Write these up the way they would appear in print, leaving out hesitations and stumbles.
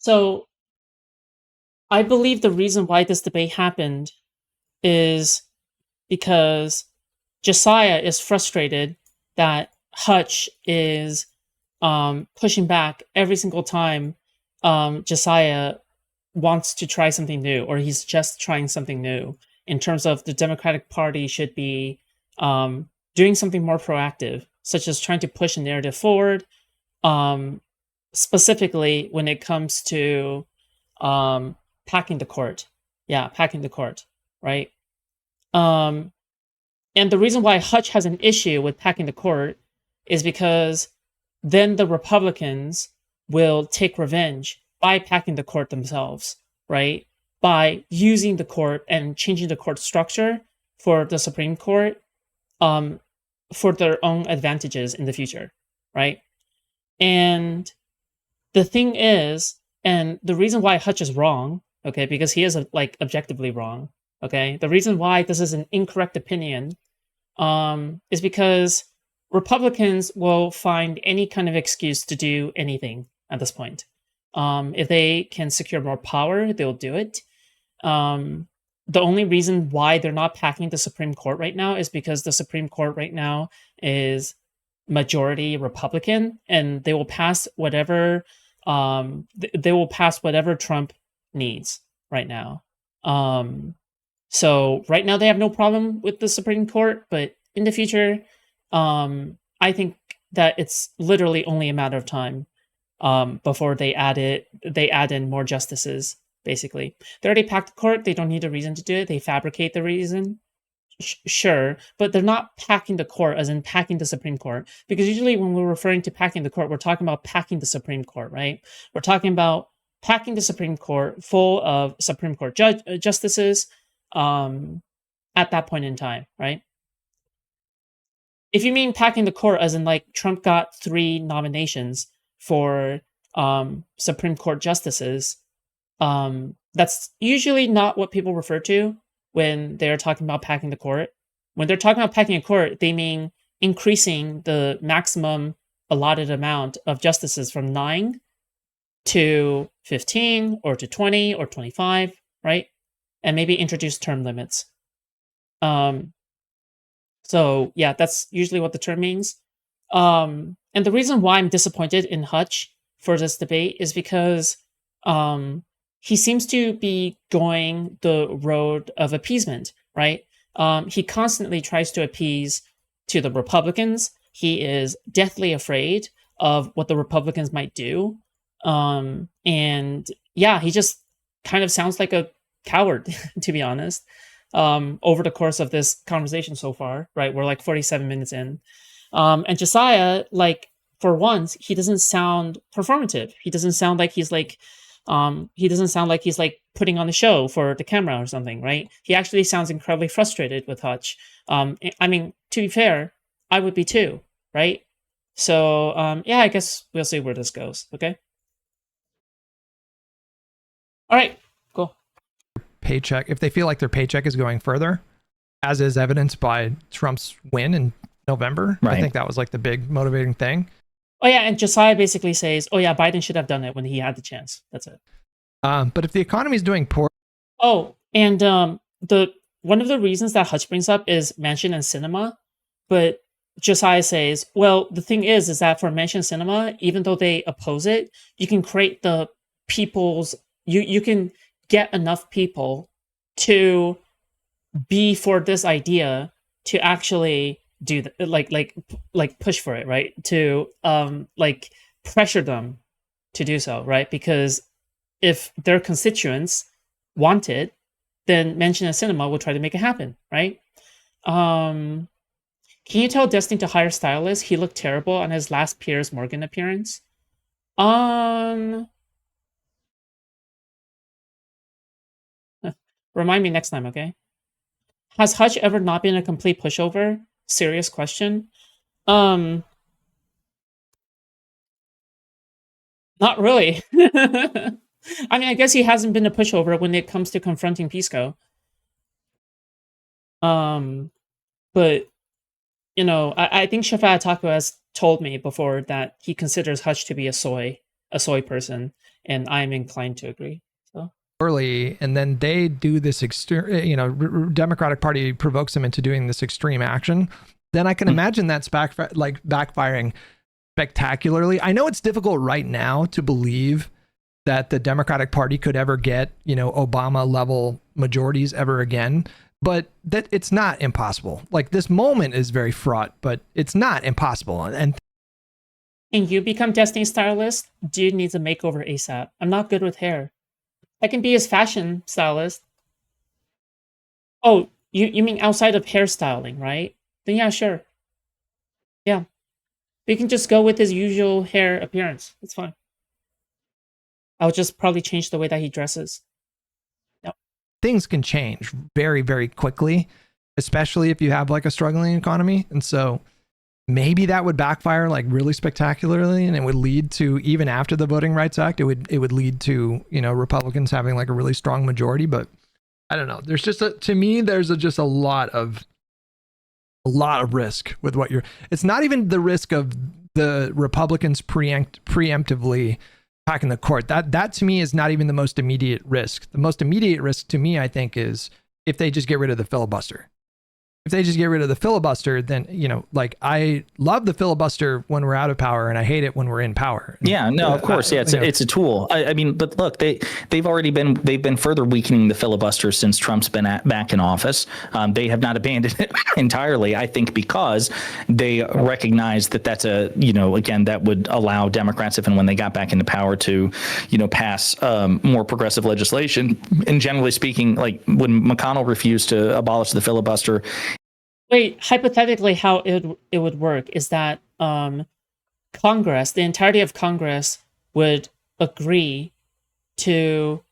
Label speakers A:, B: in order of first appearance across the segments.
A: So I believe the reason why this debate happened is because Jessiah is frustrated that Hutch is pushing back every single time Jessiah wants to try something new, or he's just trying something new in terms of the Democratic Party should be doing something more proactive, such as trying to push a narrative forward, um, specifically when it comes to um, packing the court. Yeah, packing the court, right? Um, and the reason why Hutch has an issue with packing the court is because then the Republicans will take revenge by packing the court themselves, right? By using the court and changing the court structure for the Supreme Court um, for their own advantages in the future, right? And the thing is, and the reason why Hutch is wrong, okay, because he is like objectively wrong, okay. The reason why this is an incorrect opinion is because Republicans will find any kind of excuse to do anything at this point. If they can secure more power, they'll do it. The only reason why they're not packing the Supreme Court right now is because the Supreme Court right now is majority Republican, and they will pass whatever they will pass whatever Trump needs right now. So right now they have no problem with the Supreme Court, but in the future, I think that it's literally only a matter of time before they add in more justices. Basically, they already packed the court. They don't need a reason to do it. They fabricate the reason. Sure, but they're not packing the court as in packing the Supreme Court, because usually when we're referring to packing the court, we're talking about packing the Supreme Court, right? We're talking about packing the Supreme Court full of Supreme Court justices at that point in time, right? If you mean packing the court as in like Trump got 3 nominations for Supreme Court justices, that's usually not what people refer to when they're talking about packing the court. When they're talking about packing a court, they mean increasing the maximum allotted amount of justices from 9 to 15 or to 20 or 25, right? And maybe introduce term limits. So yeah, that's usually what the term means. And the reason why I'm disappointed in Hutch for this debate is because he seems to be going the road of appeasement, right? He constantly tries to appease to the Republicans. He is deathly afraid of what the Republicans might do. And yeah, he just kind of sounds like a coward, to be honest, over the course of this conversation so far, right? We're like 47 minutes in. And Jessiah, like, for once, he doesn't sound performative. He doesn't sound like he's like, putting on a show for the camera or something, right? He actually sounds incredibly frustrated with Hutch. I mean, to be fair, I would be too, right? So, yeah, I guess we'll see where this goes. Okay. All right. Cool.
B: Paycheck, if they feel like their paycheck is going further, as is evidenced by Trump's win in November. Right. I think that was like the big motivating thing.
A: Oh yeah, and Jessiah basically says, "Oh yeah, Biden should have done it when he had the chance." That's it.
B: But if the economy is doing poor,
A: and the one of the reasons that Hutch brings up is Mansion and Cinema, but Jessiah says, "Well, the thing is that for Mansion Cinema, even though they oppose it, you can create the people's you can get enough people to be for this idea to actually do like push for it, right? To like pressure them to do so, right? Because if their constituents want it, then Mansion and Cinema will try to make it happen, right? Can you tell Destin to hire stylists? He looked terrible on his last Piers Morgan appearance. Remind me next time, okay? Has Hutch ever not been a complete pushover? Serious question. Not really. I mean, I guess he hasn't been a pushover when it comes to confronting Pisco. But you know, I think Shafat Taco has told me before that he considers Hutch to be a soy person, and I'm inclined to agree. So
B: early, and then they do this Democratic Party provokes them into doing this extreme action, then I can imagine that's backfiring spectacularly. I know it's difficult right now to believe that the Democratic Party could ever get, Obama level majorities ever again, but that it's not impossible. Like, this moment is very fraught, but it's not impossible. And
A: you become Destiny stylist, dude needs a makeover ASAP. I'm not good with hair. I can be his fashion stylist. Oh, you mean outside of hairstyling, right? Then yeah, sure. Yeah. You can just go with his usual hair appearance. It's fine. I'll just probably change the way that he dresses. Yep.
B: Things can change very, very quickly, especially if you have like a struggling economy. And so maybe that would backfire like really spectacularly, and it would lead to, even after the Voting Rights Act, it would lead to, Republicans having like a really strong majority. But I don't know. There's just to me, there's just a lot of risk with what it's not even the risk of the Republicans preemptively packing the court. That to me is not even the most immediate risk. The most immediate risk to me, I think, is if they just get rid of the filibuster. If they just get rid of the filibuster, then, I love the filibuster when we're out of power, and I hate it when we're in power.
C: Yeah, no, of course. Yeah, it's a tool. I mean, but look, they've been further weakening the filibuster since Trump's been back in office. They have not abandoned it entirely, I think, because they recognize that that's again, that would allow Democrats, if and when they got back into power, to, pass more progressive legislation. And generally speaking, like when McConnell refused to abolish the filibuster.
A: Wait, hypothetically, how it would work is that Congress, the entirety of Congress, would agree to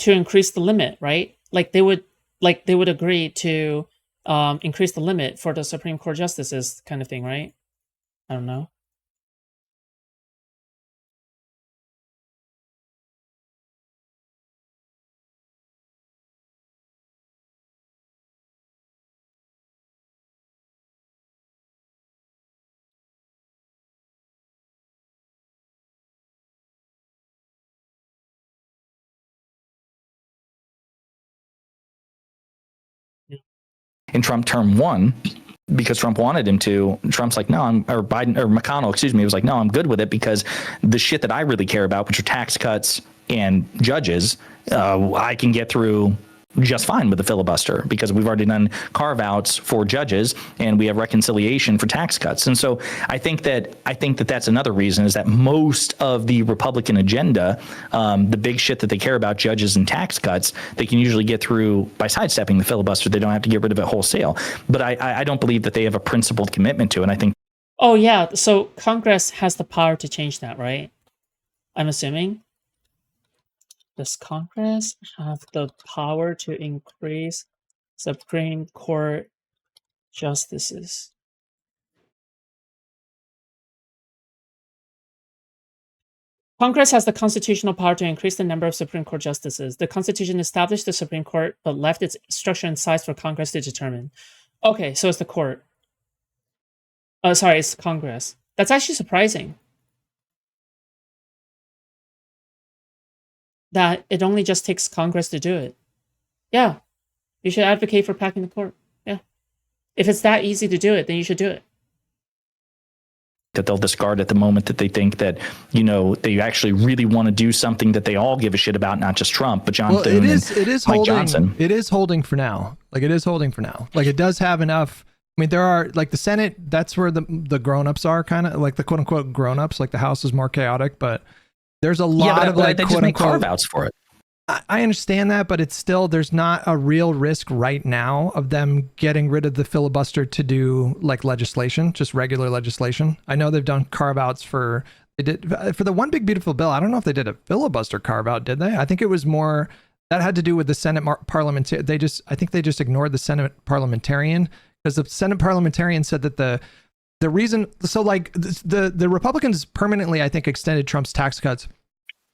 A: increase the limit, right? Like they would agree to increase the limit for the Supreme Court justices, kind of thing, right? I don't know.
C: In Trump term 1, because Trump wanted him to. Trump's like, no, or McConnell, excuse me, was like, no, I'm good with it because the shit that I really care about, which are tax cuts and judges, I can get through just fine with the filibuster because we've already done carve outs for judges and we have reconciliation for tax cuts. And so I think that that's another reason, is that most of the Republican agenda, the big shit that they care about, judges and tax cuts, they can usually get through by sidestepping the filibuster. They don't have to get rid of it wholesale. But I don't believe that they have a principled commitment to it. And I think.
A: Oh yeah. So Congress has the power to change that, right? I'm assuming. Does Congress have the power to increase Supreme Court justices? Congress has the constitutional power to increase the number of Supreme Court justices. The Constitution established the Supreme Court, but left its structure and size for Congress to determine. Okay, so it's the court. Sorry, it's Congress. That's actually surprising. That it only just takes Congress to do it. Yeah. You should advocate for packing the court. Yeah. If it's that easy to do it, then you should do it.
C: That they'll discard at the moment that they think that, they actually really want to do something that they all give a shit about, not just Trump, but John Thune and Mike Johnson.
B: It is holding for now. Like, it is holding for now. Like, it does have enough. I mean, there are, like, the Senate, that's where the grown-ups are, kind of, like the quote-unquote grown-ups. Like, the House is more chaotic, but there's a lot of, like,
C: they just make carve-outs for it.
B: I understand that, but it's still, there's not a real risk right now of them getting rid of the filibuster to do, like, legislation, just regular legislation. I know they've done carve-outs for the One Big Beautiful Bill. I don't know if they did a filibuster carve-out, did they? I think it was more, that had to do with the Senate parliamentarian. I think they just ignored the Senate parliamentarian, because the Senate parliamentarian said that the reason, so like the Republicans permanently, I think, extended Trump's tax cuts.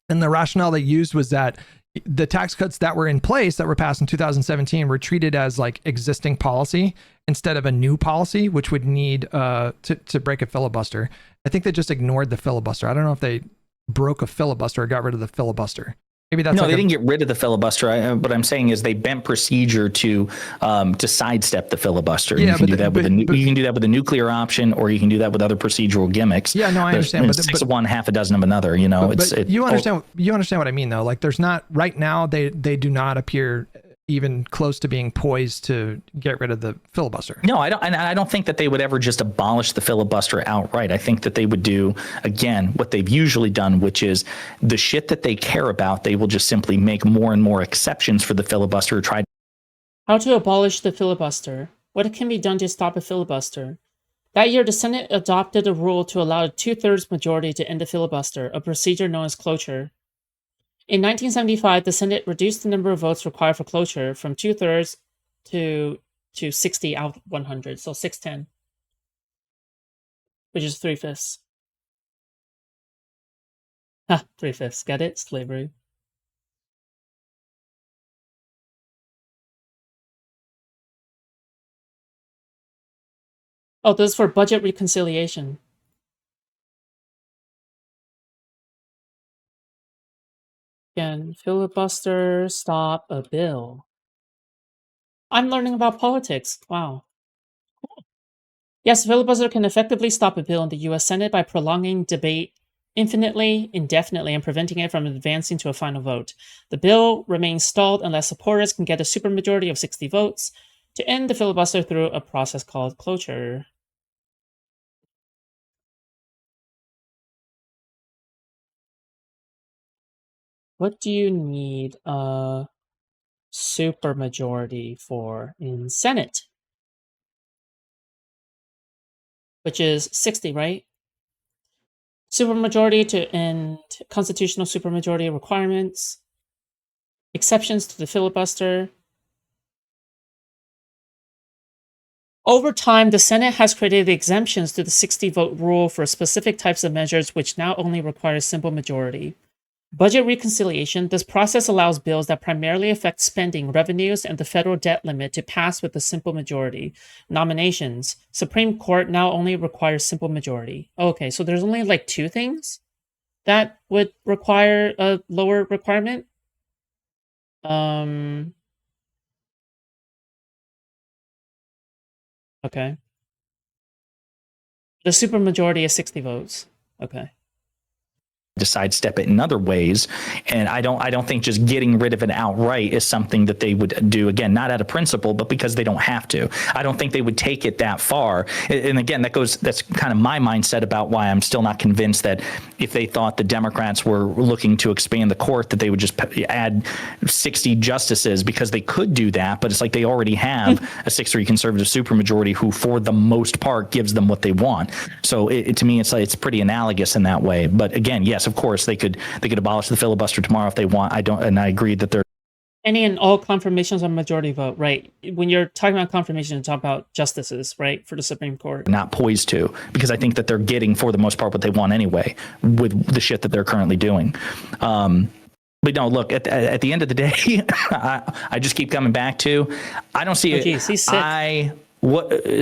B: And the rationale they used was that the tax cuts that were in place that were passed in 2017 were treated as like existing policy instead of a new policy, which would need to break a filibuster. I think they just ignored the filibuster. I don't know if they broke a filibuster or got rid of the filibuster. Maybe that's
C: no,
B: like
C: they didn't get rid of the filibuster. What I'm saying is they bent procedure to sidestep the filibuster.
B: Yeah,
C: You can do that with you can do that with a nuclear option, or you can do that with other procedural gimmicks.
B: Yeah, no, I understand.
C: But six of one, half a dozen of another. You know,
B: you understand what I mean, though. Like, there's not right now. They do not appear even close to being poised to get rid of the filibuster.
C: No, I don't. And I don't think that they would ever just abolish the filibuster outright. I think that they would do, again, what they've usually done, which is the shit that they care about, they will just simply make more and more exceptions for the filibuster.
A: How to abolish the filibuster. What can be done to stop a filibuster? That year, the Senate adopted a rule to allow a 2/3 majority to end the filibuster, a procedure known as cloture. In 1975, the Senate reduced the number of votes required for cloture from 2/3 to 60 out of 100, so 610, which is 3/5. Ha, 3/5. Get it? Slavery. Oh, this is for budget reconciliation. Can filibuster stop a bill? I'm learning about politics. Wow. Cool. Yes, filibuster can effectively stop a bill in the US Senate by prolonging debate indefinitely, and preventing it from advancing to a final vote. The bill remains stalled unless supporters can get a supermajority of 60 votes to end the filibuster through a process called cloture. What do you need a supermajority for in Senate? Which is 60, right? Supermajority to end constitutional supermajority requirements. Exceptions to the filibuster. Over time, the Senate has created exemptions to the 60-vote rule for specific types of measures which now only require a simple majority. Budget reconciliation. This process allows bills that primarily affect spending, revenues, and the federal debt limit to pass with a simple majority. Nominations. Supreme Court now only requires simple majority. Okay, so there's only like 2 things that would require a lower requirement. Okay. The supermajority is 60 votes. Okay.
C: To sidestep it in other ways, and I don't think just getting rid of it outright is something that they would do, again, not out of principle, but because they don't have to. I don't think they would take it that far. And again, that's kind of my mindset about why I'm still not convinced that if they thought the Democrats were looking to expand the court, that they would just add 60 justices, because they could do that, but it's like they already have a 6-3 conservative supermajority who for the most part gives them what they want. So to me, it's like it's pretty analogous in that way. But again, yes, of course, they could abolish the filibuster tomorrow if they want. I agree that they're
A: any and all confirmations on majority vote, right? When you're talking about confirmation, you talk about justices, right, for the Supreme Court.
C: Not poised to, because I think that they're getting for the most part what they want anyway with the shit that they're currently doing. But no, look, at the end of the day, I just keep coming back to, I don't see
A: he's sick.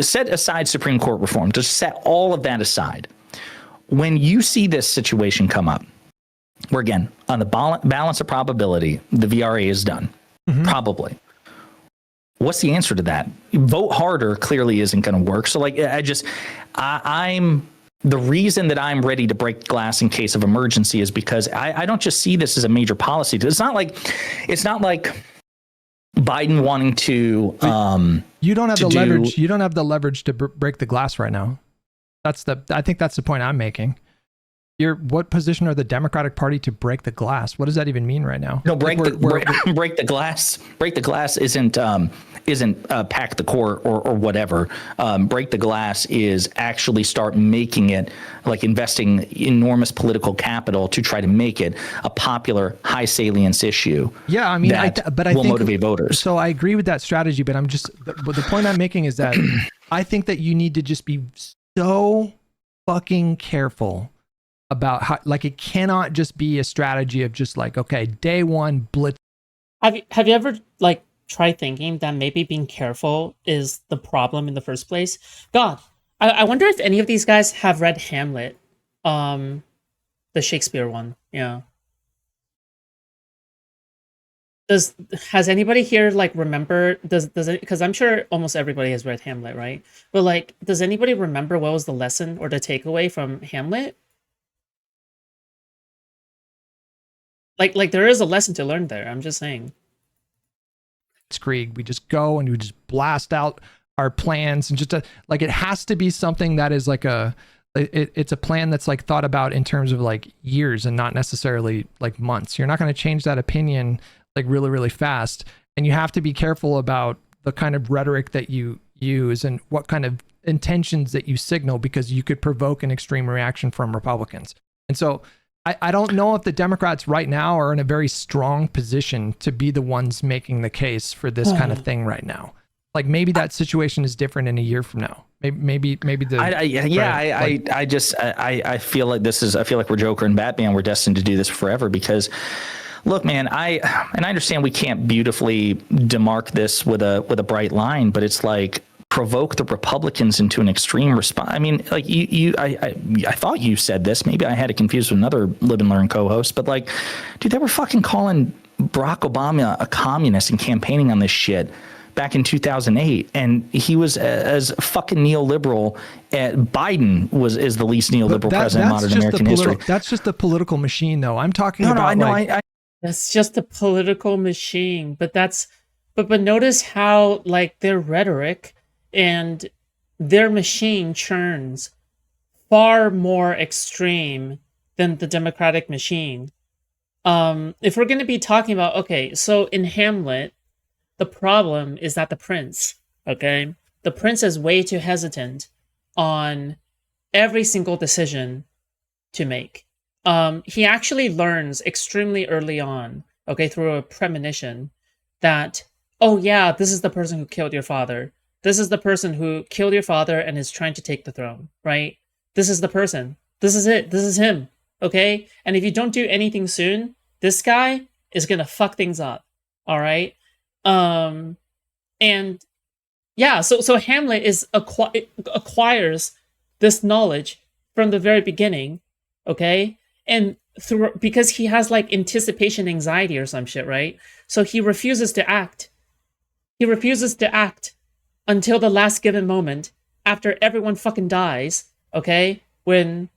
C: Set aside Supreme Court reform, just set all of that aside. When you see this situation come up, where again, on the balance of probability, the VRA is done, probably. What's the answer to that? Vote harder clearly isn't going to work. So like, I'm the reason that I'm ready to break glass in case of emergency is because I don't just see this as a major policy. It's not like Biden wanting to.
B: You don't have the leverage. You don't have the leverage to break the glass right now. I think that's the point I'm making. What position are the Democratic Party to break the glass? What does that even mean right now?
C: No, break the glass. Break the glass isn't pack the court or whatever. Break the glass is actually start making it, like investing enormous political capital to try to make it a popular, high salience issue.
B: Yeah, I mean, I
C: will
B: think,
C: motivate voters.
B: So I agree with that strategy, but the point I'm making is that I think that you need to just be so fucking careful about how, like, it cannot just be a strategy of just like, okay, day one blitz.
A: Have you ever like tried thinking that maybe being careful is the problem in the first place? God, I wonder if any of these guys have read Hamlet. The Shakespeare one. Yeah. Has anybody here like remember does it, because I'm sure almost everybody has read Hamlet, right? But like does anybody remember what was the lesson or the takeaway from Hamlet? Like there is a lesson to learn there. I'm just saying.
B: Krieg. We just go and we just blast out our plans and just like it has to be something that is like it's a plan that's like thought about in terms of like years and not necessarily like months. You're not going to change that opinion like really, really fast. And you have to be careful about the kind of rhetoric that you use and what kind of intentions that you signal, because you could provoke an extreme reaction from Republicans. And so I don't know if the Democrats right now are in a very strong position to be the ones making the case for this kind of thing right now. Like maybe that situation is different in a year from now. Maybe the
C: I feel like I feel like we're Joker and Batman. We're destined to do this forever because, look, man, I understand we can't beautifully demark this with a bright line, but it's like provoke the Republicans into an extreme response. I mean, like I thought you said this. Maybe I had it confused with another Live and Learn co-host, but like, dude, they were fucking calling Barack Obama a communist and campaigning on this shit back in 2008, and he was as fucking neoliberal. Biden is the least neoliberal president in modern American history.
B: That's just the political machine, though. I'm talking about.
A: That's just a political machine, but notice how like their rhetoric and their machine churns far more extreme than the Democratic machine. If we're going to be talking about, okay, so in Hamlet, the problem is that the prince is way too hesitant on every single decision to make. He actually learns extremely early on, through a premonition, that, oh yeah, this is the person who killed your father. This is the person who killed your father and is trying to take the throne, right? This is the person. This is it. This is him, okay? And if you don't do anything soon, this guy is gonna fuck things up, all right? And yeah, so Hamlet acquires this knowledge from the very beginning, okay? And because he has like anticipation anxiety or some shit, right? So he refuses to act. He refuses to act until the last given moment, after everyone fucking dies, okay? When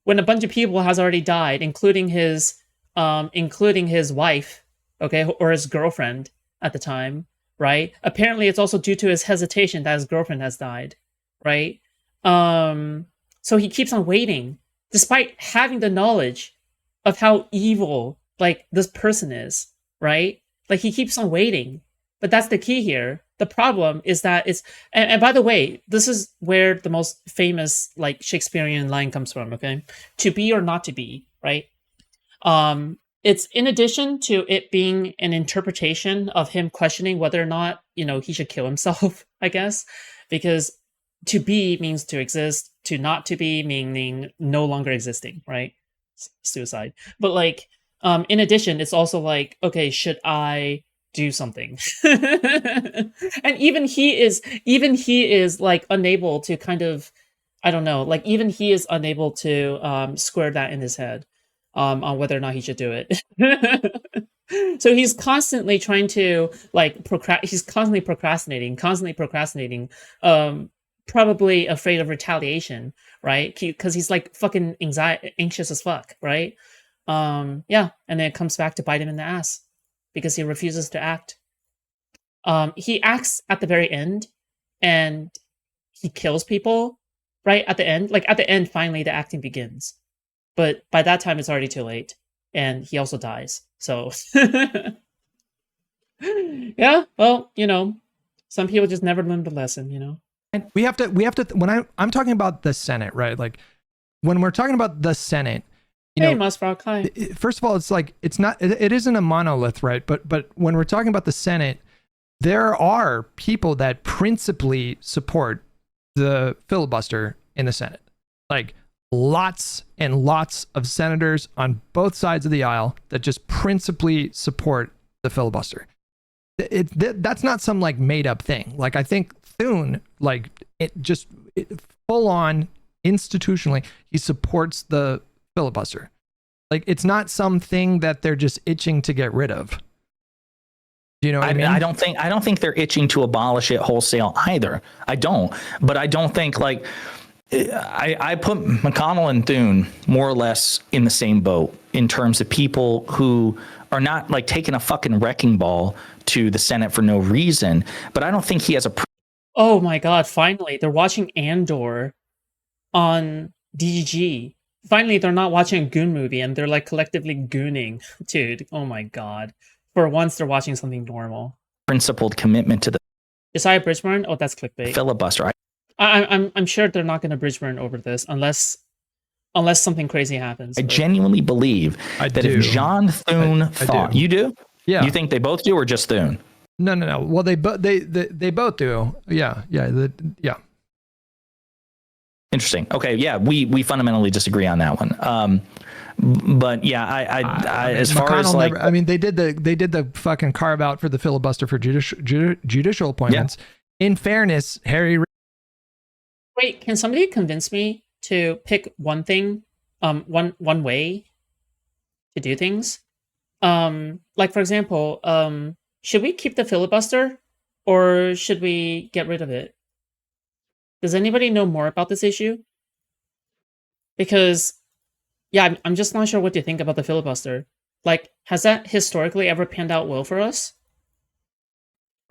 A: a bunch of people has already died, including his wife, okay, or his girlfriend at the time, right? Apparently it's also due to his hesitation that his girlfriend has died, right? So he keeps on waiting, despite having the knowledge of how evil like this person is, right? Like he keeps on waiting. But that's the key here. The problem is that and by the way, this is where the most famous like Shakespearean line comes from, okay? To be or not to be, right? It's in addition to it being an interpretation of him questioning whether or not, he should kill himself, I guess, because to be means to exist, to not to be meaning no longer existing, right? Suicide. But like, in addition, it's also like, okay, should I do something? And even he is like unable to kind of, I don't know, like even he is unable to square that in his head on whether or not he should do it. So he's constantly trying to like he's constantly procrastinating, probably afraid of retaliation, right? Because he's like fucking anxious as fuck, right? Yeah, and then it comes back to bite him in the ass because he refuses to act. He acts at the very end, and he kills people right at the end. Like at the end, finally the acting begins, but by that time it's already too late, and he also dies. So yeah, well, some people just never learn the lesson,
B: We have to when I'm talking about the Senate, right? Like when we're talking about the Senate,
A: hey, Musfrog, hi.
B: First of all, it's like it isn't a monolith, right? But when we're talking about the Senate, there are people that principally support the filibuster in the Senate. Like lots and lots of senators on both sides of the aisle that just principally support the filibuster. That's not some like made up thing. Like I think Thune, like full on institutionally, he supports the filibuster. Like, it's not something that they're just itching to get rid of. Do you know what I mean?
C: I don't think they're itching to abolish it wholesale either. I don't. But I don't think, like, I put McConnell and Thune more or less in the same boat in terms of people who are not like taking a fucking wrecking ball to the Senate for no reason. But I don't think he has a.
A: Oh my god, finally. They're watching Andor on DG. Finally, they're not watching a goon movie and they're like collectively gooning. Dude, oh my god. For once, they're watching something normal.
C: Principled commitment to the
A: Jessiah Bridgeburn? Oh, that's clickbait.
C: filibuster.
A: I'm sure they're not going to Bridgeburn over this unless something crazy happens.
C: I genuinely believe that if John Thune thought, you do?
B: Yeah.
C: You think they both do, or just Thune?
B: No. Well, they both do. Yeah.
C: Interesting. Okay. Yeah. We fundamentally disagree on that one. But yeah, I as far
B: McConnell
C: as like,
B: never, I mean, they did the fucking carve out for the filibuster for judicial appointments. Yeah. In fairness, Harry.
A: Wait, can somebody convince me to pick one thing, one way to do things? Like for example, should we keep the filibuster or should we get rid of it? Does anybody know more about this issue? Because, yeah, I'm just not sure what to think about the filibuster. Like, has that historically ever panned out well for us?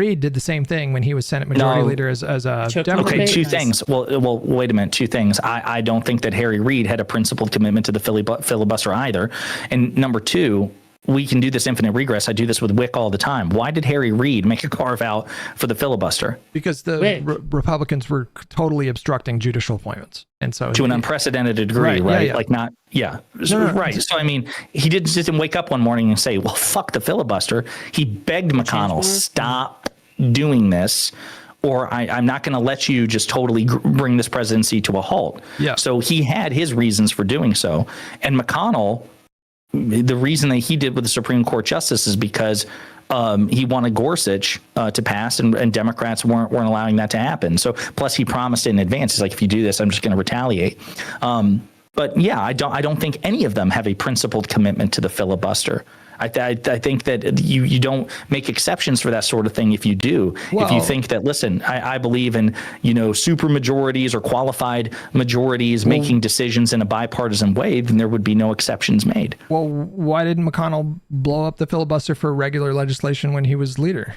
B: Reid did the same thing when he was Senate Majority Leader as a Democrat.
C: Okay, two things. Well, wait a minute. Two things. I don't think that Harry Reid had a principled commitment to the filibuster either. And number two, we can do this infinite regress. I do this with Wick all the time. Why did Harry Reid make a carve out for the filibuster?
B: Because the Republicans were totally obstructing judicial appointments. And so
C: to an unprecedented degree, right?
B: Yeah.
C: Like not, yeah.
B: No.
C: Right. So, I mean, he didn't wake up one morning and say, well, fuck the filibuster. He begged McConnell, stop doing this, or I'm not going to let you just totally bring this presidency to a halt.
B: Yeah.
C: So he had his reasons for doing so. And McConnell, the reason that he did with the Supreme Court justice is because he wanted Gorsuch to pass, and Democrats weren't allowing that to happen. So plus he promised it in advance. He's like, if you do this, I'm just going to retaliate. But yeah, I don't think any of them have a principled commitment to the filibuster. I think that you don't make exceptions for that sort of thing if you do. Well, if you think that, listen, I believe in, super majorities or qualified majorities making decisions in a bipartisan way, then there would be no exceptions made.
B: Well, why didn't McConnell blow up the filibuster for regular legislation when he was leader?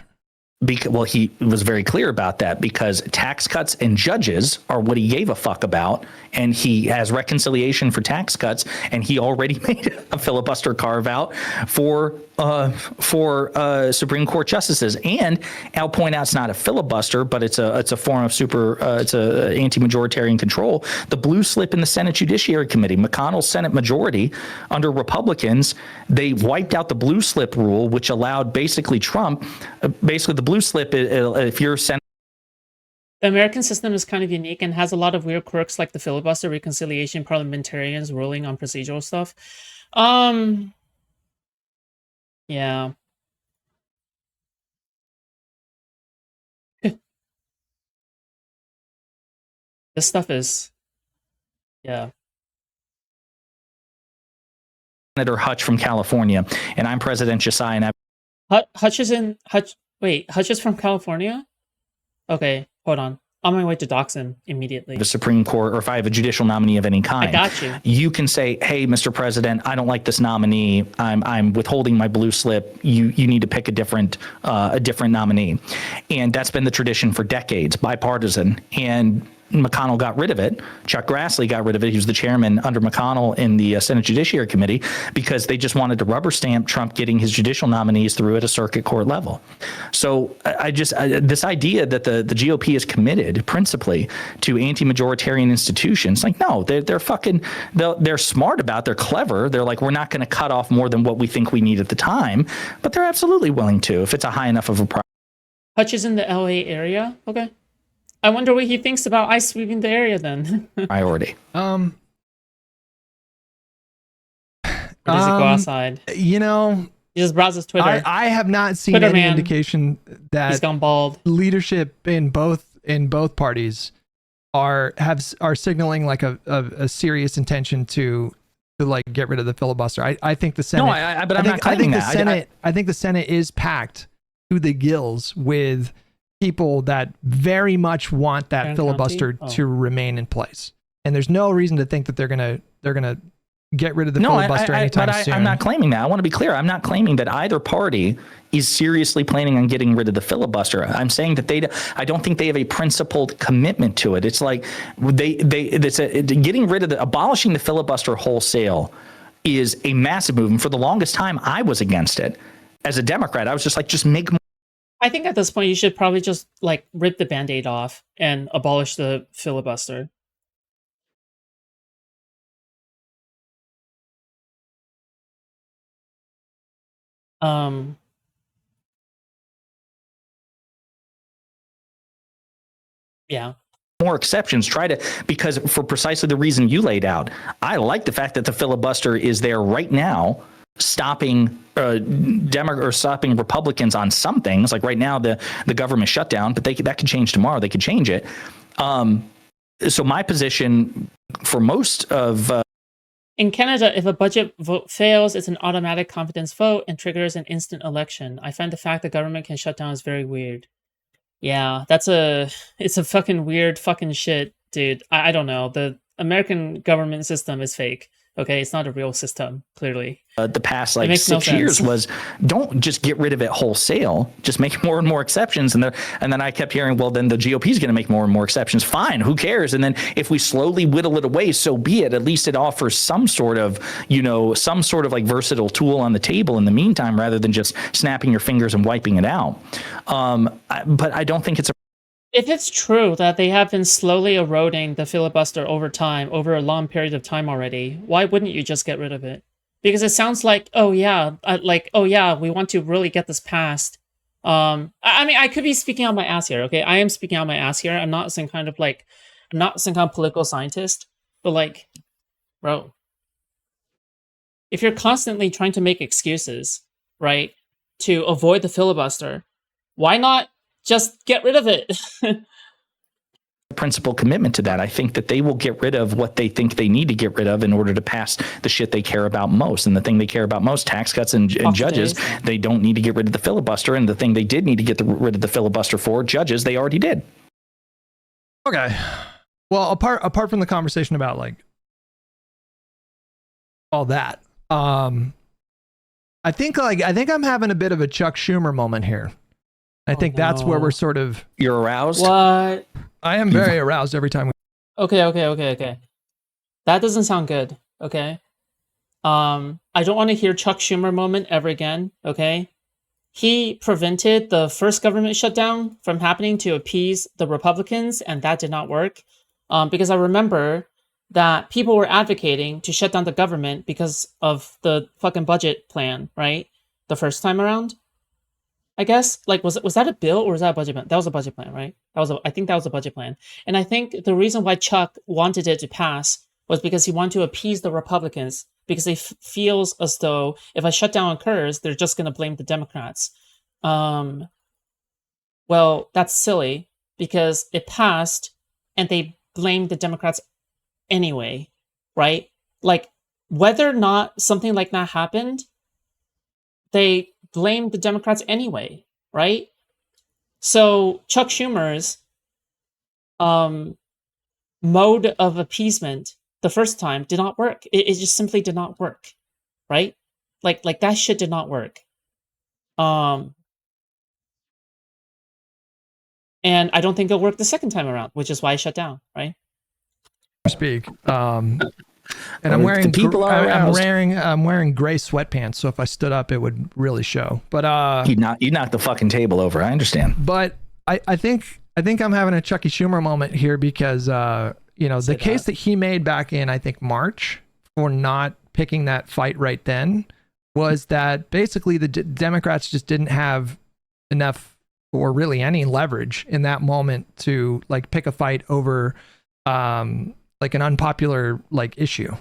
C: Well, he was very clear about that because tax cuts and judges are what he gave a fuck about. And he has reconciliation for tax cuts. And he already made a filibuster carve out for Supreme Court justices. And I'll point out it's not a filibuster, but it's a form of it's a anti-majoritarian control. The blue slip in the Senate Judiciary Committee, McConnell's Senate majority under Republicans, they wiped out the blue slip rule, which allowed basically Trump, the blue slip, if you're Senate.
A: The American system is kind of unique and has a lot of weird quirks like the filibuster, reconciliation, parliamentarians ruling on procedural stuff. Yeah. This stuff is, yeah.
C: Senator Hutch from California, and I'm President Jessiah.
A: And Hutch is from California? Okay, hold on. On my way to dox him immediately.
C: The Supreme Court, or if I have a judicial nominee of any kind,
A: I got you.
C: You can say, "Hey, Mr. President, I don't like this nominee. I'm withholding my blue slip. You need to pick a different nominee," and that's been the tradition for decades, bipartisan. And McConnell got rid of it. Chuck Grassley got rid of it. He was the chairman under McConnell in the Senate Judiciary Committee because they just wanted to rubber stamp Trump getting his judicial nominees through at a circuit court level. So this idea that the GOP is committed principally to anti-majoritarian institutions, like, no, they're smart about it. They're clever. They're like, we're not going to cut off more than what we think we need at the time, but they're absolutely willing to if it's a high enough of a price.
A: Hutch is in the LA area? Okay. I wonder what he thinks about ice sweeping the area then.
C: Priority.
A: Or does he go outside?
B: He
A: just browses Twitter.
B: I have not seen
A: Twitter
B: any
A: man.
B: indication that
A: He's gone bald.
B: Leadership in both parties are signaling like a serious intention to to like get rid of the filibuster. I think the Senate.
C: No, but I'm not claiming that.
B: I think the Senate is packed to the gills with people that very much want that filibuster to remain in place, and there's no reason to think that they're gonna get rid of the filibuster anytime soon.
C: I'm not claiming that. I want to be clear. I'm not claiming that either party is seriously planning on getting rid of the filibuster. I'm saying that I don't think they have a principled commitment to it. It's like abolishing the filibuster wholesale is a massive move. And for the longest time, I was against it. As a Democrat, I was just like, just make more.
A: I think at this point, you should probably just like rip the Band-Aid off and abolish the filibuster. Yeah.
C: More exceptions, because for precisely the reason you laid out. I like the fact that the filibuster is there right now, stopping stopping Republicans on some things. Like right now, the government shutdown, but that could change tomorrow. They could change it. So my position for most of
A: in Canada, if a budget vote fails, it's an automatic confidence vote and triggers an instant election. I find the fact the government can shut down is very weird. Yeah, it's a fucking weird fucking shit, dude. I don't know. The American government system is fake. Okay, it's not a real system, clearly.
C: The past 6 years was don't just get rid of it wholesale, just make more and more exceptions. And then I kept hearing, well, then the GOP is going to make more and more exceptions. Fine, who cares? And then if we slowly whittle it away, so be it. At least it offers some sort of like versatile tool on the table in the meantime, rather than just snapping your fingers and wiping it out. But I don't think it's
A: if it's true that they have been slowly eroding the filibuster over time, over a long period of time already, why wouldn't you just get rid of it? Because it sounds like, we want to really get this passed. I mean, I could be speaking on my ass here, okay? I am speaking on my ass here. I'm not some kind of political scientist, but bro, if you're constantly trying to make excuses, right, to avoid the filibuster, why not just get rid of it?
C: Principal commitment to that. I think that they will get rid of what they think they need to get rid of in order to pass the shit they care about most. And the thing they care about most, tax cuts and judges, they don't need to get rid of the filibuster. And the thing they did need to get rid of the filibuster for, judges, they already did.
B: Okay. Well, apart from the conversation about all that, I think I'm having a bit of a Chuck Schumer moment here. I think that's where we're sort of...
C: You're aroused?
A: What?
B: I am very aroused every time.
A: Okay. That doesn't sound good, okay? I don't want to hear Chuck Schumer moment ever again, okay? He prevented the first government shutdown from happening to appease the Republicans, and that did not work. Because I remember that people were advocating to shut down the government because of the fucking budget plan, right? The first time around. I guess, was that a bill or was that a budget plan? That was a budget plan, right? I think that was a budget plan. And I think the reason why Chuck wanted it to pass was because he wanted to appease the Republicans, because he feels as though if a shutdown occurs, they're just going to blame the Democrats. Well, that's silly because it passed and they blamed the Democrats anyway, right? Whether or not something like that happened, they blamed the Democrats anyway, right? So Chuck Schumer's mode of appeasement the first time did not work. It just simply did not work, right? Like that shit did not work. And I don't think it'll work the second time around, which is why I shut down, right?
B: Speak. And I'm wearing gray sweatpants, so if I stood up, it would really show. But
C: you knocked the fucking table over. I understand.
B: But I think I'm having a Chucky Schumer moment here because the case that he made back in I think March for not picking that fight right then was that basically the Democrats just didn't have enough or really any leverage in that moment to pick a fight over an unpopular issue.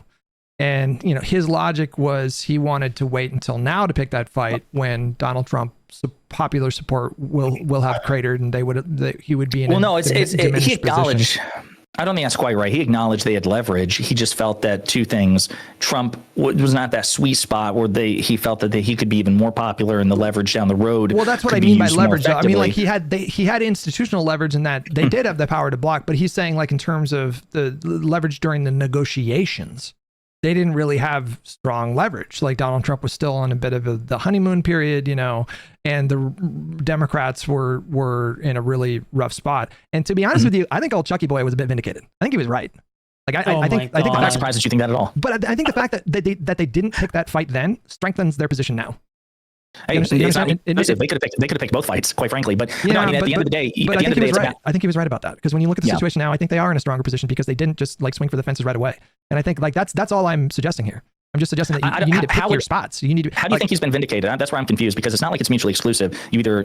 B: And his logic was he wanted to wait until now to pick that fight when Donald Trump's popular support will have cratered and he would be in
C: he acknowledged I don't think that's quite right. He acknowledged they had leverage. He just felt that two things: Trump was not that sweet spot where he felt that he could be even more popular, and the leverage down the road.
B: Well, that's what I mean by leverage. Though. I mean, like he had institutional leverage in that they did have the power to block, but he's saying like in terms of the leverage during the negotiations, they didn't really have strong leverage. Like Donald Trump was still on a bit of the honeymoon period, and the Democrats were in a really rough spot. And to be honest with you, I think old Chucky Boy was a bit vindicated. I think he was right. Like I think
C: I'm not surprised that you think that at all.
B: But I think the fact that they didn't pick that fight then strengthens their position now.
C: Hey, they could have picked both fights, quite frankly. But at the end of the day,
B: I think he was right about that, because when you look at the situation now, I think they are in a stronger position because they didn't just like swing for the fences right away. And I think like that's all I'm suggesting here. I'm just suggesting that you need to pick your spots. You need to.
C: How do you think he's been vindicated? That's where I'm confused, because it's not like it's mutually exclusive. You either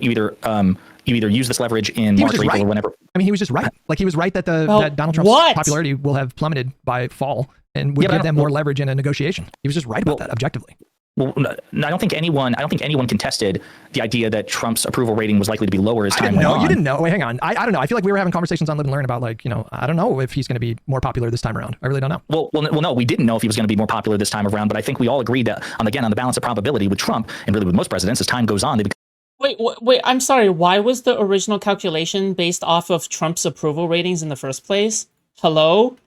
C: use this leverage in March or April or whenever.
B: I mean, he was just right. Like he was right that that Donald Trump's popularity will have plummeted by fall and would give them more leverage in a negotiation. He was just right about that objectively.
C: Well, I don't think anyone contested the idea that Trump's approval rating was likely to be lower as time went on.
B: You didn't know. Wait, hang on. I don't know. I feel like we were having conversations on Live and Learn about like, I don't know if he's going to be more popular this time around. I really don't know.
C: Well, no, we didn't know if he was going to be more popular this time around, but I think we all agreed that on the balance of probability with Trump, and really with most presidents, as time goes on, they become.
A: Wait, I'm sorry. Why was the original calculation based off of Trump's approval ratings in the first place? Hello?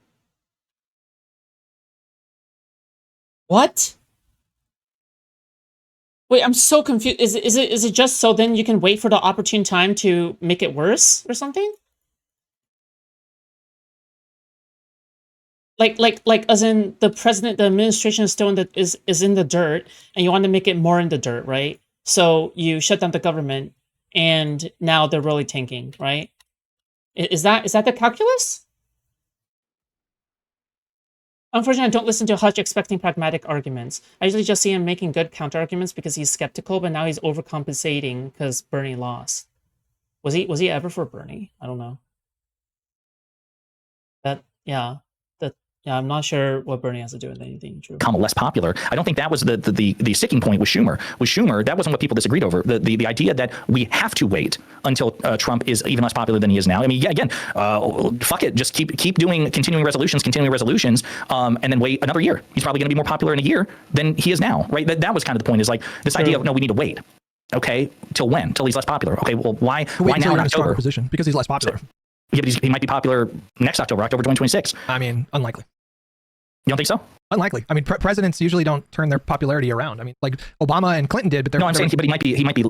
A: What? Wait, I'm so confused. Is it just so then you can wait for the opportune time to make it worse or something? Like as in the administration is still is in the dirt, and you want to make it more in the dirt, right? So you shut down the government, and now they're really tanking, right? Is that the calculus? Unfortunately, I don't listen to Hutch expecting pragmatic arguments. I usually just see him making good counter-arguments because he's skeptical, but now he's overcompensating because Bernie lost. Was he ever for Bernie? I don't know. I'm not sure what Bernie has to do with anything. True.
C: Become less popular. I don't think that was the sticking point with Schumer. With Schumer, that wasn't what people disagreed over. The idea that we have to wait until Trump is even less popular than he is now. I mean, yeah, again, fuck it, just keep doing continuing resolutions, and then wait another year. He's probably going to be more popular in a year than he is now, right? That was kind of the point. Is like this idea of no, we need to wait. Okay, till when? Till he's less popular. Okay, well, why now in October?
B: Position because he's less popular.
C: Yeah, but he might be popular next October 2026.
B: I mean, unlikely.
C: You don't think so?
B: Unlikely. I mean, presidents usually don't turn their popularity around. I mean, like Obama and Clinton did, but
C: I'm saying, but he might be.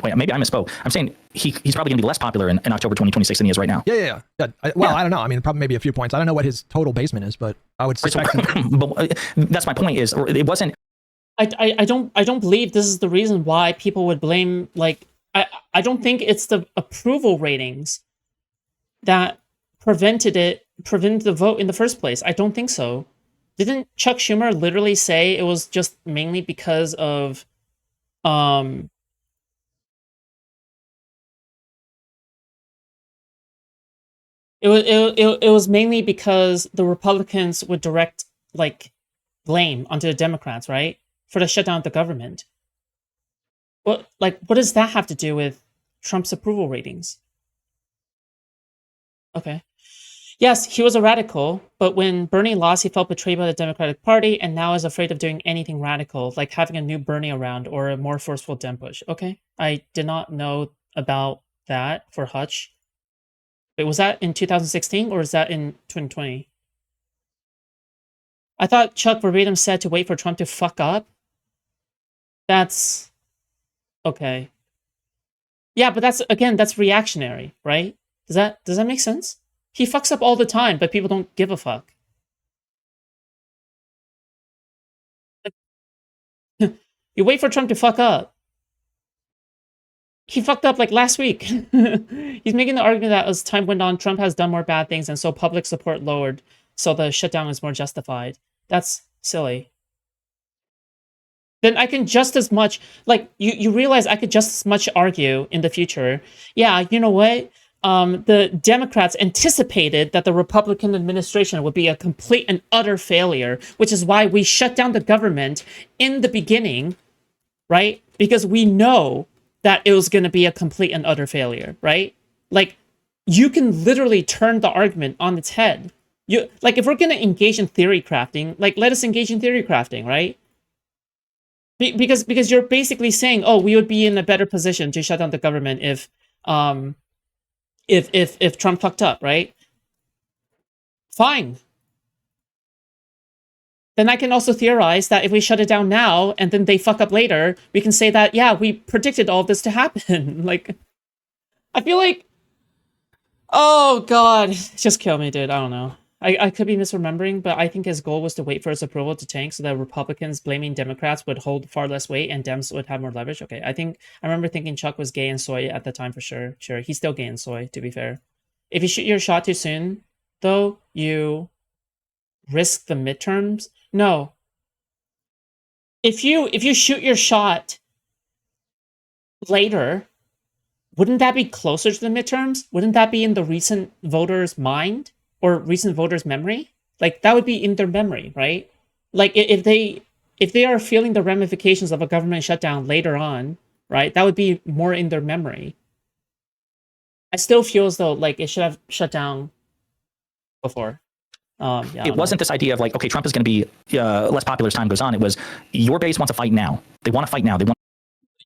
C: Wait, maybe I misspoke. I'm saying he's probably going to be less popular in October 2026 than he is right now.
B: Yeah. I don't know. I mean, probably maybe a few points. I don't know what his total basement is, but I would suspect.
C: But that's my point. Is it wasn't.
A: I don't believe this is the reason why people would blame. Like, I don't think it's the approval ratings that prevented the vote in the first place. I don't think so. Didn't Chuck Schumer literally say it was just mainly because of it was mainly because the Republicans would direct like blame onto the Democrats, right? For the shutdown of the government. What does that have to do with Trump's approval ratings? Okay. Yes, he was a radical, but when Bernie lost, he felt betrayed by the Democratic Party and now is afraid of doing anything radical, like having a new Bernie around or a more forceful Dem push. Okay, I did not know about that for Hutch. Wait, was that in 2016 or is that in 2020? I thought Chuck verbatim said to wait for Trump to fuck up. That's... okay. Yeah, but that's reactionary, right? Does that make sense? He fucks up all the time, but people don't give a fuck. You wait for Trump to fuck up. He fucked up like last week. He's making the argument that as time went on, Trump has done more bad things, and so public support lowered, so the shutdown is more justified. That's silly. Then I can just as much, like, you realize I could just as much argue in the future. Yeah, you know what? The Democrats anticipated that the Republican administration would be a complete and utter failure, which is why we shut down the government in the beginning, right? Because we know that it was going to be a complete and utter failure, right? Like, you can literally turn the argument on its head, You like if we're gonna engage in theory crafting, like let us engage in theory crafting, right? Because you're basically saying, oh, we would be in a better position to shut down the government if Trump fucked up, right? Fine. Then I can also theorize that if we shut it down now and then they fuck up later, we can say that, yeah, we predicted all this to happen. Like, I feel like, oh god, just kill me, dude. I don't know. I could be misremembering, but I think his goal was to wait for his approval to tank so that Republicans blaming Democrats would hold far less weight and Dems would have more leverage. Okay, I remember thinking Chuck was gay and soy at the time for sure. Sure, he's still gay and soy, to be fair. If you shoot your shot too soon, though, you risk the midterms. No. If you shoot your shot later, wouldn't that be closer to the midterms? Wouldn't that be in the recent voters' mind or recent voters' memory? Like that would be in their memory, right? Like if they are feeling the ramifications of a government shutdown later on, right? That would be more in their memory. I still feel as though like it should have shut down before. Yeah,
C: it wasn't this idea of like, okay, Trump is going to be less popular as time goes on. It was your base wants to fight now. They want to fight now. They want.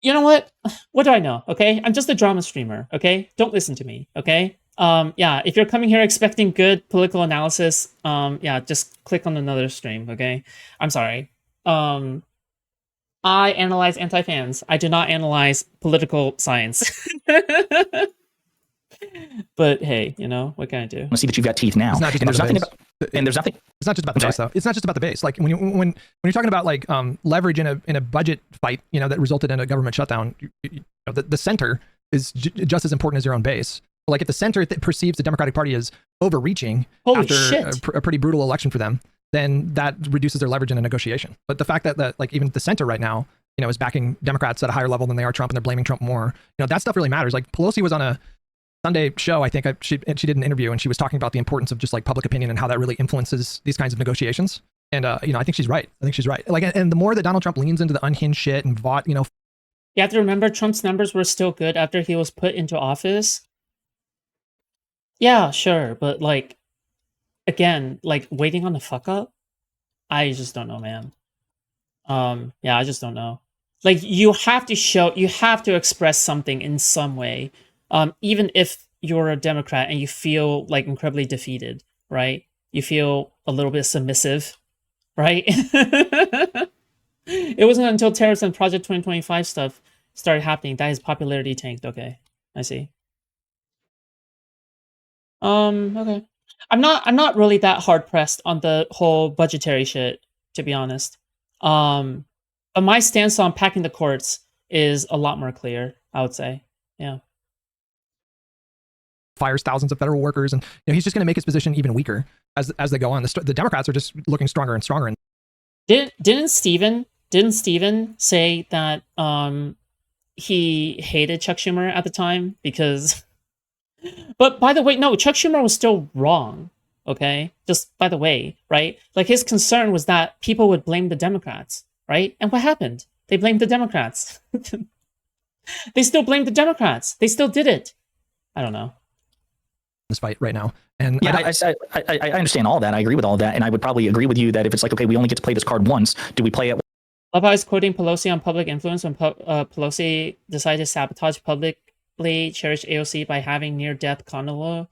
A: You know what? What do I know? Okay, I'm just a drama streamer. Okay, don't listen to me. Okay. Yeah, if you're coming here expecting good political analysis, yeah, just click on another stream. Okay. I'm sorry. I analyze anti-fans. I do not analyze political science. But hey, you know, what can I do?
C: I see that you've got teeth now.
B: It's not just
C: and there's
B: about
C: nothing
B: the
C: about, and there's nothing.
B: It's not just about the base, though. It's not just about the base. Like when you're talking about like leverage in a budget fight, you know, that resulted in a government shutdown. The center is just as important as your own base. Like if the center perceives the Democratic Party as overreaching after a pretty brutal election for them, then that reduces their leverage in a negotiation. But the fact that like even the center right now, you know, is backing Democrats at a higher level than they are Trump, and they're blaming Trump more. You know, that stuff really matters. Like Pelosi was on a Sunday show, I think she did an interview and she was talking about the importance of just like public opinion and how that really influences these kinds of negotiations. And you know, I think she's right. Like, and the more that Donald Trump leans into the unhinged shit and bought, you know,
A: you have to remember Trump's numbers were still good after he was put into office. Yeah, sure, but like, again, like waiting on the fuck up, I just don't know, man. Yeah, I just don't know. Like, you have to express something in some way. Even if you're a Democrat and you feel like incredibly defeated, right? You feel a little bit submissive, right? It wasn't until tariffs and Project 2025 stuff started happening that his popularity tanked. Okay, I see. Okay. I'm not really that hard pressed on the whole budgetary shit, to be honest. But my stance on packing the courts is a lot more clear, I would say. Yeah.
B: Fires thousands of federal workers, and you know, he's just going to make his position even weaker as they go on. The Democrats are just looking stronger and stronger. And
A: didn't Steven say that he hated Chuck Schumer at the time because? But by the way, no, Chuck Schumer was still wrong. Okay, just by the way, right? Like his concern was that people would blame the Democrats, right? And what happened? They blamed the Democrats. They still blamed the Democrats. They still did it. I don't know.
B: This fight right now, and
C: yeah, I understand all that. I agree with all that, and I would probably agree with you that if it's like, okay, we only get to play this card once, do we play it?
A: Love how I was quoting Pelosi on public influence when Pelosi decided to sabotage publicly cherished AOC by having near-death Connolly.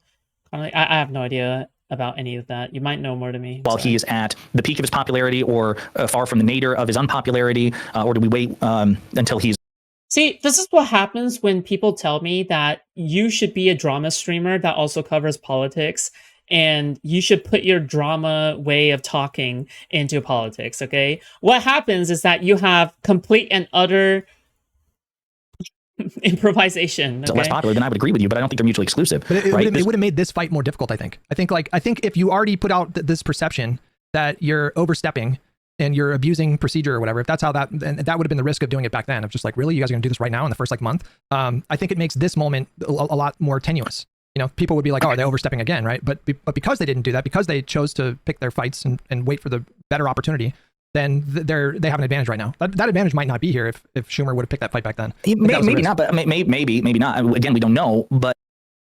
A: I have no idea about any of that. You might know more than me.
C: While he's at the peak of his popularity, or far from the nadir of his unpopularity, or do we wait until he's?
A: See, this is what happens when people tell me that you should be a drama streamer that also covers politics, and you should put your drama way of talking into politics, okay? What happens is that you have complete and utter improvisation. Okay?
C: Less popular, then I would agree with you, but I don't think they're mutually exclusive.
B: But it
C: right?
B: would have made this fight more difficult, I think. I think if you already put out this perception that you're overstepping and you're abusing procedure or whatever, if that's how that, and that would have been the risk of doing it back then, of just like, really, you guys are gonna do this right now in the first like month? I think it makes this moment a lot more tenuous. You know, people would be like, oh, are they overstepping again, right? But because they didn't do that, because they chose to pick their fights and wait for the better opportunity, then they have an advantage right now. That advantage might not be here if Schumer would have picked that fight back then.
C: Maybe not, but maybe not. Again, we don't know, but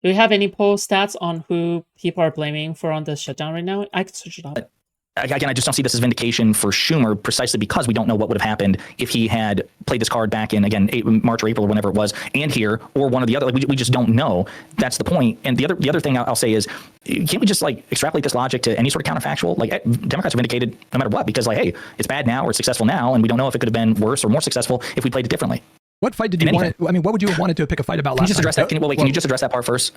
A: Do we have any poll stats on who people are blaming for on the shutdown right now? I can search it up.
C: Again, I just don't see this as vindication for Schumer, precisely because we don't know what would have happened if he had played this card back in, again, March or April or whenever it was, and here, or one of the other. Like, we just don't know. That's the point. And the other thing I'll say is, can't we just like extrapolate this logic to any sort of counterfactual? Like, Democrats are vindicated no matter what, because like, hey, it's bad now or it's successful now, and we don't know if it could have been worse or more successful if we played it differently.
B: What fight did you want? I mean, what would you have wanted to pick a fight about
C: Can you
B: last
C: just address that? Can you just address that part first?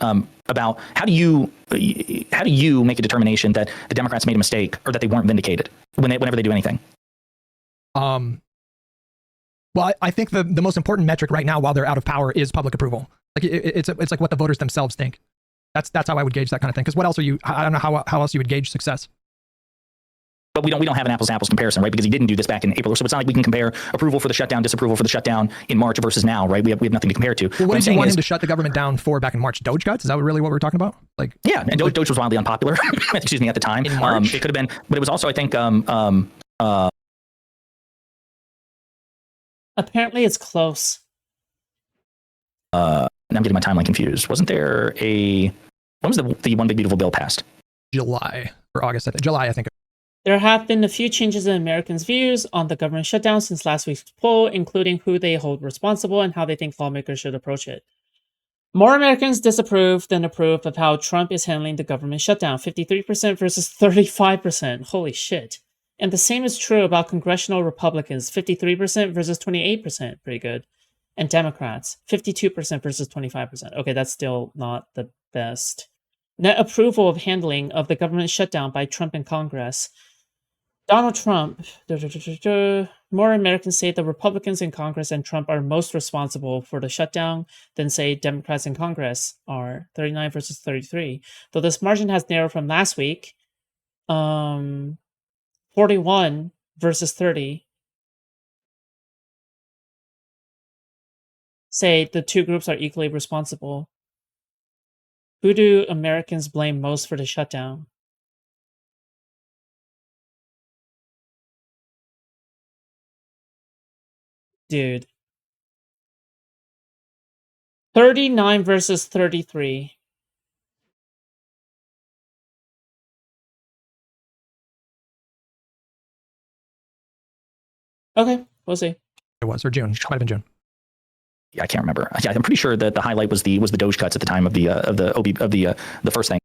C: About how do you make a determination that the Democrats made a mistake or that they weren't vindicated whenever they do anything?
B: Well, I think the most important metric right now, while they're out of power, is public approval. Like it's like what the voters themselves think. That's how I would gauge that kind of thing. Because what else I don't know how else you would gauge success.
C: But we don't have an apples to apples comparison, right? Because he didn't do this back in April. So it's not like we can compare approval for the shutdown, disapproval for the shutdown in March versus now, right? We have nothing to compare to.
B: Well, what did you want him to shut the government down for back in March? Doge cuts? Is that really what we're talking about? Like,
C: yeah, and Doge was wildly unpopular. Excuse me, at the time.
B: In March?
C: It could have been, but it was also, I think,
A: Apparently, it's close.
C: I'm getting my timeline confused. Wasn't there when was the one big beautiful bill passed?
B: July or August? July, I think.
A: There have been a few changes in Americans' views on the government shutdown since last week's poll, including who they hold responsible and how they think lawmakers should approach it. More Americans disapprove than approve of how Trump is handling the government shutdown, 53% versus 35%. Holy shit. And the same is true about congressional Republicans, 53% versus 28%. Pretty good. And Democrats, 52% versus 25%. Okay, that's still not the best. Net approval of handling of the government shutdown by Trump and Congress. Donald Trump, more Americans say the Republicans in Congress and Trump are most responsible for the shutdown than, say, Democrats in Congress are, 39 versus 33. Though this margin has narrowed from last week, 41 versus 30. Say the two groups are equally responsible. Who do Americans blame most for the shutdown? Dude. 39 versus 33. Okay, we'll see.
B: It was, or June. Might have been June.
C: Yeah, I can't remember. Yeah, I'm pretty sure that the highlight was the Doge cuts at the time of the first thing.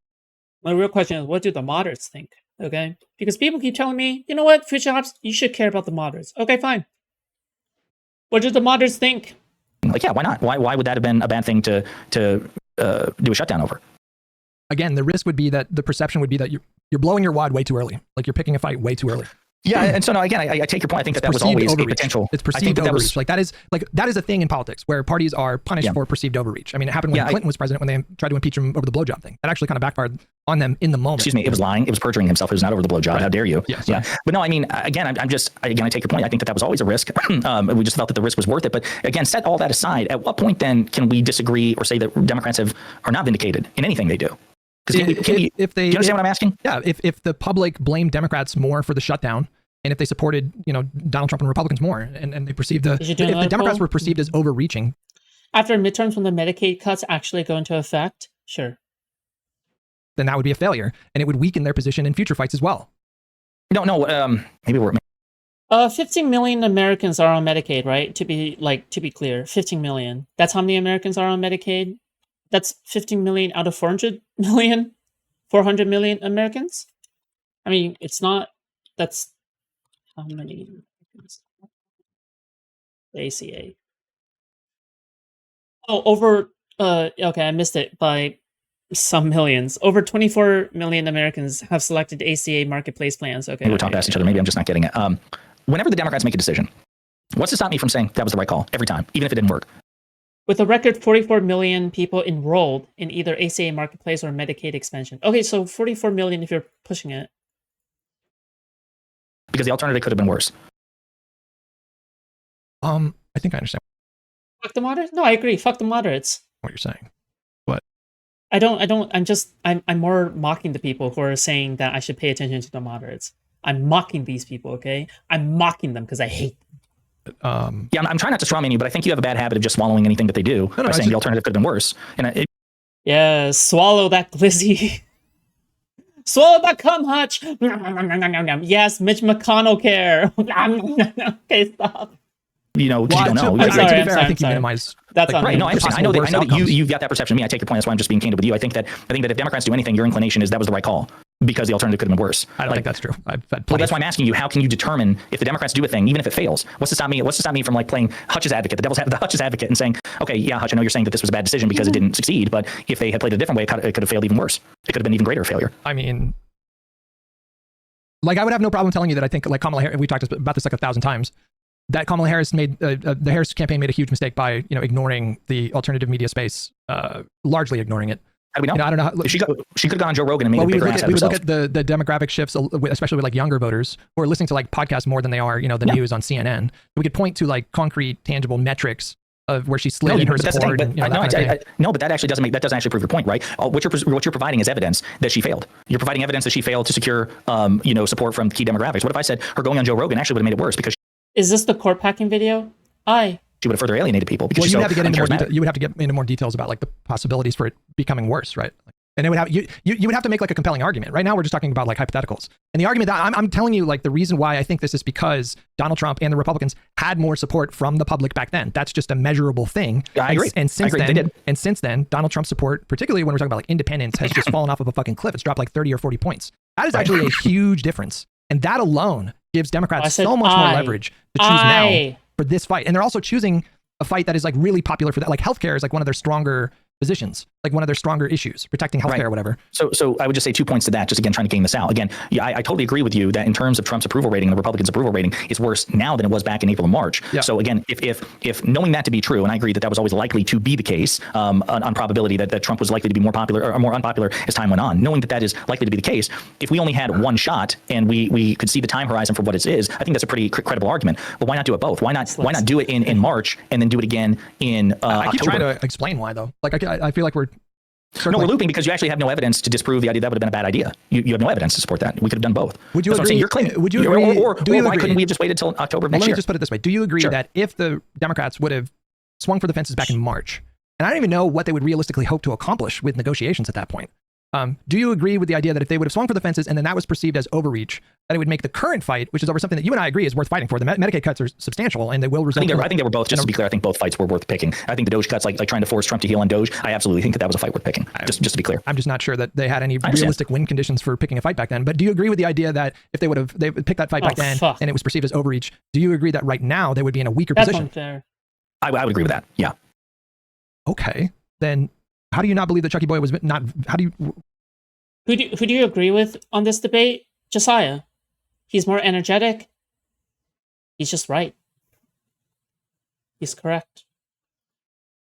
A: My real question is, what do the moderates think? Okay, because people keep telling me, you know what, Foodshops, you should care about the moderates. Okay, fine. What do the moderates think?
C: Like, yeah, why not? Why would that have been a bad thing to do a shutdown over?
B: Again, the risk would be that the perception would be that you're blowing your wad way too early. Like you're picking a fight way too early.
C: Yeah, and so no, again, I take your point. I think that was always overreach. A potential.
B: It's perceived overreach. Like that is a thing in politics where parties are punished for perceived overreach. I mean, it happened when Clinton was president when they tried to impeach him over the blowjob thing. That actually kind of backfired on them in the moment.
C: Excuse me, it was lying. It was perjuring himself. It was not over the blowjob. Right. How dare you? Yeah. But no, I mean, again, I take your point. I think that was always a risk. We just felt that the risk was worth it. But again, set all that aside. At what point then can we disagree or say that Democrats are not vindicated in anything they do? Because do you understand what I'm asking?
B: Yeah. If the public blamed Democrats more for the shutdown, and if they supported, Donald Trump and Republicans more, and they perceived if the Democrats were perceived as overreaching.
A: After midterms, when the Medicaid cuts actually go into effect, sure.
B: Then that would be a failure, and it would weaken their position in future fights as well.
C: No, maybe we're...
A: 15 million Americans are on Medicaid, right? To be clear, 15 million. That's how many Americans are on Medicaid? That's 15 million out of 400 million? 400 million Americans? I mean, it's not... That's... How many? The ACA. Oh, over. Okay, I missed it by some millions. Over 24 million Americans have selected ACA marketplace plans. Okay.
C: We're talking past each other. Maybe I'm just not getting it. Whenever the Democrats make a decision, what's to stop me from saying that was the right call every time, even if it didn't work?
A: With a record 44 million people enrolled in either ACA marketplace or Medicaid expansion. Okay, so 44 million if you're pushing it.
C: Because the alternative could have been worse.
B: I think I understand.
A: Fuck the moderates? No, I agree. Fuck the moderates.
B: What you're saying. What?
A: I'm more mocking the people who are saying that I should pay attention to the moderates. I'm mocking these people, okay? I'm mocking them because I hate them.
C: Yeah, I'm trying not to strawman you, but I think you have a bad habit of just swallowing anything that they do by saying the alternative could have been worse. And
A: Yes, swallow that glizzy. Swallow that cum, Hutch. Yes, Mitch McConnell care. Okay, stop.
C: You know, 'cause you don't know.
A: I'm sorry,
B: to be
A: I'm
B: fair,
A: sorry,
B: I think
A: I'm
B: you
A: sorry.
B: minimize.
A: That's
B: like,
A: on
C: Right.
A: me.
C: No, I understand. I
B: possible
C: know
B: worst
C: that
B: outcomes.
C: you've got that perception of me. I take your point. That's why I'm just being candid with you. I think that if Democrats do anything, your inclination is that was the right call because the alternative could have been worse.
B: I don't think that's true. I've had
C: Well,
B: plenty.
C: that's why I'm asking you. How can you determine if the Democrats do a thing, even if it fails? What's to stop me? What's to stop me from like playing Hutch's advocate, the Hutch's advocate, and saying, okay, yeah, Hutch, I know you're saying that this was a bad decision because it didn't succeed, but if they had played it a different way, it could have failed even worse. It could have been even greater failure.
B: I mean, like, I would have no problem telling you that I think, like, Kamala Harris, we talked about this like 1,000 times, that Kamala Harris made, the Harris campaign made a huge mistake by, you know, ignoring the alternative media space, largely ignoring it.
C: How do we know?
B: You know, I don't know. How,
C: She could have gone on Joe Rogan and made
B: well,
C: a
B: we
C: bigger
B: would,
C: ass
B: look
C: out
B: at, we
C: of
B: would look
C: themselves.
B: at the demographic shifts, especially with like younger voters who are listening to like podcasts more than they are, you know, the news on CNN. We could point to like concrete, tangible metrics of where she slid in her
C: but that's the thing.
B: support.
C: But,
B: And, you know, that kind of thing.
C: no, but that actually doesn't actually prove your point, right? What you're providing is evidence that she failed. You're providing evidence that she failed to secure, support from key demographics. What if I said her going on Joe Rogan actually would have made it worse because
A: Is this the court packing video?
C: she would have further alienated people? Because
B: Well,
C: she's
B: you
C: so
B: have to get into more
C: uncharismatic.
B: you would have to get into more details about like the possibilities for it becoming worse, right? And it would have you would have to make like a compelling argument. Right now, we're just talking about like hypotheticals. And the argument that I'm telling you, like the reason why I think this is because Donald Trump and the Republicans had more support from the public back then. That's just a measurable thing.
C: I agree.
B: And since
C: I agree. They
B: then,
C: did.
B: and since then, Donald Trump's support, particularly when we're talking about like independence, has just fallen off of a fucking cliff. It's dropped like 30 or 40 points. That is actually a huge difference, and that alone gives Democrats so much more leverage to choose now for this fight. And they're also choosing a fight that is like really popular for that. Like healthcare is like one of their stronger positions, like one of their stronger issues, protecting healthcare or whatever.
C: So I would just say 2 points to that, just again, trying to game this out. Again, yeah, I totally agree with you that in terms of Trump's approval rating, the Republicans' approval rating is worse now than it was back in April and March.
B: Yeah.
C: So again, if knowing that to be true, and I agree that was always likely to be the case, on probability that Trump was likely to be more popular or more unpopular as time went on, knowing that is likely to be the case, if we only had one shot and we could see the time horizon for what it is, I think that's a pretty credible argument. But why not do it both? Why not do it in March and then do it again in
B: I keep
C: October?
B: trying to explain why though. Like I feel like we're
C: No, we're looping because you actually have no evidence to disprove the idea that would have been a bad idea. You have no evidence to support that. We could have done both.
B: Would you
C: That's what I'm
B: agree?
C: saying. You're claiming.
B: Would you agree?
C: Or
B: Do you
C: why
B: agree?
C: couldn't we have just waited till October of
B: Well,
C: next
B: let me
C: year?
B: just put it this way. Do you agree
C: Sure.
B: that if the Democrats would have swung for the fences back in March, and I don't even know what they would realistically hope to accomplish with negotiations at that point, do you agree with the idea that if they would have swung for the fences and then that was perceived as overreach, that it would make the current fight, which is over something that you and I agree is worth fighting for, the Medicaid cuts are substantial and they will result
C: I think they were both, just to be clear, I think both fights were worth picking. I think the Doge cuts, like trying to force Trump to heel on Doge, I absolutely think that was a fight worth picking, just to be clear.
B: I'm just not sure that they had any
C: understand.
B: realistic win conditions for picking a fight back then. But do you agree with the idea that if they would picked that fight back then and it was perceived as overreach, do you agree that right now they would be in a weaker
A: That's
B: position?
A: unfair.
C: I would agree with that, yeah.
B: Okay, then how do you not believe that Chucky Boy was not, how do you...
A: Who do you agree with on this debate? Jessiah. He's more energetic. He's just right. He's correct.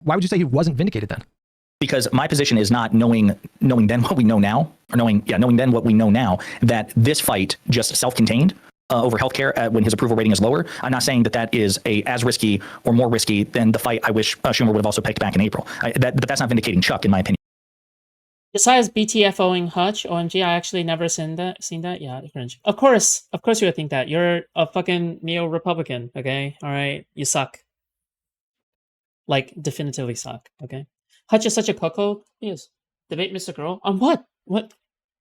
B: Why would you say he wasn't vindicated then?
C: Because my position is not knowing then what we know now, or knowing then what we know now, that this fight just self-contained over healthcare when his approval rating is lower. I'm not saying that is as risky or more risky than the fight I wish Schumer would have also picked back in April. But that's not vindicating Chuck, in my opinion.
A: Jessiah's BTFOing Hutch. OMG, I actually never seen that. Yeah, cringe. Of course you would think that. You're a fucking neo-Republican, okay? All right, you suck. Like, definitively suck, okay? Hutch is such a cuckold. He is. Debate Mr. Girl. On what? What?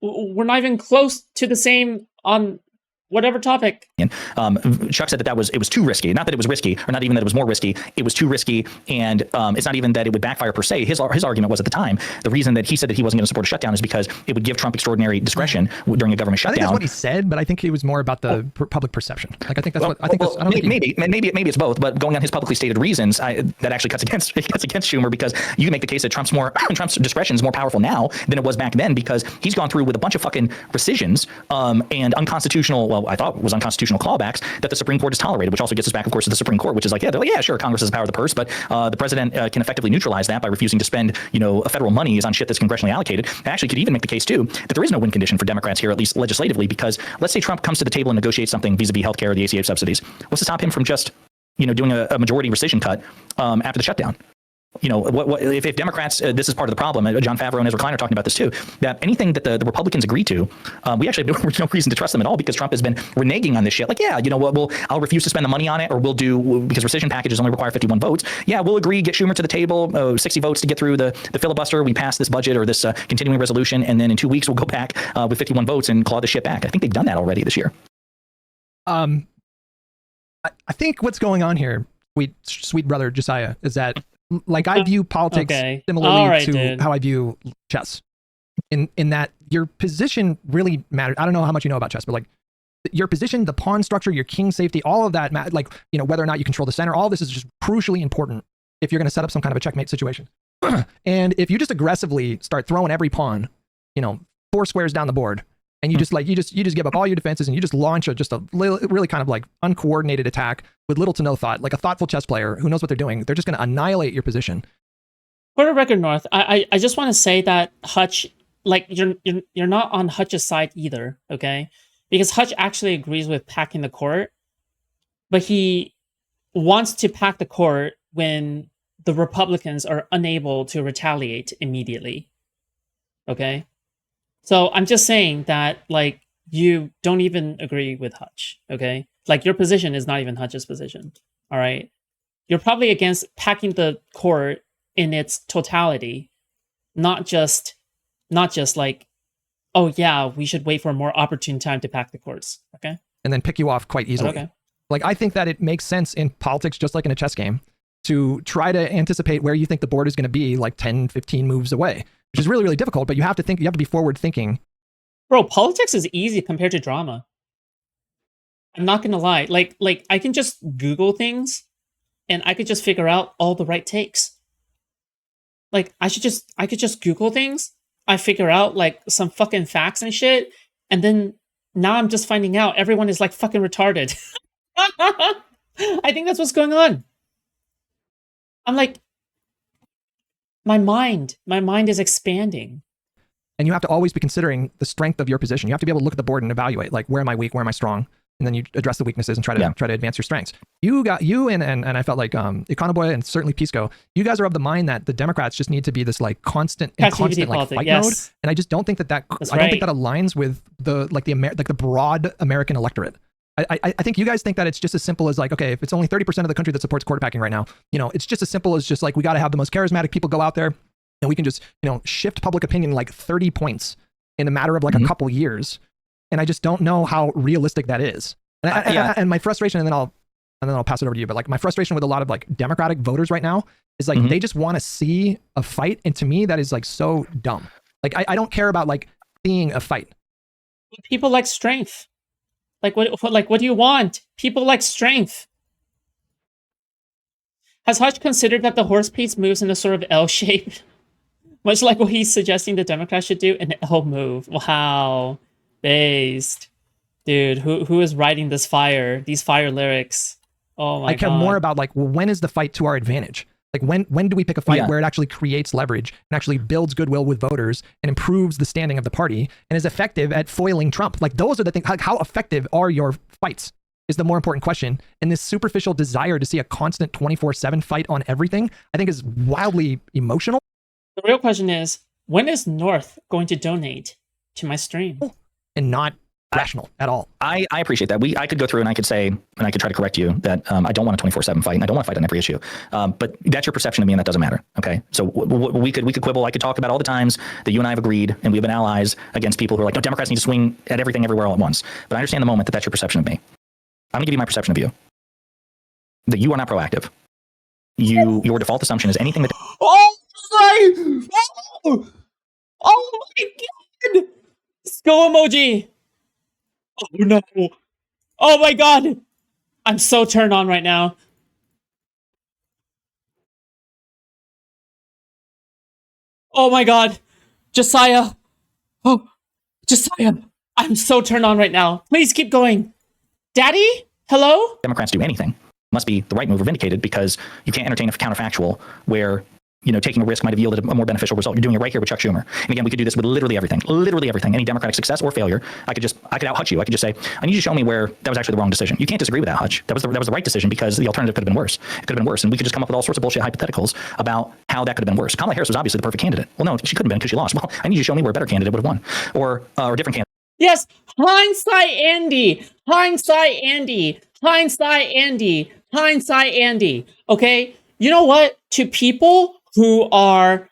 A: We're not even close to the same on whatever topic.
C: Chuck said it was too risky. Not that it was risky, or not even that it was more risky. It was too risky, and it's not even that it would backfire per se. His argument was at the time, the reason that he said that he wasn't going to support a shutdown is because it would give Trump extraordinary discretion during a government shutdown.
B: I think that's what he said, but I think he was more about the public perception. Like I think that's I don't think
C: maybe it's both. But going on his publicly stated reasons, that actually cuts against Schumer, because you can make the case that Trump's discretion is more powerful now than it was back then, because he's gone through with a bunch of fucking rescissions and unconstitutional. Well, I thought was unconstitutional clawbacks that the Supreme Court has tolerated, which also gets us back, of course, to the Supreme Court, which is like, they're like, yeah, sure, Congress has the power of the purse, but the president can effectively neutralize that by refusing to spend, federal monies on shit that's congressionally allocated. I actually could even make the case, too, that there is no win condition for Democrats here, at least legislatively, because let's say Trump comes to the table and negotiates something vis-a-vis healthcare or the ACA subsidies. What's to stop him from just, doing a majority rescission cut after the shutdown? if Democrats, this is part of the problem. John Favreau and Ezra Klein are talking about this too, that anything that the Republicans agree to, we actually have no reason to trust them at all, because Trump has been reneging on this shit. Like, yeah, I'll refuse to spend the money on it, or because rescission packages only require 51 votes. Yeah, we'll agree, get Schumer to the table, 60 votes to get through the filibuster. We pass this budget or this continuing resolution, and then in 2 weeks we'll go back with 51 votes and claw the shit back. I think they've done that already this year.
B: I think what's going on here, sweet brother Jessiah, is that like I view politics similarly to how I view chess, in that your position really matters. I don't know how much you know about chess, but like your position, the pawn structure, your king safety, all of that, like, whether or not you control the center, all this is just crucially important if you're going to set up some kind of a checkmate situation. And if you just aggressively start throwing every pawn, 4 squares down the board, and you just give up all your defenses, and you just launch a really kind of like uncoordinated attack with little to no thought, like a thoughtful chess player who knows what they're doing, they're just going to annihilate your position.
A: For the record, North, I just want to say that Hutch, like, you're not on Hutch's side either, okay? Because Hutch actually agrees with packing the court, but he wants to pack the court when the Republicans are unable to retaliate immediately, okay? So I'm just saying that, like, you don't even agree with Hutch, okay? Like, your position is not even Hutch's position, all right? You're probably against packing the court in its totality, not just like, oh yeah, we should wait for a more opportune time to pack the courts, okay?
B: And then pick you off quite easily. Okay. Like, I think that it makes sense in politics, just like in a chess game, to try to anticipate where you think the board is going to be like 10, 15 moves away, which is really, really difficult, but you have to be forward thinking.
A: Bro, politics is easy compared to drama. I'm not going to lie. Like I can just Google things and I could just figure out all the right takes. Like, I could just Google things. I figure out like some fucking facts and shit. And then now I'm just finding out everyone is like fucking retarded. I think that's what's going on. I'm like, my mind is expanding.
B: And you have to always be considering the strength of your position. You have to be able to look at the board and evaluate, like, where am I weak, where am I strong? And then you address the weaknesses and try to advance your strengths. You and I felt like Econoboy and certainly Pisco, you guys are of the mind that the Democrats just need to be this like constant like fight mode. And I just don't think that don't think that aligns with the broad American electorate. I think you guys think that it's just as simple as like, okay, if it's only 30% of the country that supports quarterbacking right now, it's just as simple as just like, we got to have the most charismatic people go out there and we can just, shift public opinion like 30 points in a matter of like a couple years. And I just don't know how realistic that is. And my frustration, and then I'll pass it over to you, but like my frustration with a lot of like Democratic voters right now is like, they just want to see a fight. And to me, that is like so dumb. Like, I don't care about like seeing a fight.
A: People like strength. Like, what do you want? People like strength. Has Hutch considered that the horse piece moves in a sort of L shape? Much like what he's suggesting the Democrats should do, an L move. Wow. Based. Dude, who is writing these fire lyrics? Oh my God.
B: I care more about like, well, when is the fight to our advantage? Like, when do we pick a fight where it actually creates leverage and actually builds goodwill with voters and improves the standing of the party and is effective at foiling Trump? Like, those are the things. Like, how effective are your fights is the more important question. And this superficial desire to see a constant 24/7 fight on everything, I think, is wildly emotional.
A: The real question is, when is North going to donate to my stream?
B: And not rational at all.
C: I appreciate that. I could go through and I could say, and I could try to correct you that I don't want a 24/7 fight and I don't want to fight on every issue. But that's your perception of me, and that doesn't matter. Okay. So we could quibble. I could talk about all the times that you and I have agreed and we've been allies against people who are like, no, Democrats need to swing at everything everywhere all at once. But I understand the moment that that's your perception of me. I'm going to give you my perception of you. That you are not proactive. Your default assumption is anything that...
A: Oh my God! Skull emoji! Oh no! Oh my God! I'm so turned on right now. Oh my God! Jessiah! Oh, Jessiah! I'm so turned on right now. Please keep going. Daddy? Hello?
C: Democrats do anything must be the right move or vindicated, because you can't entertain a counterfactual where, taking a risk might have yielded a more beneficial result. You're doing it right here with Chuck Schumer. And again, we could do this with literally everything, any Democratic success or failure. I could out Hutch you. I could just say, I need you to show me where that was actually the wrong decision. You can't disagree with that, Hutch. That was the right decision, because the alternative could have been worse. It could have been worse. And we could just come up with all sorts of bullshit hypotheticals about how that could have been worse. Kamala Harris was obviously the perfect candidate. Well, no, she couldn't have been because she lost. Well, I need you to show me where a better candidate would have won, or a different candidate.
A: Yes, hindsight Andy, hindsight Andy, hindsight Andy, hindsight Andy. Okay, you know what? To people who are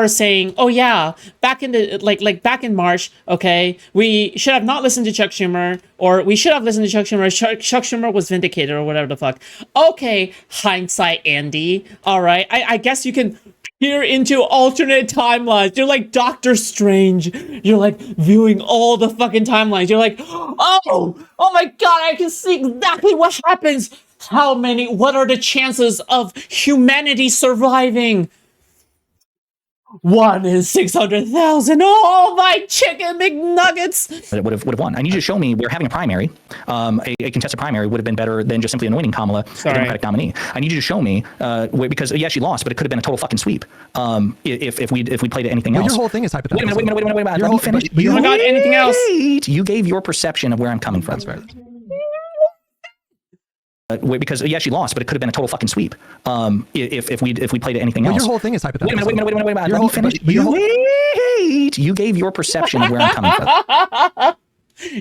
A: saying, "Oh yeah, back in the like back in March, okay, we should have not listened to Chuck Schumer, or we should have listened to Chuck Schumer. Chuck Schumer was vindicated, or whatever the fuck." Okay, hindsight Andy. All right, I guess you can peer into alternate timelines. You're like Doctor Strange. You're like viewing all the fucking timelines. You're like, oh my god, I can see exactly what happens. What are the chances of humanity surviving? 1 in 600,000. Oh, my chicken McNuggets.
C: It would have won. I need you to show me where having a primary, a contested primary, would have been better than just simply anointing Kamala a Democratic nominee. I need you to show me because yeah, she lost, but it could have been a total fucking sweep if we played anything else.
B: Your whole thing is hypothetical.
C: Wait a minute. Let me finish.
A: You got anything else?
C: You gave your perception of where I'm coming from.
B: That's fair.
C: Because yeah, she lost, but it could have been a total fucking sweep if we played anything else.
B: Your whole thing is hypothetical.
C: Wait a minute. Let me finish. You gave your perception of where I'm coming from.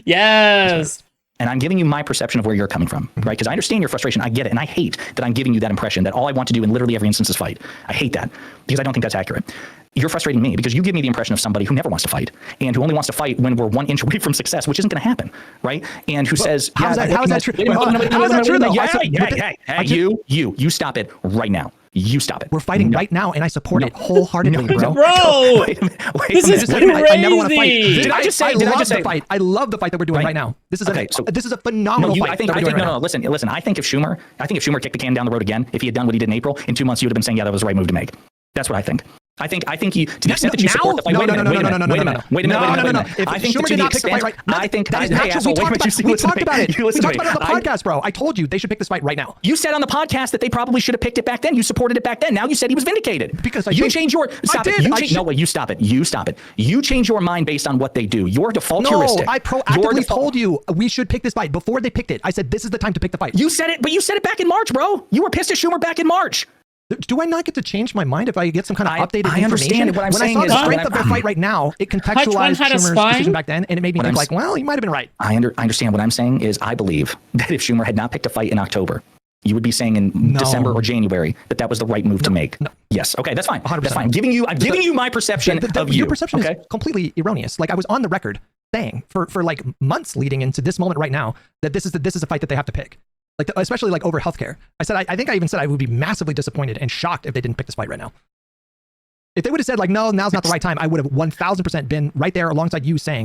A: Yes.
C: And I'm giving you my perception of where you're coming from, right? Because I understand your frustration. I get it. And I hate that I'm giving you that impression that all I want to do in literally every instance is fight. I hate that because I don't think that's accurate. You're frustrating me because you give me the impression of somebody who never wants to fight and who only wants to fight when we're 1 inch away from success, which isn't going to happen, right? And who says,
B: how is that true? How is that true, though?
C: Hey, you stop it right now. You stop it.
B: We're fighting right now, and I support it wholeheartedly, bro.
A: Bro, this is crazy.
B: I never want to fight.
C: Did I just say?
B: The fight. I love the fight that we're doing right now. This is a phenomenal fight.
C: Listen. I think if Schumer kicked the can down the road again, if he had done what he did in April, in 2 months, you would have been saying, yeah, that was the right move to make. That's what I think. I think you, to the extent that you support the fight. Wait a minute.
B: If Schumer did not pick the fight right,
C: I think
B: that is actually, we talked about it. We talked about it on the podcast, bro. I told you they should pick this fight right now.
C: You said on the podcast that they probably should have picked it back then. You supported it back then. Now you said he was vindicated.
B: Because
C: you change your stop it. You stop it. You stop it. You change your mind based on what they do. Your default heuristic.
B: No, I proactively told you we should pick this fight before they picked it. I said this is the time to pick the fight.
C: You said it, but you said it back in March, bro. You were pissed at Schumer back in March.
B: Do I not get to change my mind if I get some kind of updated information?
C: I understand what I'm saying.
B: When I saw the strength of the fight right now, it contextualized Schumer's decision back then, and it made me think like, well, he might have been right.
C: I understand. What I'm saying is I believe that if Schumer had not picked a fight in October, you would be saying in December or January that was the right move to make. No. Yes. Okay, that's fine. 100%. That's fine. I'm giving you my perception of you.
B: Your perception is completely erroneous. Like I was on the record saying for like months leading into this moment right now that this is a fight that they have to pick. Like especially like over healthcare. I said I think I even said I would be massively disappointed and shocked if they didn't pick this fight right now. If they would have said like no, now's not the right time, I would have 1000% been right there alongside you saying.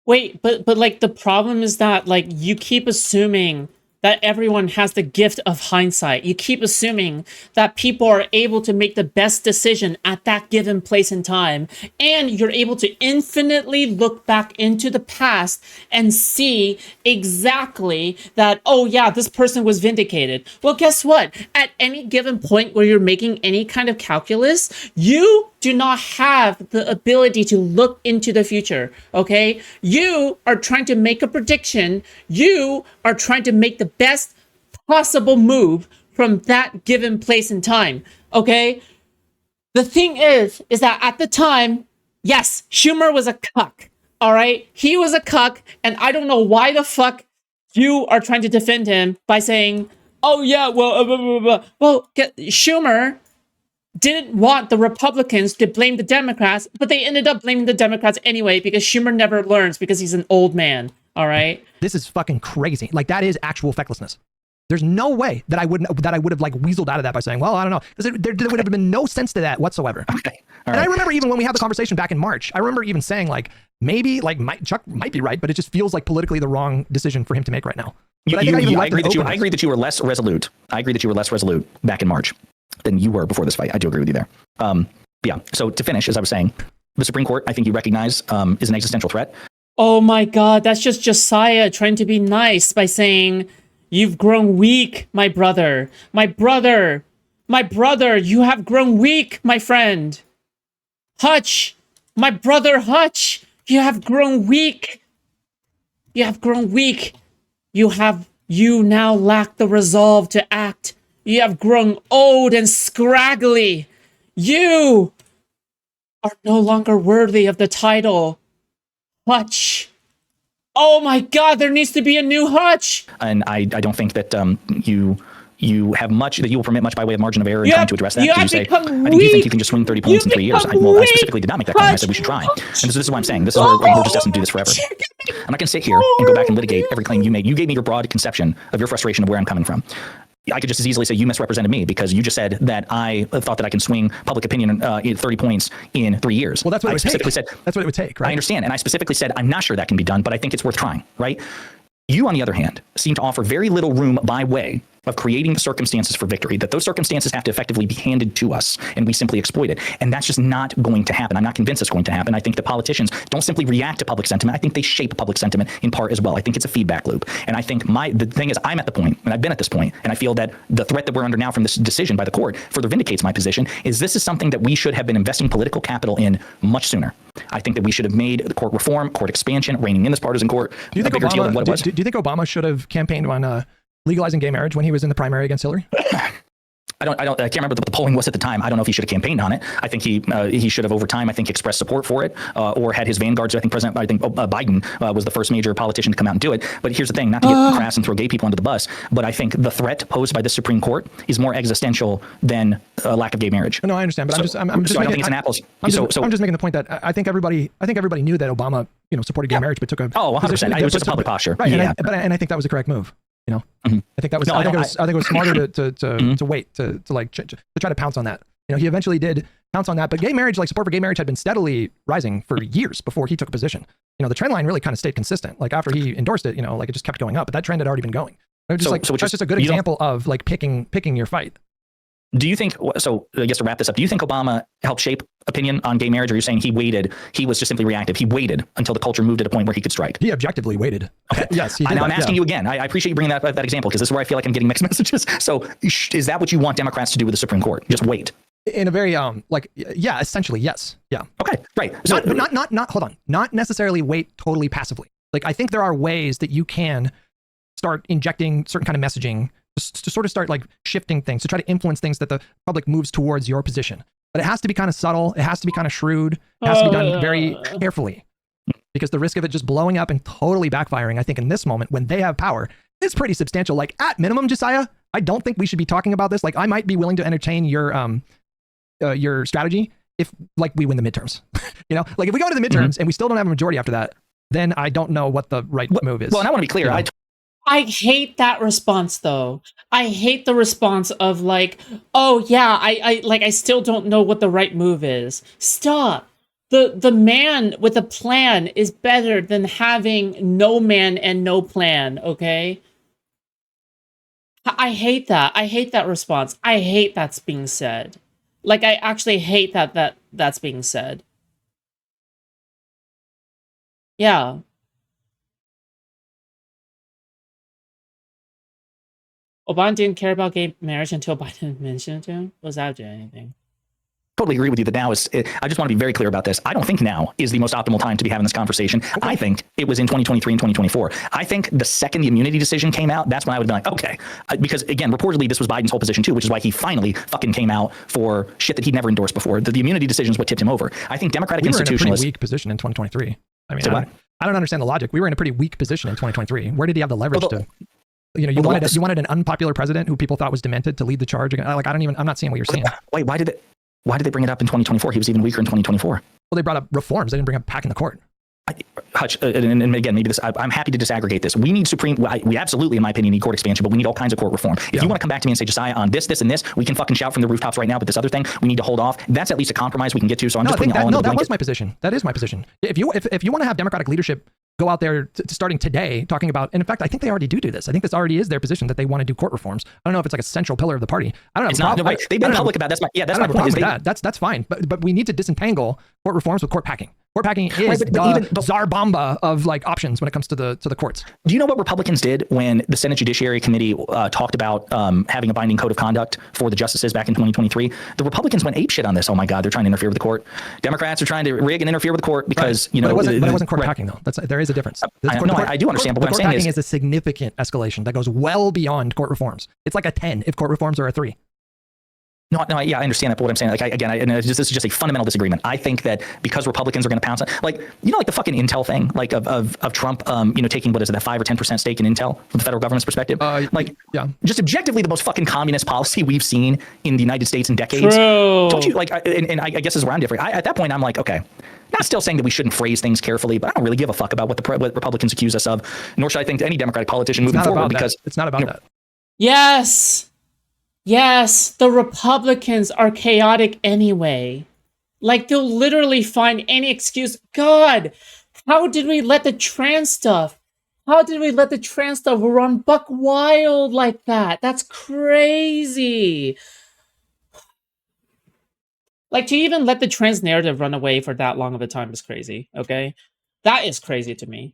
A: Wait, but like the problem is that like you keep assuming that everyone has the gift of hindsight. You keep assuming that people are able to make the best decision at that given place in time, and you're able to infinitely look back into the past and see exactly that, oh yeah, this person was vindicated. Well, guess what? At any given point where you're making any kind of calculus, you do not have the ability to look into the future, okay? You are trying to make a prediction. You are trying to make the best possible move from that given place in time, okay? The thing is that at the time, yes, Schumer was a cuck, all right? He was a cuck, and I don't know why the fuck you are trying to defend him by saying, oh yeah, well, Schumer didn't want the Republicans to blame the Democrats, but they ended up blaming the Democrats anyway because Schumer never learns because he's an old man. All right.
B: This is fucking crazy. Like that is actual fecklessness. There's no way that I would have like weaseled out of that by saying, well, I don't know. Because there would have been no sense to that whatsoever.
C: Okay.
B: And I remember even when we had the conversation back in March, I remember even saying like, maybe like Chuck might be right, but it just feels like politically the wrong decision for him to make right now. But I agree
C: that you were less resolute. I agree that you were less resolute back in March than you were before this fight. I do agree with you there. Yeah. So to finish, as I was saying, the Supreme Court, I think you recognize, is an existential threat.
A: Oh my God, that's just Jessiah trying to be nice by saying, you've grown weak, my brother. My brother, you have grown weak, my friend. Hutch, my brother Hutch, you have grown weak. You have grown weak. You now lack the resolve to act. You have grown old and scraggly. You are no longer worthy of the title. Hutch. Oh my god, there needs to be a new Hutch.
C: And I don't think that you have much that you will permit much by way of margin of error in trying to address that.
A: You
C: Do you
A: have
C: say,
A: become
C: I think you think
A: weak.
C: you can just swing 30 points in 3 years.
A: become
C: I specifically did not make that claim. I
A: Hutch.
C: said we should try. And this is what I'm saying. This is where we're just destined to do this forever. I'm not going to sit here and go back and litigate every claim you made. You gave me your broad conception of your frustration of where I'm coming from. I could just as easily say you misrepresented me because you just said that I thought that I can swing public opinion 30 points in 3 years.
B: Well, that's what
C: I
B: it would
C: specifically
B: take.
C: said.
B: That's what it would take, right?
C: I understand. And I specifically said, I'm not sure that can be done, but I think it's worth trying, right? You, on the other hand, seem to offer very little room by way of creating the circumstances for victory, that those circumstances have to effectively be handed to us and we simply exploit it. And that's just not going to happen. I'm not convinced it's going to happen. I think that politicians don't simply react to public sentiment. I think they shape public sentiment in part as well. I think it's a feedback loop. And I think the thing is, I'm at the point, and I've been at this point, and I feel that the threat that we're under now from this decision by the court further vindicates my position, is this is something that we should have been investing political capital in much sooner. I think that we should have made the court reform, court expansion, reining in this partisan court
B: Do you think
C: a bigger deal than what it was.
B: do you think Obama should have campaigned on legalizing gay marriage when he was in the primary against Hillary?
C: I can't remember what the polling was at the time. I don't know if he should have campaigned on it. I think he should have over time, I think, expressed support for it, or had his vanguards. I think Biden was the first major politician to come out and do it. But here's the thing, not to get crass and throw gay people under the bus, but I think the threat posed by the Supreme Court is more existential than a lack of gay marriage.
B: No, I understand, but
C: So
B: I'm just
C: I don't
B: making,
C: think it's an apples.
B: I'm just making the point that I think everybody knew that Obama, supported gay marriage, but took a
C: 100%. It was just a public posture.
B: Right,
C: Yeah.
B: and I think that was the correct move.
C: Mm-hmm.
B: I think that was.
C: No,
B: I think it was smarter to
C: Mm-hmm.
B: to wait to try to pounce on that. He eventually did pounce on that, but gay marriage, support for gay marriage, had been steadily rising for years before he took a position. The trend line really kind of stayed consistent. Like after he endorsed it, it just kept going up, but that trend had already been going. That's just a good example of picking your fight.
C: Do you think, so I guess to wrap this up, do you think Obama helped shape opinion on gay marriage, or are you saying he was just simply reactive? He waited until the culture moved at a point where he could strike.
B: He objectively waited.
C: Okay.
B: Yes.
C: Now I'm asking you again. I appreciate you bringing that example, because this is where I feel like I'm getting mixed messages. So is that what you want Democrats to do with the Supreme Court? Just wait?
B: In a very, essentially, yes. Yeah.
C: Okay, right. So
B: Hold on. Not necessarily wait totally passively. I think there are ways that you can start injecting certain kind of messaging to sort of start shifting things, to try to influence things that the public moves towards your position. But it has to be kind of subtle. It has to be kind of shrewd. It has to be done very carefully, because the risk of it just blowing up and totally backfiring, I think in this moment when they have power, is pretty substantial. At minimum, Jessiah, I don't think we should be talking about this. I might be willing to entertain your strategy if we win the midterms. If we go to the midterms and we still don't have a majority after that, then I don't know what the right move is.
C: Well, and I want to be clear.
A: I hate that response, though. I hate the response of oh yeah, I still don't know what the right move is. Stop. The man with a plan is better than having no man and no plan, okay? I hate that. I hate that response. I hate that's being said. I actually hate that's being said. Yeah. Obama didn't care about gay marriage until Biden mentioned it to him? Was that doing anything?
C: Totally agree with you that now is, I just want to be very clear about this. I don't think now is the most optimal time to be having this conversation. Okay. I think it was in 2023 and 2024. I think the second the immunity decision came out, that's when I would have been okay. Because again, reportedly, this was Biden's whole position too, which is why he finally fucking came out for shit that he'd never endorsed before. The immunity decision is what tipped him over. I think Democratic institutionalists...
B: We were in a pretty weak position in 2023. I mean, I don't understand the logic. We were in a pretty weak position in 2023. Where did he have the leverage to... You wanted an unpopular president who people thought was demented to lead the charge. I'm not seeing what you're saying.
C: Wait, why did they bring it up in 2024? He was even weaker in 2024.
B: Well, they brought up reforms. They didn't bring up packing the court.
C: Hutch, and again, maybe this, I'm happy to disaggregate this. We need we absolutely, in my opinion, need court expansion, but we need all kinds of court reform. If you want to come back to me and say, Jessiah, on this, and this, we can fucking shout from the rooftops right now, but this other thing, we need to hold off. That's at least a compromise we can get to. So I'm just putting it all in the blanket.
B: That was my position. That is my position. If you want to have Democratic leadership go out there starting today talking about, and in fact, I think they already do this. I think this already is their position that they want to do court reforms. I don't know if it's a central pillar of the party. I don't know.
C: They've been public about that. That's my point.
B: That's fine. But we need to disentangle court reforms with court packing. Court packing is the Tsar Bomba of like options when it comes to the courts.
C: Do you know what Republicans did when the Senate Judiciary Committee talked about having a binding code of conduct for the justices back in 2023? The Republicans went apeshit on this. Oh my God, they're trying to interfere with the court. Democrats are trying to rig and interfere with the court because
B: but it wasn't court packing though. There is a difference.
C: I do understand, but what I'm saying
B: is a significant escalation that goes well beyond court reforms. It's like a 10 if court reforms are a 3.
C: Yeah, I understand that. But what I'm saying, this is just a fundamental disagreement. I think that because Republicans are going to pounce on, like the fucking Intel thing, like of Trump, taking what is it, that 5 or 10% stake in Intel from the federal government's perspective, just objectively the most fucking communist policy we've seen in the United States in decades.
A: True.
C: Don't you and I guess this is where I'm different. At that point, I'm like, okay. Not still saying that we shouldn't phrase things carefully, but I don't really give a fuck about what Republicans accuse us of, nor should I think any Democratic politician moving forward because
B: it's not about that.
A: Yes, the Republicans are chaotic anyway. Like, they'll literally find any excuse. God, how did we let the trans stuff run buck wild like that? That's crazy. Like, to even let the trans narrative run away for that long of a time is crazy, okay? That is crazy to me.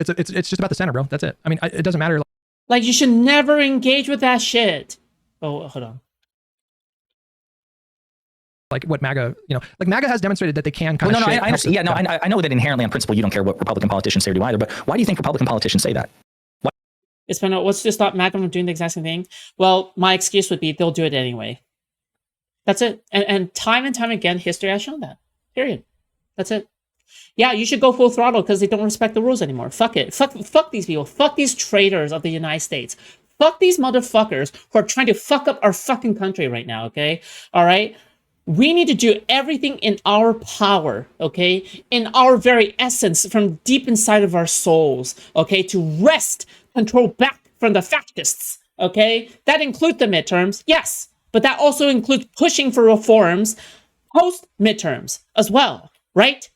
B: It's just about the center, bro. That's it. I mean, it doesn't matter.
A: Like, you should never engage with that shit. Oh, hold on.
B: Like what MAGA, like MAGA has demonstrated that they can kind of.
C: I know that inherently on principle you don't care what Republican politicians say or do either. But why do you think Republican politicians say that? Why?
A: It's been what's to stop MAGA from doing the exact same thing? Well, my excuse would be they'll do it anyway. That's it. And time again, history has shown that. Period. That's it. Yeah, you should go full throttle because they don't respect the rules anymore. Fuck it. Fuck these people. Fuck these traitors of the United States. Fuck these motherfuckers who are trying to fuck up our fucking country right now, okay? All right? We need to do everything in our power, okay? In our very essence, from deep inside of our souls, okay? To wrest control back from the fascists, okay? That includes the midterms, yes. But that also includes pushing for reforms post-midterms as well, right?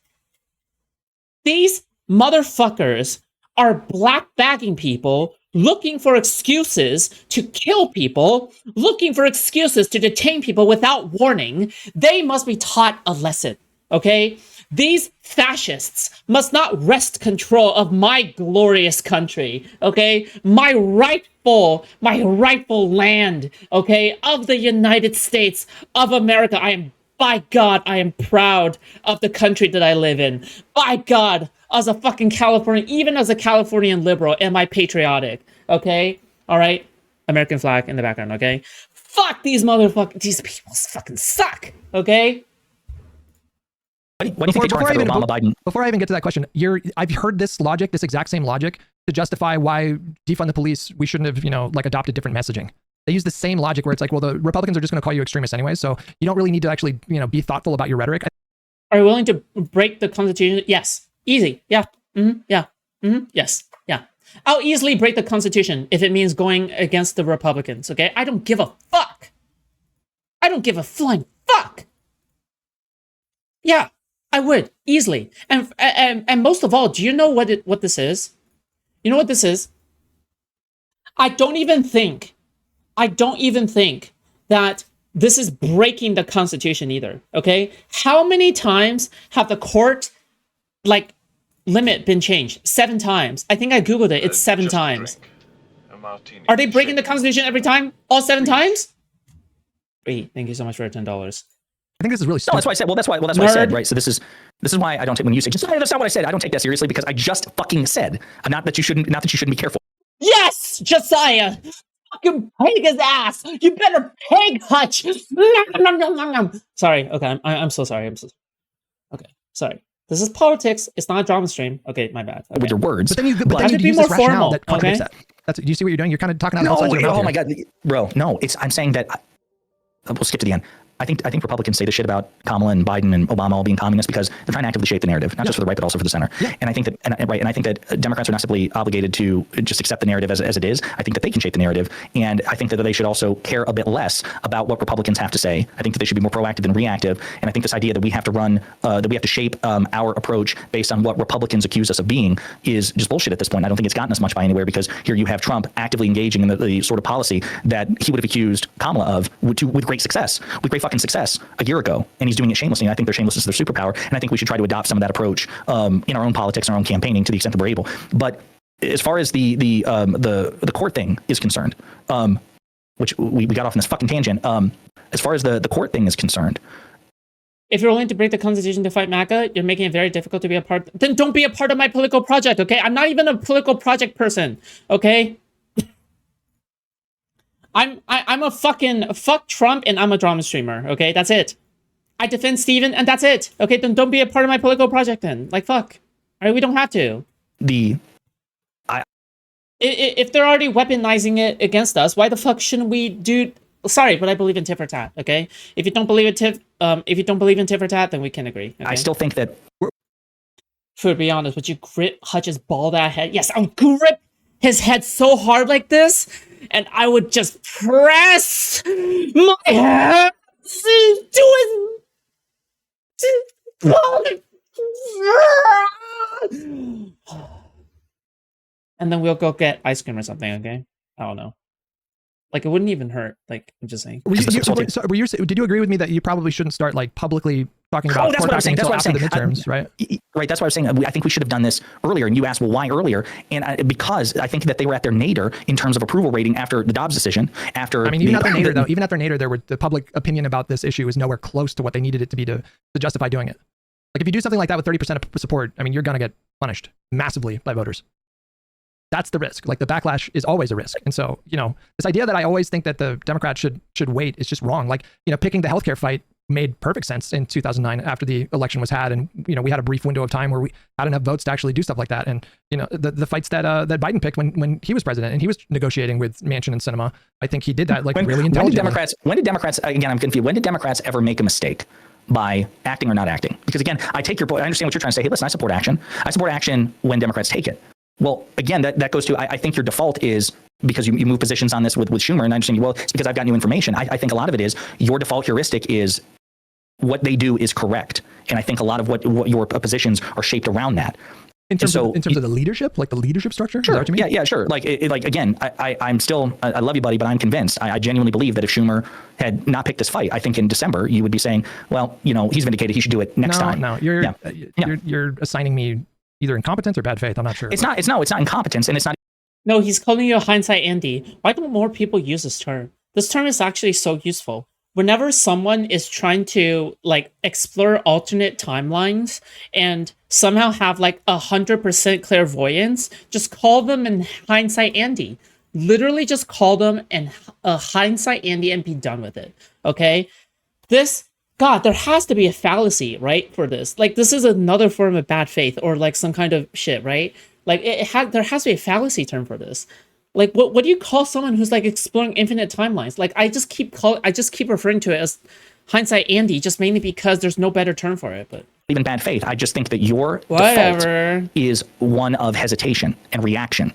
A: These motherfuckers are black-bagging people, looking for excuses to kill people, looking for excuses to detain people without warning. They must be taught a lesson, okay? These fascists must not wrest control of my glorious country, okay? My rightful land, okay? Of the United States of America. By God, I am proud of the country that I live in. By God, as a fucking Californian, even as a Californian liberal, am I patriotic? Okay? All right? American flag in the background, okay? Fuck these motherfuckers. These people fucking suck, okay?
C: What do you think Obama Biden?
B: Before I even get to that question, I've heard this exact same logic, to justify why defund the police, we shouldn't have, adopted different messaging. They use the same logic where it's like, well, the Republicans are just going to call you extremists anyway, so you don't really need to actually, be thoughtful about your rhetoric.
A: Are you willing to break the Constitution? Yes. Easy. Yeah. Mm-hmm. Yeah. Mm-hmm. Yes. Yeah. I'll easily break the Constitution if it means going against the Republicans, okay? I don't give a fuck. I don't give a flying fuck. Yeah, I would. Easily. And most of all, do you know what this is? You know what this is? I don't even think that this is breaking the Constitution either, okay? How many times have the court, limit been changed? 7 times. I think I Googled it. It's 7 times. Are they breaking the Constitution every time? All 7 times? Wait, thank you so much for $10.
B: I think this is really stupid.
C: No, that's why I said. Well, that's why I said, right? So this is why I don't take when you say that's not what I said. I don't take that seriously because I just fucking said not that you shouldn't be careful.
A: Yes, Jessiah. Fucking peg his ass. You better peg Hutch. Sorry. Okay, I'm so sorry. Okay, sorry. This is politics. It's not a drama stream. Okay, my bad. Okay.
C: With your words.
B: But then you
A: be
B: use
A: more
B: this rationale
A: formal,
B: that contradicts that. Do you see what you're doing? You're kind of talking out of both sides of your mouth
C: Oh
B: here.
C: my God, bro. No, I'm saying that. We'll skip to the end. I think Republicans say the shit about Kamala and Biden and Obama all being communists because they're trying to actively shape the narrative, not just for the right, but also for the center.
B: Yeah.
C: And I think that, and I think that Democrats are not simply obligated to just accept the narrative as it is. I think that they can shape the narrative, and I think that they should also care a bit less about what Republicans have to say. I think that they should be more proactive than reactive. And I think this idea that we have to run, that we have to shape our approach based on what Republicans accuse us of being is just bullshit at this point. I don't think it's gotten us much by anywhere, because here you have Trump actively engaging in the sort of policy that he would have accused Kamala of with great success, with great fucking success a year ago, and he's doing it shamelessly. And I think their shamelessness is their superpower, and I think we should try to adopt some of that approach in our own politics, our own campaigning, to the extent that we're able. But as far as the court thing is concerned, which we got off on this fucking tangent. As far as the court thing is concerned,
A: if you're willing to break the Constitution to fight MAGA, you're making it very difficult to be a part. Then don't be a part of my political project, okay? I'm not even a political project person, okay? I'm a fucking fuck Trump, and I'm a drama streamer, okay? That's it. I defend Steven, and that's it. Okay, then don't be a part of my political project then. Like, fuck. All right, we don't have to. If they're already weaponizing it against us, why the fuck shouldn't we do... Sorry, but I believe in tit for tat, okay? If you don't believe in tit for tat, then we can agree. Okay?
C: I still think that...
A: To be honest, would you grip Hutch's bald-ass head? Yes, I'll grip his head so hard like this, and I would just press my hands to his and then we'll go get ice cream or something, okay? I don't know. Like, it wouldn't even hurt. Like, I'm just saying.
B: Did you agree with me that you probably shouldn't start like publicly talking about
C: that's what I'm saying. That's what I'm saying.
B: The midterms, right?
C: Right. That's what I was saying. I think we should have done this earlier. And you asked, well, why earlier? And because I think that they were at their nadir in terms of approval rating after the Dobbs decision. After
B: even at their nadir, though, even at their nadir, the public opinion about this issue is nowhere close to what they needed it to be to justify doing it. Like, if you do something like that with 30% of support, I mean, you're gonna get punished massively by voters. That's the risk. Like, the backlash is always a risk. And so, this idea that I always think that the Democrats should wait is just wrong. Like, picking the healthcare fight made perfect sense in 2009 after the election was had. And, we had a brief window of time where we had enough votes to actually do stuff like that. And, the fights that Biden picked when he was president and he was negotiating with Manchin and Sinema, I think he did that really intelligently.
C: When did Democrats, again, I'm confused. When did Democrats ever make a mistake by acting or not acting? Because again, I take your point. I understand what you're trying to say. Hey, listen, I support action. I support action when Democrats take it. Well, again, that goes to, I think your default is, because you move positions on this with Schumer, and I understand, well, it's because I've got new information. I think a lot of it is your default heuristic is what they do is correct. And I think a lot of what your positions are shaped around that.
B: In terms of the leadership, like the leadership structure?
C: Sure.
B: Is that what you mean?
C: Yeah, sure. Like, again, I'm still, I love you, buddy, but I'm convinced. I genuinely believe that if Schumer had not picked this fight, I think in December, you would be saying, well, he's vindicated. He should do it next time.
B: No, you're assigning me either incompetence or bad faith. I'm not sure.
C: It's not incompetence, and it's not.
A: No, he's calling you a hindsight Andy. Why don't more people use this term? This term is actually so useful. Whenever someone is trying to explore alternate timelines and somehow have 100% clairvoyance, just call them in hindsight Andy. Literally just call them in a hindsight Andy and be done with it. Okay? God, there has to be a fallacy, right, for this. This is another form of bad faith or some kind of shit, right? There has to be a fallacy term for this. What do you call someone who's exploring infinite timelines? I just keep referring to it as hindsight Andy, just mainly because there's no better term for it. But
C: even bad faith, I just think that your default is one of hesitation and reaction.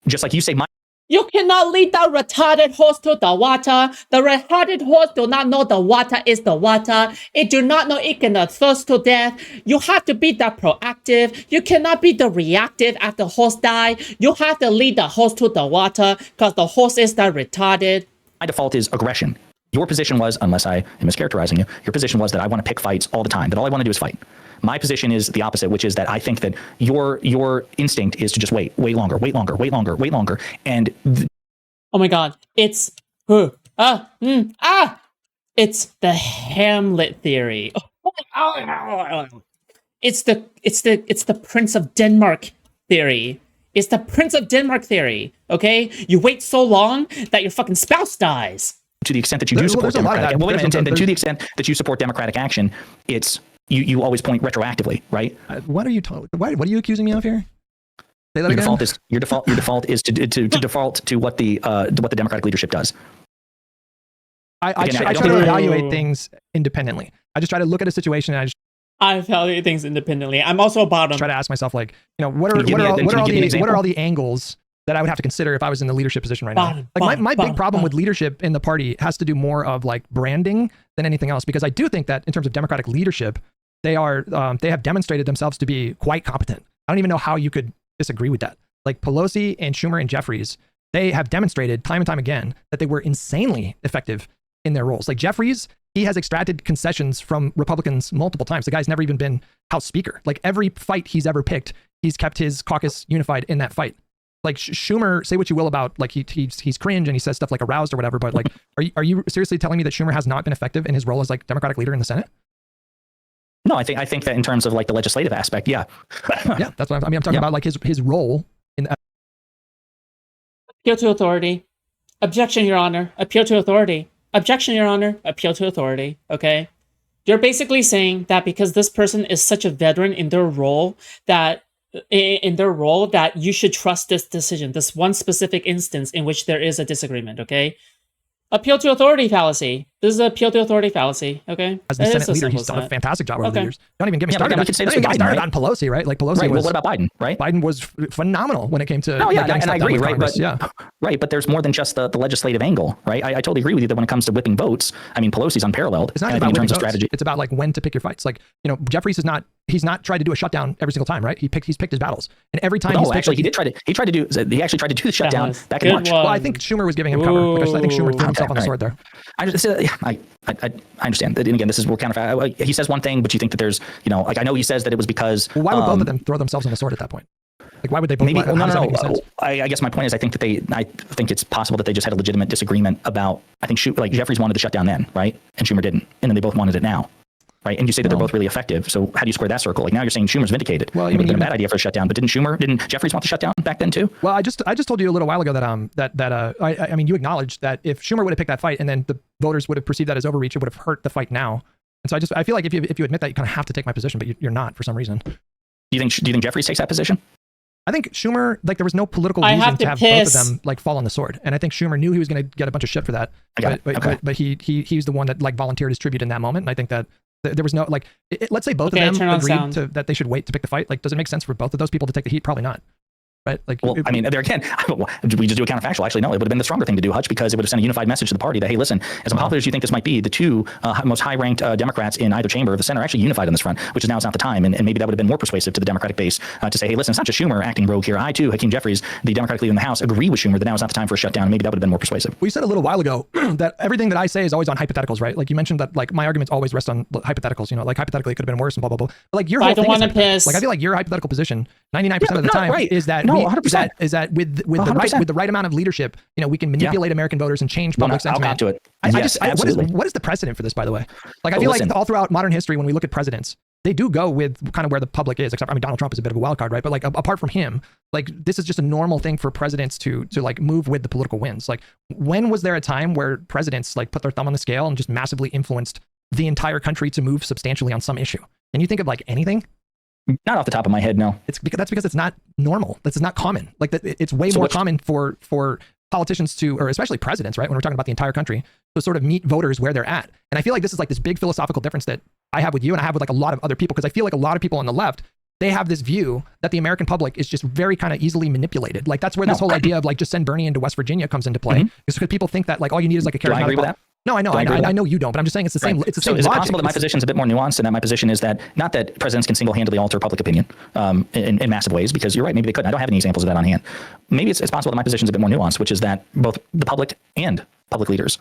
C: Just like you say,
A: you cannot lead the retarded horse to the water. The retarded horse do not know the water is the water. It do not know it cannot thirst to death. You have to be the proactive. You cannot be the reactive after the horse die. You have to lead the horse to the water because the horse is the retarded.
C: My default is aggression. Your position was, unless I am mischaracterizing you, your position was that I want to pick fights all the time, that all I want to do is fight. My position is the opposite, which is that I think that your instinct is to just wait longer. And
A: oh my God, it's it's the Hamlet theory. It's the Prince of Denmark theory. It's the Prince of Denmark theory. Okay, you wait so long that your fucking spouse dies.
C: To the extent that you do support democratic, to the extent that you support democratic action, it's. You always point retroactively, right?
B: What are you what are you accusing me of here? Say that again.
C: Your default is to default to what the Democratic leadership does.
B: I
C: Again,
B: try
C: don't
B: to
C: think-
B: evaluate things independently. I just try to look at a situation and I just
A: I evaluate things independently. I'm also a bottom.
B: try to ask myself, like, you know, what
C: Can
B: are
C: you give me an
B: what are
C: example?
B: all the angles that I would have to consider if I was in the leadership position right now? Like my big problem with leadership in the party has to do more of like branding than anything else, because I do think that in terms of Democratic leadership, they have demonstrated themselves to be quite competent. I don't even know how you could disagree with that. Like Pelosi and Schumer and Jeffries, they have demonstrated time and time again that they were insanely effective in their roles. Like Jeffries, he has extracted concessions from Republicans multiple times. The guy's never even been House Speaker. Like every fight he's ever picked, he's kept his caucus unified in that fight. Like Schumer, say what you will about, like he's cringe and he says stuff like aroused or whatever, but like, are you seriously telling me that Schumer has not been effective in his role as like Democratic leader in the Senate?
C: No, I think that in terms of like the legislative aspect, yeah.
B: Yeah, that's what I'm talking about, like his role in the,
A: Appeal to authority. Objection, Your Honor. Appeal to authority. Objection, Your Honor. Appeal to authority. Okay? You're basically saying that because this person is such a veteran in their role that you should trust this decision, this one specific instance in which there is a disagreement, okay? Appeal to authority fallacy. This is an appeal to authority fallacy, okay?
B: as the Senate leader, he's done a fantastic job over the
A: Okay.
B: years. Don't even get me
C: Yeah, but
B: started.
C: we could say this
B: Don't even
C: with
B: get me
C: Biden,
B: started on Pelosi, right? Like Pelosi
C: Right.
B: was.
C: Well, what about Biden, right?
B: Biden was phenomenal when it came to.
C: No, yeah,
B: getting
C: and
B: stuff
C: I
B: done
C: agree,
B: with
C: right?
B: Congress.
C: But
B: Yeah.
C: right, but there's more than just the legislative angle, right? I totally agree with you that when it comes to whipping votes, I mean, Pelosi's unparalleled.
B: It's not
C: and I
B: about
C: think in terms of
B: whipping votes.
C: strategy.
B: It's about like when to pick your fights. Like, you know, Jeffries he's not tried to do a shutdown every single time, right? He's picked his battles, and every time.
C: No, actually, he actually tried to do the shutdown back in March.
B: Well, I think Schumer was giving him cover. Like, I think Schumer threw himself on the sword there.
C: I understand that, and again, this is we're kind of he says one thing, but you think that there's, you know, like I know he says that it was because.
B: Well, why would both of them throw themselves on the sword at that point? Like, why would they both?
C: Maybe
B: How does that make any sense?
C: I guess my point is I think it's possible that they just had a legitimate disagreement about. I think like Jeffries wanted to shut down then, right, and Schumer didn't, and then they both wanted it now. Right, and you say that they're both really effective. So how do you square that circle? Like now you're saying Schumer's vindicated. Well, it would have been a bad idea for a shutdown, but didn't Jeffries want the shutdown back then too?
B: Well, I just told you a little while ago that I mean, you acknowledged that if Schumer would have picked that fight and then the voters would have perceived that as overreach, it would have hurt the fight now. And so I feel like if you admit that, you kind of have to take my position, but you're not for some reason. Do
C: you think Jeffries takes that position?
B: I think Schumer, like there was no political reason to have both of them like fall on the sword, and I think Schumer knew he was going to get a bunch of shit for that. But he's the one that like volunteered his tribute in that moment, and I think that there was no like. Let's say both of them agreed that they should wait to pick the fight. Like, does it make sense for both of those people to take the heat? Probably not. Right? Like,
C: well, I mean, there again, we just do a counterfactual. Actually, no, it would have been the stronger thing to do, Hutch, because it would have sent a unified message to the party that, hey, listen, as unpopular as you think this might be, the two most high-ranked Democrats in either chamber of the Senate are actually unified on this front, which is now it's not the time, and maybe that would have been more persuasive to the Democratic base to say, hey, listen, it's not just Schumer acting rogue here. I too, Hakeem Jeffries, the Democratic leader in the House, agree with Schumer that now is not the time for a shutdown. And maybe that would have been more persuasive.
B: Well, you said a little while ago that everything that I say is always on hypotheticals, right? Like you mentioned that like my arguments always rest on hypotheticals. You know, like hypothetically it could have been worse and blah blah blah. But like your whole thing is like I feel like your hypothetical position 99% of the time is that is that with the right amount of leadership, you know, we can manipulate American voters and change public sentiment.
C: I'll to it.
B: What is the precedent for this, by the way? Like I feel like all throughout modern history, when we look at presidents, they do go with kind of where the public is. Except I mean, Donald Trump is a bit of a wild card, right? But like apart from him, like this is just a normal thing for presidents to like move with the political winds. Like when was there a time where presidents like put their thumb on the scale and just massively influenced the entire country to move substantially on some issue? Can you think of like anything?
C: Not off the top of my head, no.
B: That's because it's not normal. That's not common. Like it's way more common for politicians to, or especially presidents, right? When we're talking about the entire country, to sort of meet voters where they're at. And I feel like this is like this big philosophical difference that I have with you and I have with like a lot of other people, because I feel like a lot of people on the left, they have this view that the American public is just very kind of easily manipulated. Like that's where this whole idea of like just send Bernie into West Virginia comes into play. Is because people think that like all you need is like a charismatic.
C: Do I agree with that?
B: No, I know. I know you don't, but I'm just saying it's the same. It's the same logic.
C: Is it possible that my position is a bit more nuanced, and that my position is that not that presidents can single-handedly alter public opinion in massive ways, because you're right, maybe they couldn't. I don't have any examples of that on hand. Maybe it's possible that my position is a bit more nuanced, which is that both the public and public leaders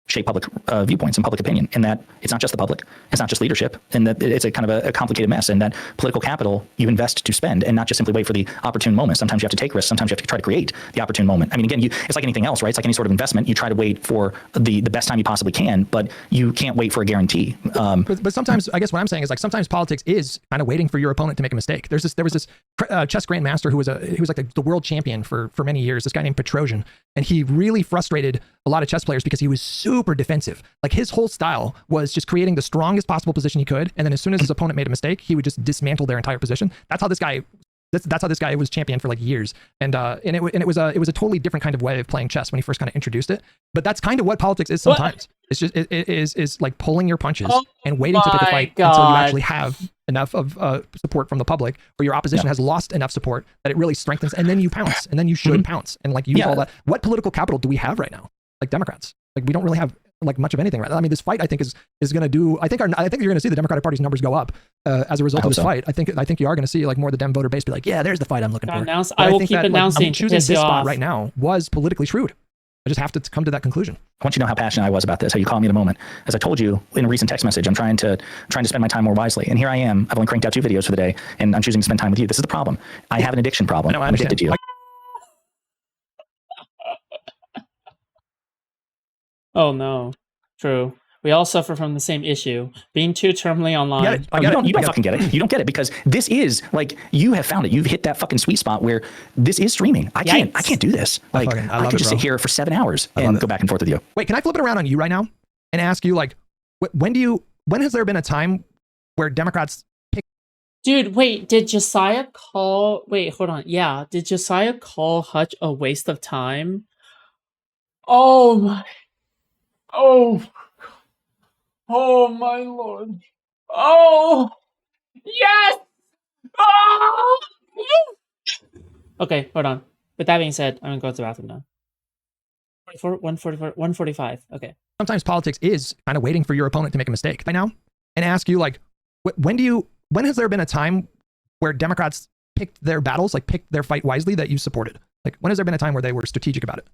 C: shape public viewpoints and public opinion, and that it's not just the public, it's not just leadership, and that it's a kind of a complicated mess, and that political capital you invest to spend and not just simply wait for the opportune moment. Sometimes you have to take risks, sometimes you have to try to create the opportune moment. I mean, again, it's like anything else, right? It's like any sort of investment. You try to wait for the best time you possibly can, but you can't wait for a guarantee.
B: But sometimes, I guess what I'm saying is like sometimes politics is kind of waiting for your opponent to make a mistake. There was this chess grandmaster who was like the world champion for many years, this guy named Petrosian, and he really frustrated a lot of chess players because he was super defensive. Like his whole style was just creating the strongest possible position he could, and then as soon as his opponent made a mistake, he would just dismantle their entire position. That's how this guy That's how this guy was championed for like years. And it was a totally different kind of way of playing chess when he first kind of introduced it. But that's kind of what politics is sometimes. It's just it is like pulling your punches and waiting to pick a fight until you actually have enough of support from the public, or your opposition has lost enough support that it really strengthens, and then you pounce, and then you should pounce and like use all that. What political capital do we have right now? Like Democrats, like we don't really have like much of anything right now. I mean, this fight I think is going to do. I think you're going to see the Democratic Party's numbers go up as a result of this fight. I think you are going to see like more of the Dem voter base be like, yeah, there's the fight I'm looking for.
A: I will keep announcing.
B: Like, choosing this spot right now was politically shrewd. I just have to come to that conclusion.
C: I want you to know how passionate I was about this, how you caught me in a moment. As I told you in a recent text message, I'm trying to spend my time more wisely. And here I am. I've only cranked out 2 videos for the day, and I'm choosing to spend time with you. This is the problem. I have an addiction problem. I'm addicted to you.
A: Oh no. True. We all suffer from the same issue. Being too terminally online.
C: You don't fucking get it. You don't get it, because this is like, you have found it. You've hit that fucking sweet spot where this is streaming. I can't do this. Like, I could just sit here for 7 hours and go back and forth with you.
B: Wait, can I flip it around on you right now and ask you, like, when has there been a time where Democrats pick?
A: Dude, wait, did Jessiah call? Wait, hold on. Yeah, did Jessiah call Hutch a waste of time? Oh my. Oh my lord. Oh yes. Oh! Okay, hold on. With that being said, I'm gonna go to the bathroom now. 145. Okay.
B: Sometimes politics is kind of waiting for your opponent to make a mistake right now and ask you, like, when has there been a time where Democrats picked their battles, like picked their fight wisely, that you supported? Like, when has there been a time where they were strategic about it?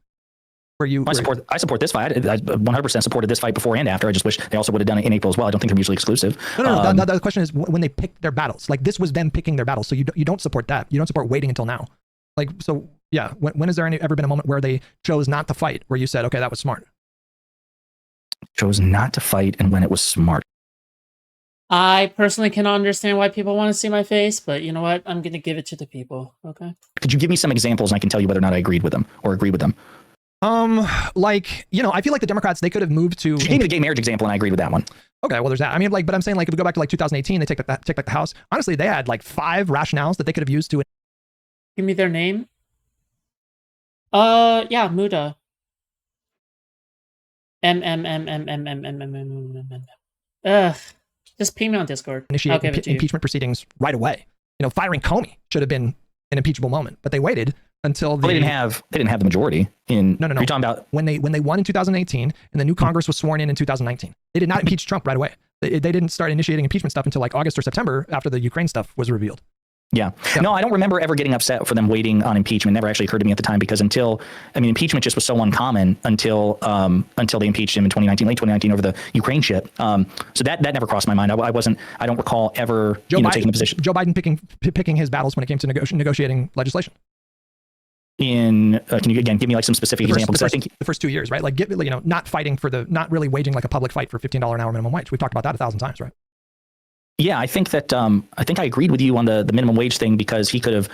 B: I support this fight. I 100% supported this fight before and after. I just wish they also would have done it in April as well. I don't think they're mutually exclusive. No. The question is when they picked their battles. Like, this was them picking their battles. So you don't support that. You don't support waiting until now. Like, so yeah. When has there ever been a moment where they chose not to fight, where you said, okay, that was smart?
C: Chose not to fight, and when it was smart.
A: I personally cannot understand why people want to see my face, but you know what? I'm going to give it to the people. Okay.
C: Could you give me some examples, and I can tell you whether or not I agreed with them or agree with them?
B: Like, you know, I feel like the Democrats, they could have moved to.
C: You gave me the gay marriage example, and I agreed with that one.
B: Okay, well, there's that. I mean, like, but I'm saying, like, if we go back to like 2018, they take back the House. Honestly, they had like 5 rationales that they could have used to.
A: Give me their name. Yeah, Muda. Just ping me on Discord.
B: Initiate impeachment proceedings right away. You know, firing Comey should have been an impeachable moment, but they waited until
C: they didn't have the majority in. No. You're talking about
B: when they won in 2018 and the new Congress was sworn in 2019. They did not impeach Trump right away. They didn't start initiating impeachment stuff until like August or September after the Ukraine stuff was revealed.
C: Yeah. No, I don't remember ever getting upset for them waiting on impeachment. It never actually occurred to me at the time, because impeachment just was so uncommon until they impeached him in 2019, late 2019, over the Ukraine shit. So that never crossed my mind. I don't recall ever taking a position.
B: Joe Biden picking his battles when it came to negotiating legislation.
C: Can you again give me like some specific examples?
B: I think the first 2 years, right? Like, not fighting not really waging like a public fight for $15 an hour minimum wage. We've talked about that 1,000 times, right?
C: Yeah, I think that I agreed with you on the minimum wage thing, because he could have.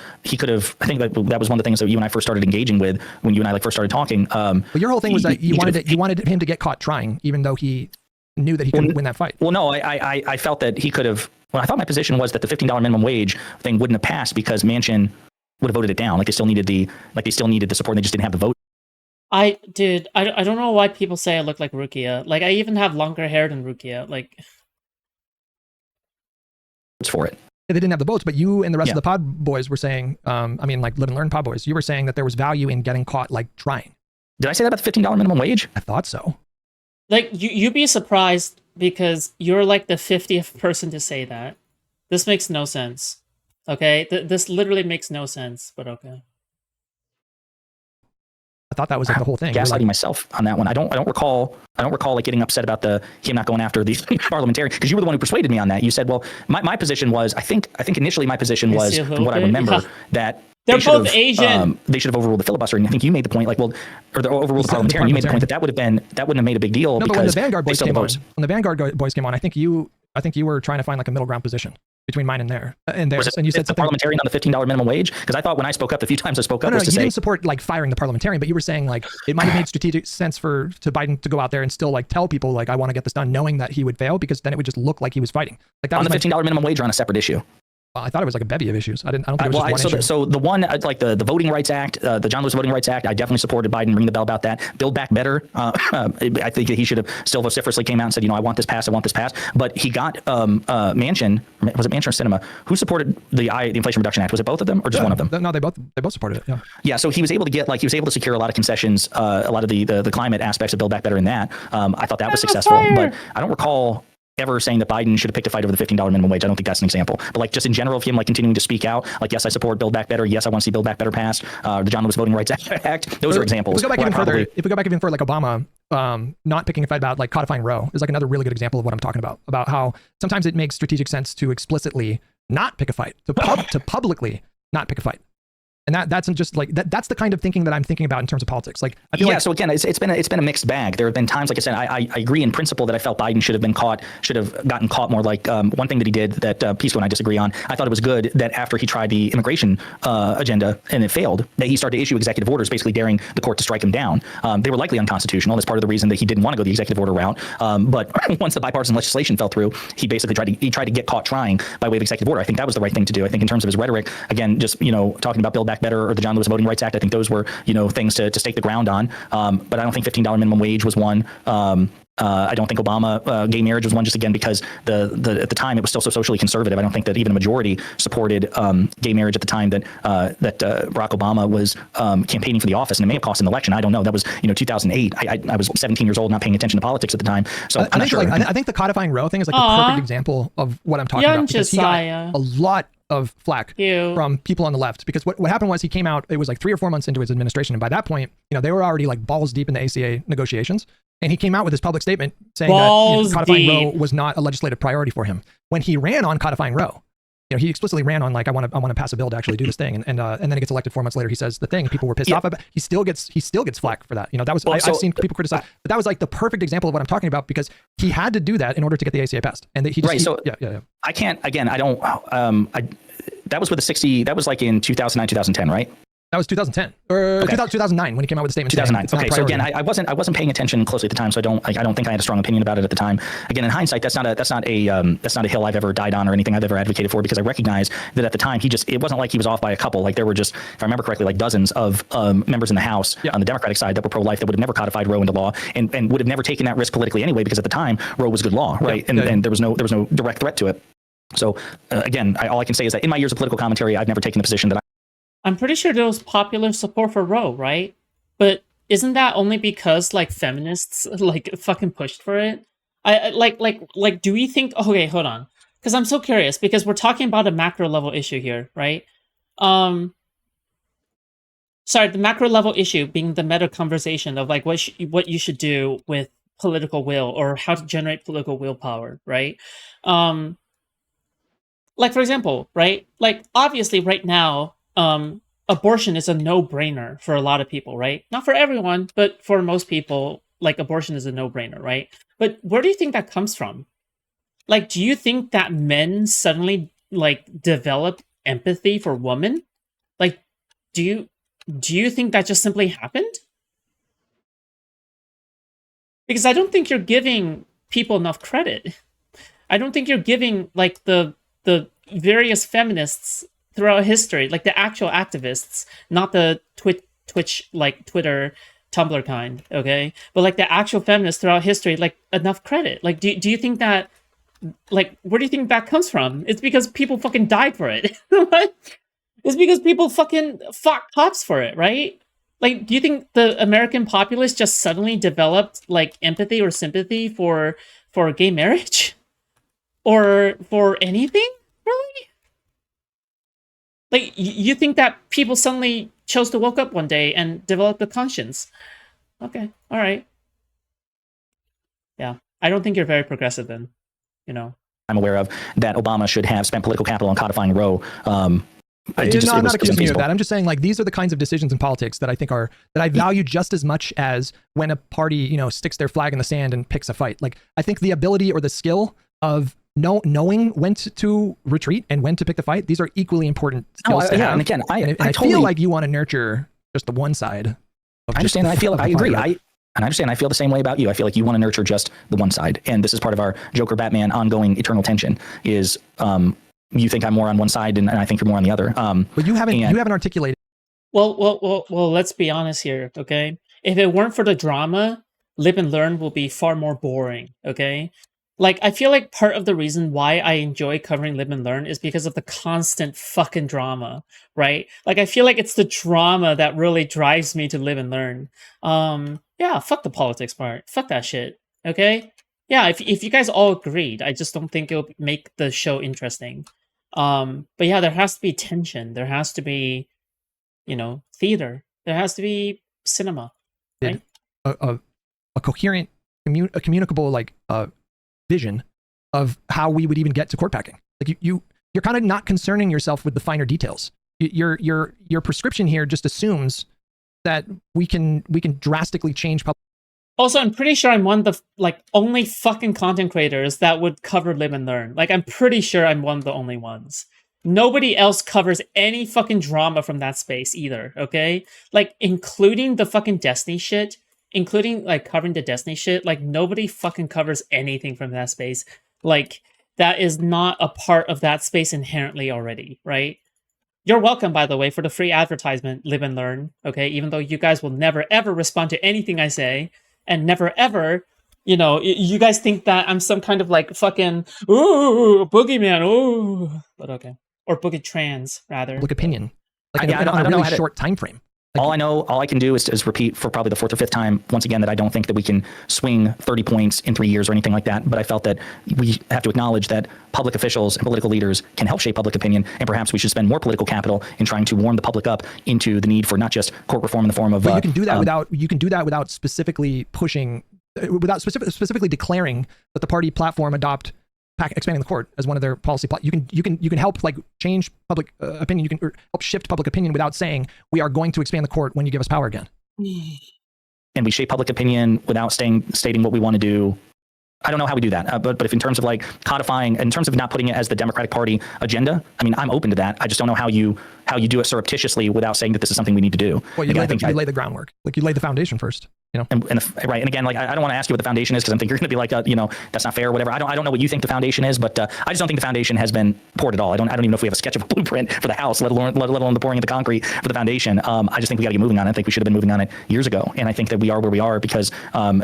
C: I think that was one of the things that you and I first started engaging with when you and I first started talking. Well,
B: your whole thing was that you wanted him to get caught trying, even though he knew that he couldn't win that fight.
C: Well, no, I felt that he could have. Well, I thought my position was that the $15 minimum wage thing wouldn't have passed because Manchin would have voted it down. Like, they still needed the support, and they just didn't have the vote.
A: I don't know why people say I look like Rukia. Like, I even have longer hair than Rukia. Like,
C: for it.
B: They didn't have the votes, but you and the rest of the pod boys were saying, like Live and Learn pod boys, you were saying that there was value in getting caught like trying.
C: Did I say that about the $15 minimum wage?
B: I thought so.
A: Like, you'd be surprised, because you're like the 50th person to say that. This makes no sense. Okay? This literally makes no sense, but okay.
B: I thought that was like the whole thing.
C: Gaslighting myself on that one. I don't recall like getting upset about him not going after the parliamentarian, because you were the one who persuaded me on that. You said, well, my position was, I think initially my position was, from what I remember, that
A: they're both Asian.
C: They should have overruled the filibuster, and I think you made the point, overruled the parliamentarian. You made the point that wouldn't have made a big deal, because
B: when the Vanguard boys came on, I think you were trying to find like a middle ground position between mine and theirs. And you said something
C: parliamentarian on the $15 minimum wage, because I thought when I spoke up the few times I spoke up, was to
B: you
C: say,
B: didn't support like firing the parliamentarian, but you were saying like it might have made strategic sense to Biden to go out there and still like tell people like, I want to get this done, knowing that he would fail, because then it would just look like he was fighting. Like, that
C: on
B: was
C: the $15 minimum wage, or on a separate issue.
B: I thought it was like a bevy of issues. I don't think it was just one issue.
C: So the one, like the Voting Rights Act, the John Lewis Voting Rights Act, I definitely supported Biden ringing the bell about that. Build Back Better. I think that he should have still vociferously came out and said, I want this passed. I want this passed. But he got Manchin, was it Manchin or Sinema, who supported the Inflation Reduction Act? Was it both of them or just one of them?
B: No, they both supported it. Yeah.
C: Yeah. So he was able to secure a lot of concessions, a lot of the climate aspects of Build Back Better in that. I thought that was successful, but I don't recall ever saying that Biden should have picked a fight over the $15 minimum wage. I don't think that's an example. But like just in general, of him like continuing to speak out, like, yes, I support Build Back Better. Yes, I want to see Build Back Better passed. The John Lewis Voting Rights Act. Those are examples.
B: If we go back even further, like Obama not picking a fight about like codifying Roe is like another really good example of what I'm talking about how sometimes it makes strategic sense to explicitly not pick a fight, to publicly not pick a fight. And that's just like that's the kind of thinking that I'm thinking about in terms of politics. Like, I feel
C: so again, it's been a mixed bag. There have been times, like I said, I agree in principle that I felt Biden should have gotten caught more. Like one thing that he did that Pisco and I disagree on. I thought it was good that after he tried the immigration agenda and it failed, that he started to issue executive orders, basically daring the court to strike him down. They were likely unconstitutional. That's part of the reason that he didn't want to go the executive order route. But once the bipartisan legislation fell through, he basically tried to get caught trying by way of executive order. I think that was the right thing to do. I think in terms of his rhetoric, again, just talking about Build Back Better or the John Lewis Voting Rights Act, I think those were things to stake the ground on. But I don't think $15 minimum wage was one. I don't think Obama gay marriage was one, just again because at the time it was still so socially conservative. I don't think that even a majority supported gay marriage at the time that Barack Obama was campaigning for the office, and it may have cost an election. I don't know. That was 2008. I was 17 years old, not paying attention to politics at the time. So I'm not sure.
B: I think the codifying Roe thing is like the perfect example of what I'm talking about. Because
A: Jessiah.
B: he got a lot of flack from people on the left, because what happened was he came out, it was like 3 or 4 months into his administration, and by that point they were already like balls deep in the ACA negotiations, and he came out with his public statement saying that codifying Roe was not a legislative priority for him. When he ran on codifying Roe, he explicitly ran on like I want to pass a bill to actually do this thing, and then he gets elected 4 months later. He says the thing, and people were pissed off about. He still gets flack for that. That was I've seen people criticize, but that was like the perfect example of what I'm talking about, because he had to do that in order to get the ACA passed, and he just
C: I can't, again, I don't that was with the 60. That was like in 2009, 2010, right?
B: That was 2010 or 2009 when he came out with the statement.
C: 2009. Okay, so again, I wasn't paying attention closely at the time, so I don't think I had a strong opinion about it at the time. Again, in hindsight, that's not a hill I've ever died on or anything I've ever advocated for, because I recognize that at the time it wasn't like he was off by a couple. Like there were just, if I remember correctly, like dozens of members in the House on the Democratic side that were pro-life that would have never codified Roe into law and would have never taken that risk politically anyway, because at the time Roe was good law, right? And there was no direct threat to it. So again, all I can say is that in my years of political commentary, I've never taken the position that
A: I'm pretty sure there was popular support for Roe, right? But isn't that only because like feminists like fucking pushed for it? I like do we think, okay, hold on. Because I'm so curious, because we're talking about a macro level issue here, right? Sorry, the macro level issue being the meta conversation of like what you should do with political will, or how to generate political willpower, right? Like for example, right? Like obviously right now, abortion is a no-brainer for a lot of people, right? Not for everyone, but for most people, like abortion is a no-brainer, right? But where do you think that comes from? Like, do you think that men suddenly like develop empathy for women? Like, do you think that just simply happened? Because I don't think you're giving people enough credit. I don't think you're giving like the various feminists throughout history, like the actual activists, not the Twitch, like Twitter, Tumblr kind, okay? But like the actual feminists throughout history, like enough credit. Like, do you think that, like, where do you think that comes from? It's because people fucking died for it. It's because people fucking fought cops for it, right? Like, do you think the American populace just suddenly developed like empathy or sympathy for gay marriage? Or for anything, really? Like, you think that people suddenly chose to wake up one day and develop a conscience? Okay, all right. Yeah, I don't think you're very progressive then,
C: I'm aware of, that Obama should have spent political capital on codifying Roe.
B: I'm not accusing you of that. I'm just saying, like, these are the kinds of decisions in politics that I think that I value just as much as when a party, sticks their flag in the sand and picks a fight. Like, I think the ability or the skill of knowing when to retreat and when to pick the fight, these are equally important skills to have.
C: And again, I
B: feel like you want to nurture just the one side.
C: I understand. I agree. I understand. I feel the same way about you. I feel like you want to nurture just the one side. And this is part of our Joker Batman ongoing eternal tension is, you think I'm more on one side and I think you're more on the other.
B: But you haven't articulated.
A: Well, let's be honest here, okay? If it weren't for the drama, Live and Learn will be far more boring, okay? Like, I feel like part of the reason why I enjoy covering Live and Learn is because of the constant fucking drama, right? Like, I feel like it's the drama that really drives me to Live and Learn. Yeah, fuck the politics part. Fuck that shit, okay? Yeah, if you guys all agreed, I just don't think it'll make the show interesting. But yeah, there has to be tension. There has to be, theater. There has to be cinema, right?
B: A coherent, communicable vision of how we would even get to court packing. Like you're kind of not concerning yourself with the finer details. Your prescription here just assumes that we can drastically change public.
A: Also, I'm pretty sure I'm one of the only fucking content creators that would cover Live and Learn. Like, I'm pretty sure I'm one of the only ones. Nobody else covers any fucking drama from that space either, okay? Like, including the fucking Destiny shit, including, covering the Destiny shit, nobody fucking covers anything from that space. Like, that is not a part of that space inherently already, right? You're welcome, by the way, for the free advertisement, Live and Learn, okay? Even though you guys will never, ever respond to anything I say, and never, ever... you guys think that I'm some kind of fucking boogeyman, ooh, but okay. Or Boogie Trans, rather.
B: Public opinion.
C: I don't know
B: really short time frame.
C: All I can do is repeat for probably the fourth or fifth time, once again, that I don't think that we can swing 30 points in 3 years or anything like that. But I felt that we have to acknowledge that public officials and political leaders can help shape public opinion. And perhaps we should spend more political capital in trying to warm the public up into the need for not just court reform in the form of...
B: But you can do that without specifically pushing, without specifically declaring that the party platform adopt expanding the court as one of their policy. You can help change public opinion. You can help shift public opinion without saying we are going to expand the court when you give us power again.
C: And we shape public opinion without stating what we want to do. I don't know how we do that, but if in terms of codifying, in terms of not putting it as the Democratic Party agenda, I mean, I'm open to that. I just don't know how you do it surreptitiously without saying that this is something we need to do.
B: Well, you lay the groundwork, you lay the foundation first.
C: Right. And again, I don't want to ask you what the foundation is because I think you're going to be that's not fair or whatever. I don't know what you think the foundation is, but I just don't think the foundation has been poured at all. I don't even know if we have a sketch of a blueprint for the house, let alone the pouring of the concrete for the foundation. I just think we got to get moving on it. I think we should have been moving on it years ago. And I think that we are where we are because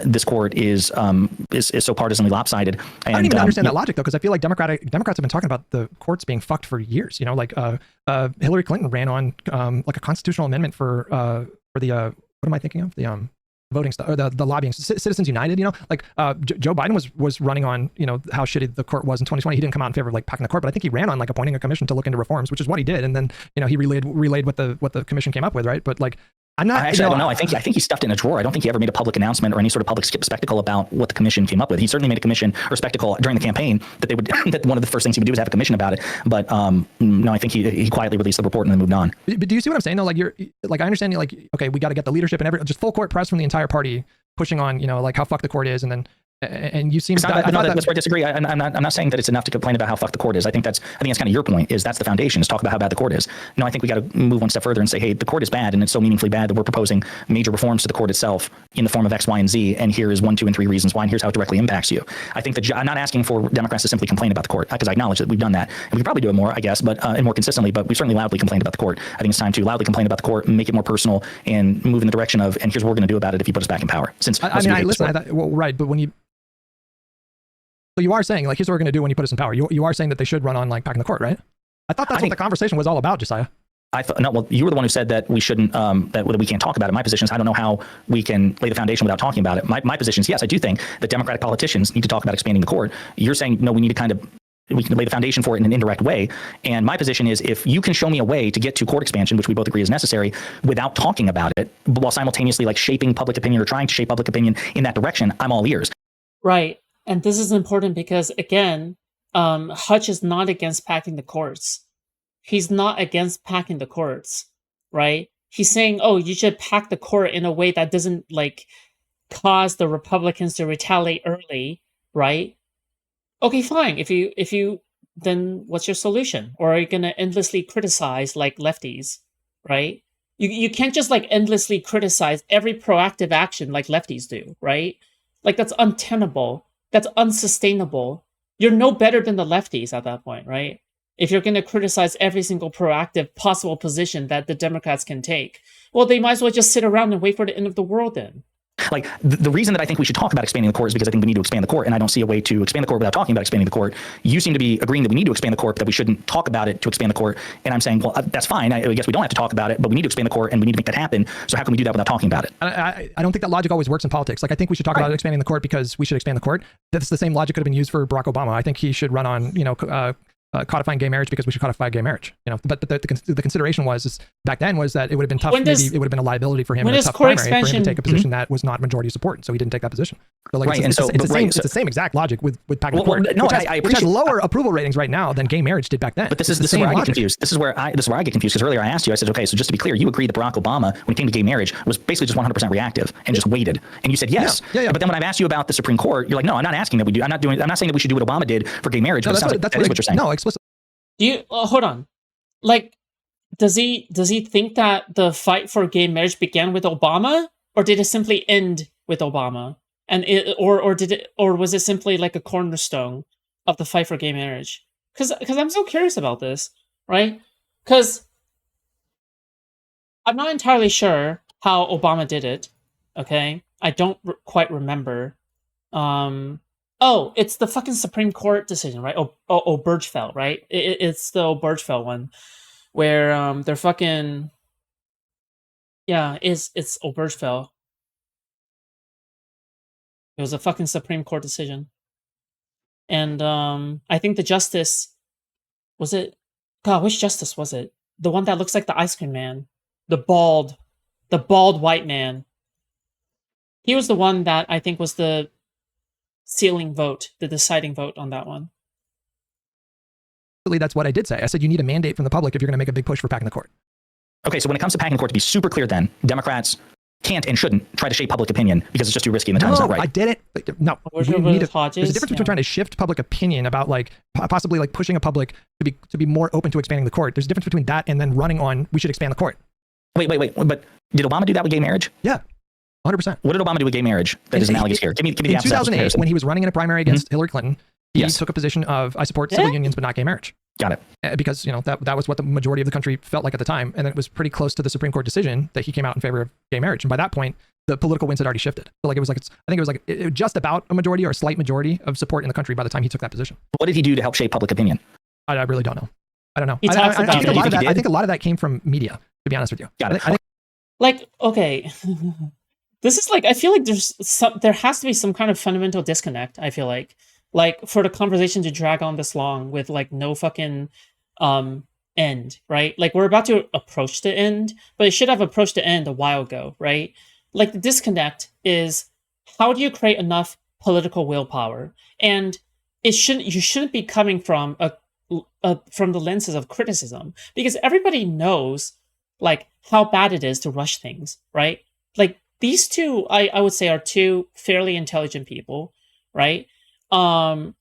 C: this court is so partisanly lopsided. And,
B: I don't even understand that logic though, because I feel like Democrats have been talking about the courts being fucked for years. Hillary Clinton ran on a constitutional amendment for the what am I thinking of? The voting stuff, or the lobbying, Citizens United. Joe Biden was running on how shitty the court was in 2020. He didn't come out in favor of packing the court, but I think he ran on appointing a commission to look into reforms, which is what he did, and then he relayed what the commission came up with, right? But I'm not.
C: I don't know. I think he stuffed it in a drawer. I don't think he ever made a public announcement or any sort of public spectacle about what the commission came up with. He certainly made a commission or spectacle during the campaign that that one of the first things he would do was have a commission about it. But no, I think he quietly released the report and then moved on.
B: But do you see what I'm saying? Though, I understand. Okay, we got to get the leadership and just full court press from the entire party pushing on, how fuck the court is, and then. And you seem
C: that's where I disagree. I'm not saying that it's enough to complain about how fucked the court is. I think that's kind of your point. Is that's the foundation? Is talk about how bad the court is. No, I think we got to move one step further and say, hey, the court is bad, and it's so meaningfully bad that we're proposing major reforms to the court itself in the form of X, Y, and Z. And here is 1, 2, and 3 reasons why, and here's how it directly impacts you. I think that I'm not asking for Democrats to simply complain about the court because I acknowledge that we've done that, and we could probably do it more, I guess, but and more consistently. But we certainly loudly complained about the court. I think it's time to loudly complain about the court, make it more personal, and move in the direction of, and here's what we're going to do about it if you put us back in power. Since
B: right, but when you. So you are saying, here's what we're going to do when you put us in power. You are saying that they should run on packing the court, right? I thought that's what the conversation was all about, Jessiah.
C: No, well, you were the one who said that we shouldn't, that we can't talk about it. My position is I don't know how we can lay the foundation without talking about it. My position is, yes, I do think that Democratic politicians need to talk about expanding the court. You're saying, no, we need to we can lay the foundation for it in an indirect way. And my position is if you can show me a way to get to court expansion, which we both agree is necessary, without talking about it, while simultaneously shaping public opinion or trying to shape public opinion in that direction, I'm all ears.
A: Right. And this is important because, again, Hutch is not against packing the courts. He's not against packing the courts, right? He's saying, oh, you should pack the court in a way that doesn't, cause the Republicans to retaliate early, right? Okay, fine. If you, then what's your solution? Or are you going to endlessly criticize, lefties, right? You can't just, endlessly criticize every proactive action like lefties do, right? That's untenable. That's unsustainable. You're no better than the lefties at that point, right? if you're going to criticize every single proactive possible position that the Democrats can take, well, they might as well just sit around and wait for the end of the world then.
C: Like the reason that I think we should talk about expanding the court is because I think we need to expand the court, and I don't see a way to expand the court without talking about expanding the court. You seem to be agreeing that we need to expand the court, but that we shouldn't talk about it to expand the court. And I'm saying, well, that's fine. I guess we don't have to talk about it, but we need to expand the court, and we need to make that happen. So how can we do that without talking about it?
B: I don't think that logic always works in politics. Like, I think we should talk about expanding the court because we should expand the court. That's the same logic could have been used for Barack Obama. I think he should run on, codifying gay marriage because we should codify gay marriage. But the consideration was back then was that it would have been tough. Maybe it would have been a liability for him in a tough primary for him to take a position that was not majority support. So he didn't take that position. So like, it's the same exact logic with packing the court, which has lower approval ratings right now than gay marriage did back then.
C: But this is where I get confused. This is where I get confused because earlier I asked you. I said, okay, so just to be clear, you agreed that Barack Obama, when it came to gay marriage, was basically just 100% reactive and just waited. And you said yes. Yeah. But then when I've asked you about the Supreme Court, you're like, no, I'm not asking that we do. I'm not saying that we should do what Obama did for gay marriage. But it sounds like that is what you're saying.
B: No, explicitly.
A: Hold on. Like, does he think that the fight for gay marriage began with Obama, or did it simply end with Obama? And or was it simply like a cornerstone of the fight for gay marriage? Because I'm so curious about this, right? Because I'm not entirely sure how Obama did it. Okay, I don't quite remember. Oh, it's the fucking Supreme Court decision, right? Obergefell, right? It's the Obergefell one, where they're fucking, yeah, it's Obergefell. It was a fucking Supreme Court decision, and I think the justice was it. God, which justice was it? The one that looks like the ice cream man, the bald white man. He was the one that I think was the sealing vote, the deciding vote on that one.
B: That's what I did say. I said you need a mandate from the public if you're going to make a big push for packing the court.
C: Okay, so when it comes to packing the court, to be super clear then, Democrats can't and shouldn't try to shape public opinion because it's just too risky and the time's not right.
B: I did it. No. There's a difference between trying to shift public opinion about like possibly like pushing a public to be more open to expanding the court. There's a difference between that and then running on we should expand the court.
C: Wait. But did Obama do that with gay marriage?
B: Yeah. 100%.
C: What did Obama do with gay marriage that is analogous here? Give me the
B: in 2008, when he was running in a primary against Hillary Clinton, he took a position of I support civil unions but not gay marriage.
C: Got it.
B: Because that was what the majority of the country felt like at the time, and it was pretty close to the Supreme Court decision that he came out in favor of gay marriage. And by that point, the political winds had already shifted. So like I think it was like just about a majority or a slight majority of support in the country by the time he took that position.
C: What did he do to help shape public opinion?
B: I really don't know. I don't know.
A: I
B: think a lot of that came from media. To be honest with you,
C: got it.
A: Like, okay. This is like, I feel like there has to be some kind of fundamental disconnect, I feel like for the conversation to drag on this long with like no fucking end, right? Like we're about to approach the end, but it should have approached the end a while ago, right? Like the disconnect is how do you create enough political willpower? And you shouldn't be coming from from the lenses of criticism, because everybody knows like how bad it is to rush things, right? Like these two, I would say, are two fairly intelligent people, right? Hutch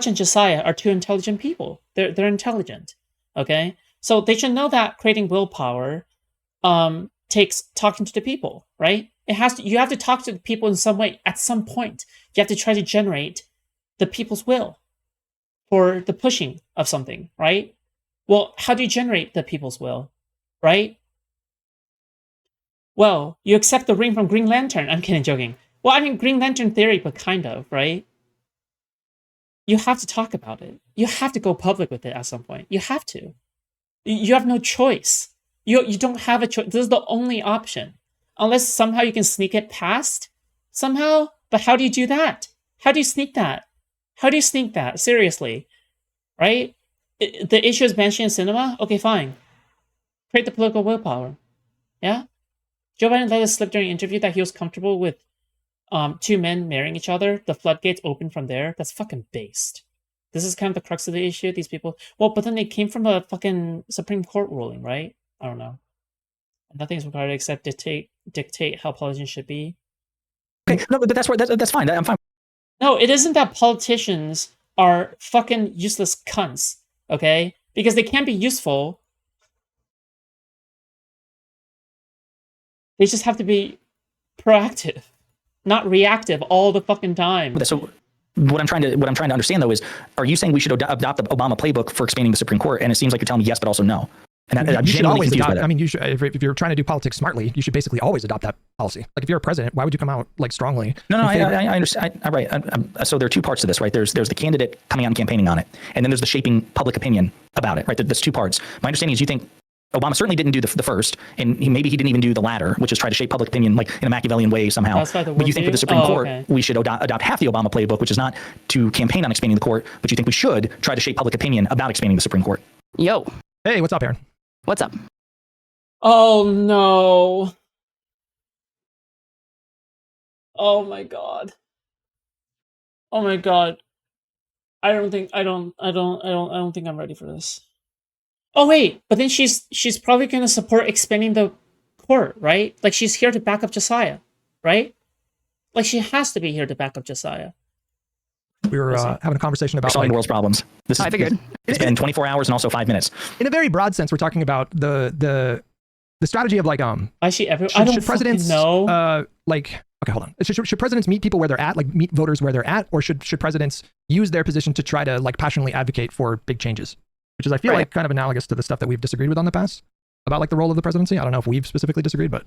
A: and Jessiah are two intelligent people. They're intelligent, okay? So they should know that creating willpower takes talking to the people, right? You have to talk to the people in some way at some point. You have to try to generate the people's will for the pushing of something, right? Well, how do you generate the people's will, right? Well, you accept the ring from Green Lantern. I'm kidding, joking. Well, I mean, Green Lantern theory, but kind of, right? You have to talk about it. You have to go public with it at some point. You have to. You have no choice. You don't have a choice. This is the only option. Unless somehow you can sneak it past somehow. But how do you do that? How do you sneak that? How do you sneak that? Seriously. Right? The issue is banishing cinema? Okay, fine. Create the political willpower. Yeah? Joe Biden let us slip during an interview that he was comfortable with two men marrying each other. The floodgates open from there. That's fucking based. This is kind of the crux of the issue. These people. Well, but then they came from a fucking Supreme Court ruling, right? I don't know. Nothing's required except dictate how politicians should be.
C: Okay, no, but that's fine. I'm fine.
A: No, it isn't that politicians are fucking useless cunts, okay? Because they can be useful. They just have to be proactive, not reactive all the fucking time.
C: So what I'm trying to understand though is, are you saying we should adopt the Obama playbook for expanding the Supreme Court? And it seems like you're telling me yes, but also no. And I'm
B: you should
C: genuinely
B: always
C: confused
B: adopt.
C: by that.
B: I mean, you should, if you're trying to do politics smartly, you should basically always adopt that policy. Like if you're a president, why would you come out like strongly?
C: No, I understand. Right. So there are two parts to this, right? There's the candidate coming out and campaigning on it, and then there's the shaping public opinion about it, right? There's two parts. My understanding is you think Obama certainly didn't do the first, and maybe he didn't even do the latter, which is try to shape public opinion like in a Machiavellian way somehow. But you think for the Supreme Court, we should adopt half the Obama playbook, which is not to campaign on expanding the court, but you think we should try to shape public opinion about expanding the Supreme Court.
D: Yo.
B: Hey, what's up, Aaron?
D: What's up?
A: Oh no. Oh my god. Oh my god. I don't think I'm ready for this. Oh wait, but then she's probably going to support expanding the court, right? Like she's here to back up Jessiah, right? Like she has to be here to back up Jessiah.
B: We were having a conversation about
C: solving the world's problems.
D: I figured
C: it's been 24 hours and also 5 minutes.
B: In a very broad sense, we're talking about the strategy of like
A: why she ever should
B: presidents
A: know
B: like okay, hold on. Should presidents meet people where they're at, like meet voters where they're at, or should presidents use their position to try to like passionately advocate for big changes? Which is, I feel like, kind of analogous to the stuff that we've disagreed with on the past about like the role of the presidency. I don't know if we've specifically disagreed, but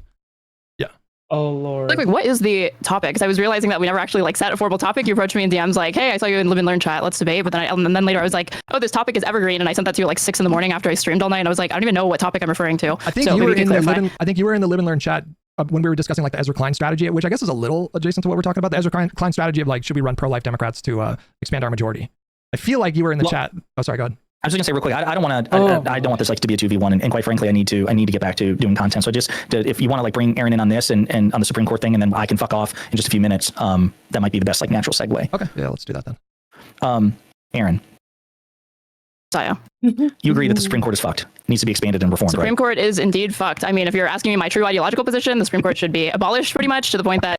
B: yeah.
A: Oh Lord.
D: Like, what is the topic? Because I was realizing that we never actually like set a formal topic. You approached me in DMs like, hey, I saw you in Live and Learn chat. Let's debate. But then and then later I was like, oh, this topic is evergreen, and I sent that to you like 6 a.m. after I streamed all night. And I was like, I don't even know what topic I'm referring to.
B: I think you were in the Live and Learn chat when we were discussing like the Ezra Klein strategy, which I guess is a little adjacent to what we're talking about. The Ezra Klein strategy of like, should we run pro-life Democrats to expand our majority? I feel like you were in the chat. Oh, sorry, go ahead.
C: I was just gonna say real quick. I don't want to. I don't want this like to be a 2v1, and quite frankly, I need to get back to doing content. So if you want to like bring Aaron in on this and on the Supreme Court thing, and then I can fuck off in just a few minutes. That might be the best like natural segue.
B: Okay, yeah, let's do that then.
C: Aaron,
D: Jessiah.
C: you agree that the Supreme Court is fucked, needs to be expanded and reformed,
D: Supreme
C: right?
D: Court is indeed fucked. I mean, if you're asking me my true ideological position, the Supreme Court should be abolished pretty much to the point that.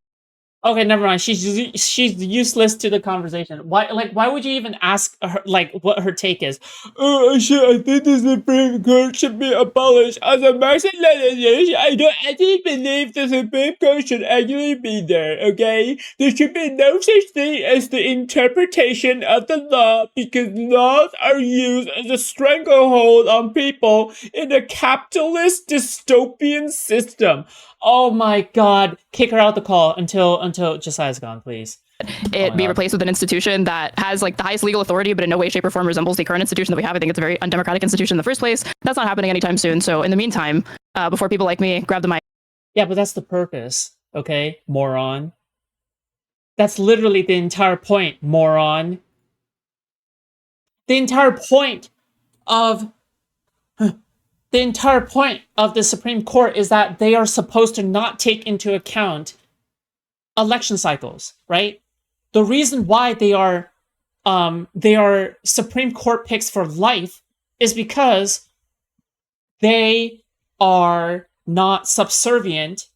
A: Okay, never mind. She's useless to the conversation. Why would you even ask her like what her take is? I think the Supreme Court should be abolished. As a Marxist-Leninist, I don't actually believe the Supreme Court should actually be there. Okay, there should be no such thing as the interpretation of the law because laws are used as a stranglehold on people in a capitalist dystopian system. Oh my God! Kick her out the call until Josiah's gone, please.
D: It be replaced with an institution that has like the highest legal authority, but in no way, shape, or form resembles the current institution that we have. I think it's a very undemocratic institution in the first place. That's not happening anytime soon. So in the meantime, before people like me grab the mic.
A: Yeah, but that's the purpose, okay, moron. That's literally the entire point, moron. The entire point of the Supreme Court is that they are supposed to not take into account election cycles, right? The reason why they are Supreme Court picks for life is because they are not subservient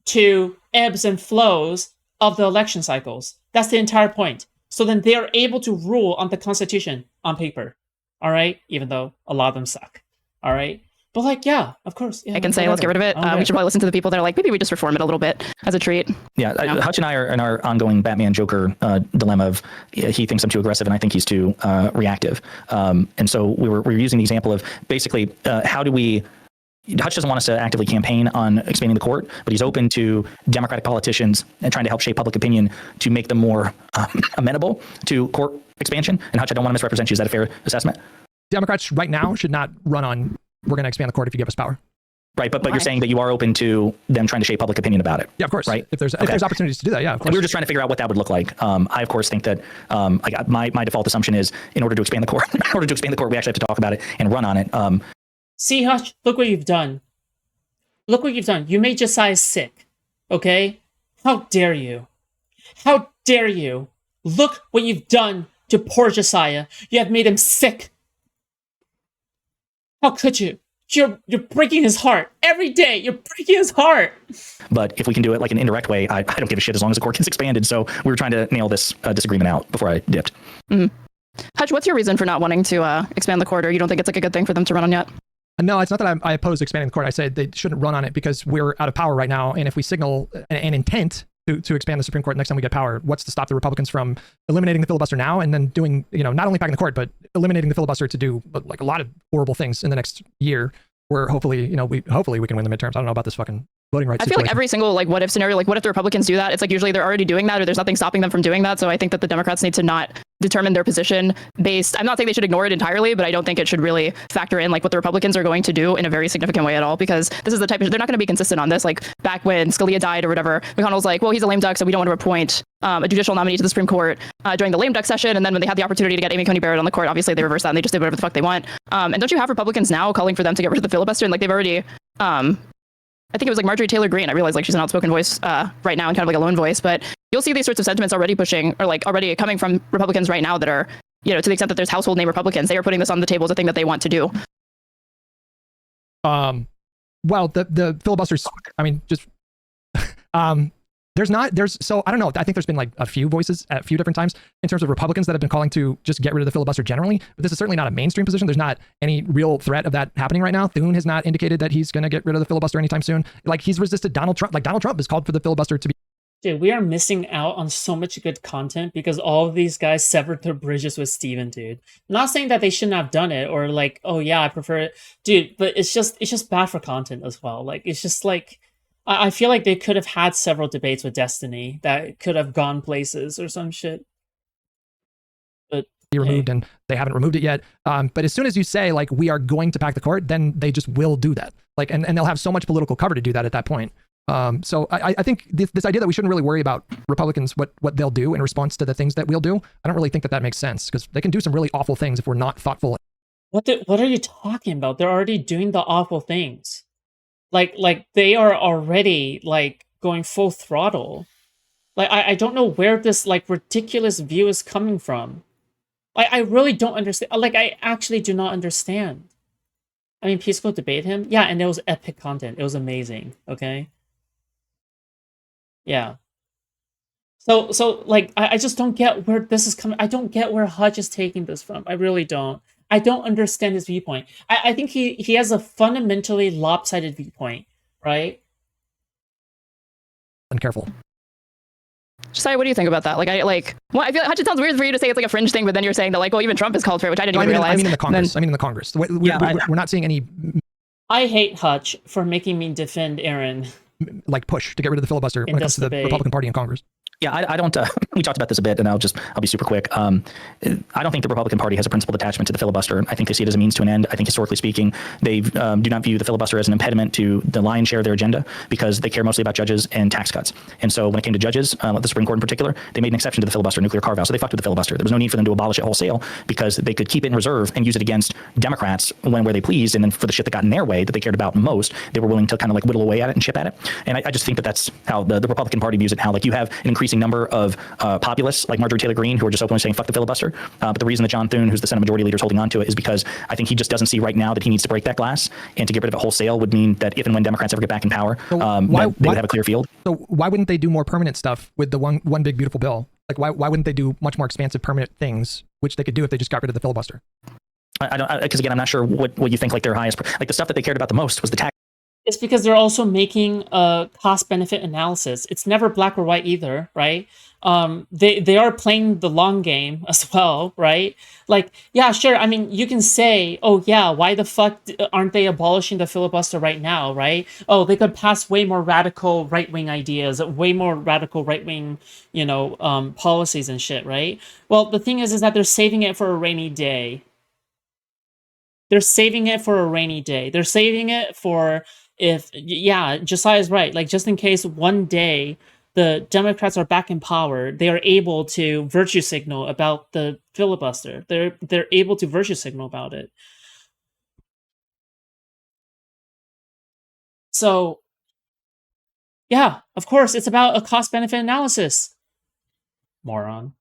A: to ebbs and flows of the election cycles. That's the entire point. So then they are able to rule on the Constitution on paper, all right? Even though a lot of them suck, all right? But like, yeah, of course. Yeah,
D: I can say, let's get rid of it. We should probably listen to the people that are like, maybe we just reform it a little bit as a treat.
C: Yeah, Hutch and I are in our ongoing Batman Joker dilemma of he thinks I'm too aggressive and I think he's too reactive. And so we were using the example of basically how do we. Hutch doesn't want us to actively campaign on expanding the court, but he's open to Democratic politicians and trying to help shape public opinion to make them more amenable to court expansion. And Hutch, I don't want to misrepresent you. Is that a fair assessment?
B: Democrats right now should not run on, we're going to expand the court if you give us power.
C: Right, but you're saying that you are open to them trying to shape public opinion about it.
B: Yeah, of course.
C: Right.
B: If there's opportunities to do that, yeah. Of course.
C: And we were just trying to figure out what that would look like. I of course think that my default assumption is in order to expand the court, we actually have to talk about it and run on it.
A: See, Hutch, look what you've done. Look what you've done. You made Josiah sick. Okay? How dare you? How dare you? Look what you've done to poor Josiah. You have made him sick. How could you? You're breaking his heart. Every day, you're breaking his heart.
C: But if we can do it like an indirect way, I don't give a shit as long as the court gets expanded. So we were trying to nail this disagreement out before I dipped.
D: Mm-hmm. Hutch, what's your reason for not wanting to expand the court, or you don't think it's like a good thing for them to run on yet?
B: No, it's not that I oppose expanding the court. I said they shouldn't run on it because we're out of power right now. And if we signal an intent to expand the Supreme Court next time we get power, what's to stop the Republicans from eliminating the filibuster now and then doing, not only packing the court, but eliminating the filibuster to do like a lot of horrible things in the next year where hopefully, hopefully we can win the midterms. I don't know about this fucking voting rights
D: I feel
B: situation.
D: like every single like what if scenario, like what if the Republicans do that? It's like usually they're already doing that or there's nothing stopping them from doing that. So I think that the Democrats need to not determine their position based. I'm not saying they should ignore it entirely, but I don't think it should really factor in like what the Republicans are going to do in a very significant way at all, because this is the type of, they're not going to be consistent on this. Like back when Scalia died or whatever, McConnell's like, well, he's a lame duck, so we don't want to appoint a judicial nominee to the Supreme Court during the lame duck session. And then when they had the opportunity to get Amy Coney Barrett on the court, obviously they reversed that and they just did whatever the fuck they want. And don't you have Republicans now calling for them to get rid of the filibuster? And like they've already, I think it was like Marjorie Taylor Greene. I realize like she's an outspoken voice right now and kind of like a lone voice, but you'll see these sorts of sentiments already pushing or like already coming from Republicans right now that are, to the extent that there's household name Republicans, they are putting this on the table as a thing that they want to do.
B: Well, the filibusters, I mean, just, so I don't know. I think there's been like a few voices at a few different times in terms of Republicans that have been calling to just get rid of the filibuster generally, but this is certainly not a mainstream position. There's not any real threat of that happening right now. Thune has not indicated that he's going to get rid of the filibuster anytime soon. Like he's resisted Donald Trump. Like Donald Trump has called for the filibuster to be.
A: Dude, we are missing out on so much good content because all of these guys severed their bridges with Steven, dude. I'm not saying that they shouldn't have done it or like, oh yeah, I prefer it. Dude, but it's just bad for content as well. Like, it's just like, I feel like they could have had several debates with Destiny that could have gone places or some shit. But
B: removed and they haven't removed it yet. But as soon as you say like, we are going to pack the court, then they just will do that. Like, and they'll have so much political cover to do that at that point. So I think this idea that we shouldn't really worry about Republicans, what they'll do in response to the things that we'll do, I don't really think that makes sense because they can do some really awful things if we're not thoughtful.
A: What are you talking about? They're already doing the awful things. Like they are already like going full throttle. Like I don't know where this like ridiculous view is coming from. I really don't understand. Like I actually do not understand. I mean, Peaceco debate him. Yeah, and it was epic content. It was amazing. Okay. Yeah. So like I just don't get where this is coming. I don't get where Hutch is taking this from. I really don't. I don't understand his viewpoint. I think he has a fundamentally lopsided viewpoint, right?
B: Uncareful.
D: Josiah, what do you think about that? Like, I feel like Hutch, it sounds weird for you to say it's like a fringe thing, but then you're saying that like, well, even Trump has called for it, which I didn't even realize.
B: I mean in the Congress. In the Congress. We're not seeing any.
A: I hate Hutch for making me defend Aaron.
B: Like push to get rid of the filibuster when it comes to the Republican Party in Congress.
C: Yeah, I don't. We talked about this a bit, and I'll be super quick. I don't think the Republican Party has a principled attachment to the filibuster. I think they see it as a means to an end. I think historically speaking, they do not view the filibuster as an impediment to the lion's share of their agenda because they care mostly about judges and tax cuts. And so when it came to judges, the Supreme Court in particular, they made an exception to the filibuster, nuclear carve-out. So they fucked with the filibuster. There was no need for them to abolish it wholesale because they could keep it in reserve and use it against Democrats where they pleased. And then for the shit that got in their way that they cared about most, they were willing to kind of like whittle away at it and chip at it. And I just think that's how the Republican Party views it. How like you have an increasing number of populists like Marjorie Taylor Greene who are just openly saying fuck the filibuster. But the reason that John Thune, who's the Senate Majority Leader, is holding on to it is because I think he just doesn't see right now that he needs to break that glass, and to get rid of it wholesale would mean that if and when Democrats ever get back in power, they would have a clear field.
B: So why wouldn't they do more permanent stuff with the one big beautiful bill? Like why wouldn't they do much more expansive permanent things, which they could do if they just got rid of the filibuster?
C: I don't, because again, I'm not sure what you think like their highest, like the stuff that they cared about the most was the tax.
A: It's because they're also making a cost-benefit analysis. It's never black or white either, right? They are playing the long game as well, right? Like, yeah, sure. I mean, you can say, oh yeah, why the fuck aren't they abolishing the filibuster right now, right? Oh, they could pass way more radical right-wing ideas, way more radical right-wing, policies and shit, right? Well, the thing is that they're saving it for a rainy day. They're saving it for a rainy day. They're saving it for Josiah's right. Like, just in case one day the Democrats are back in power, they are able to virtue signal about the filibuster. They're able to virtue signal about it. So, yeah, of course, it's about a cost-benefit analysis. Moron.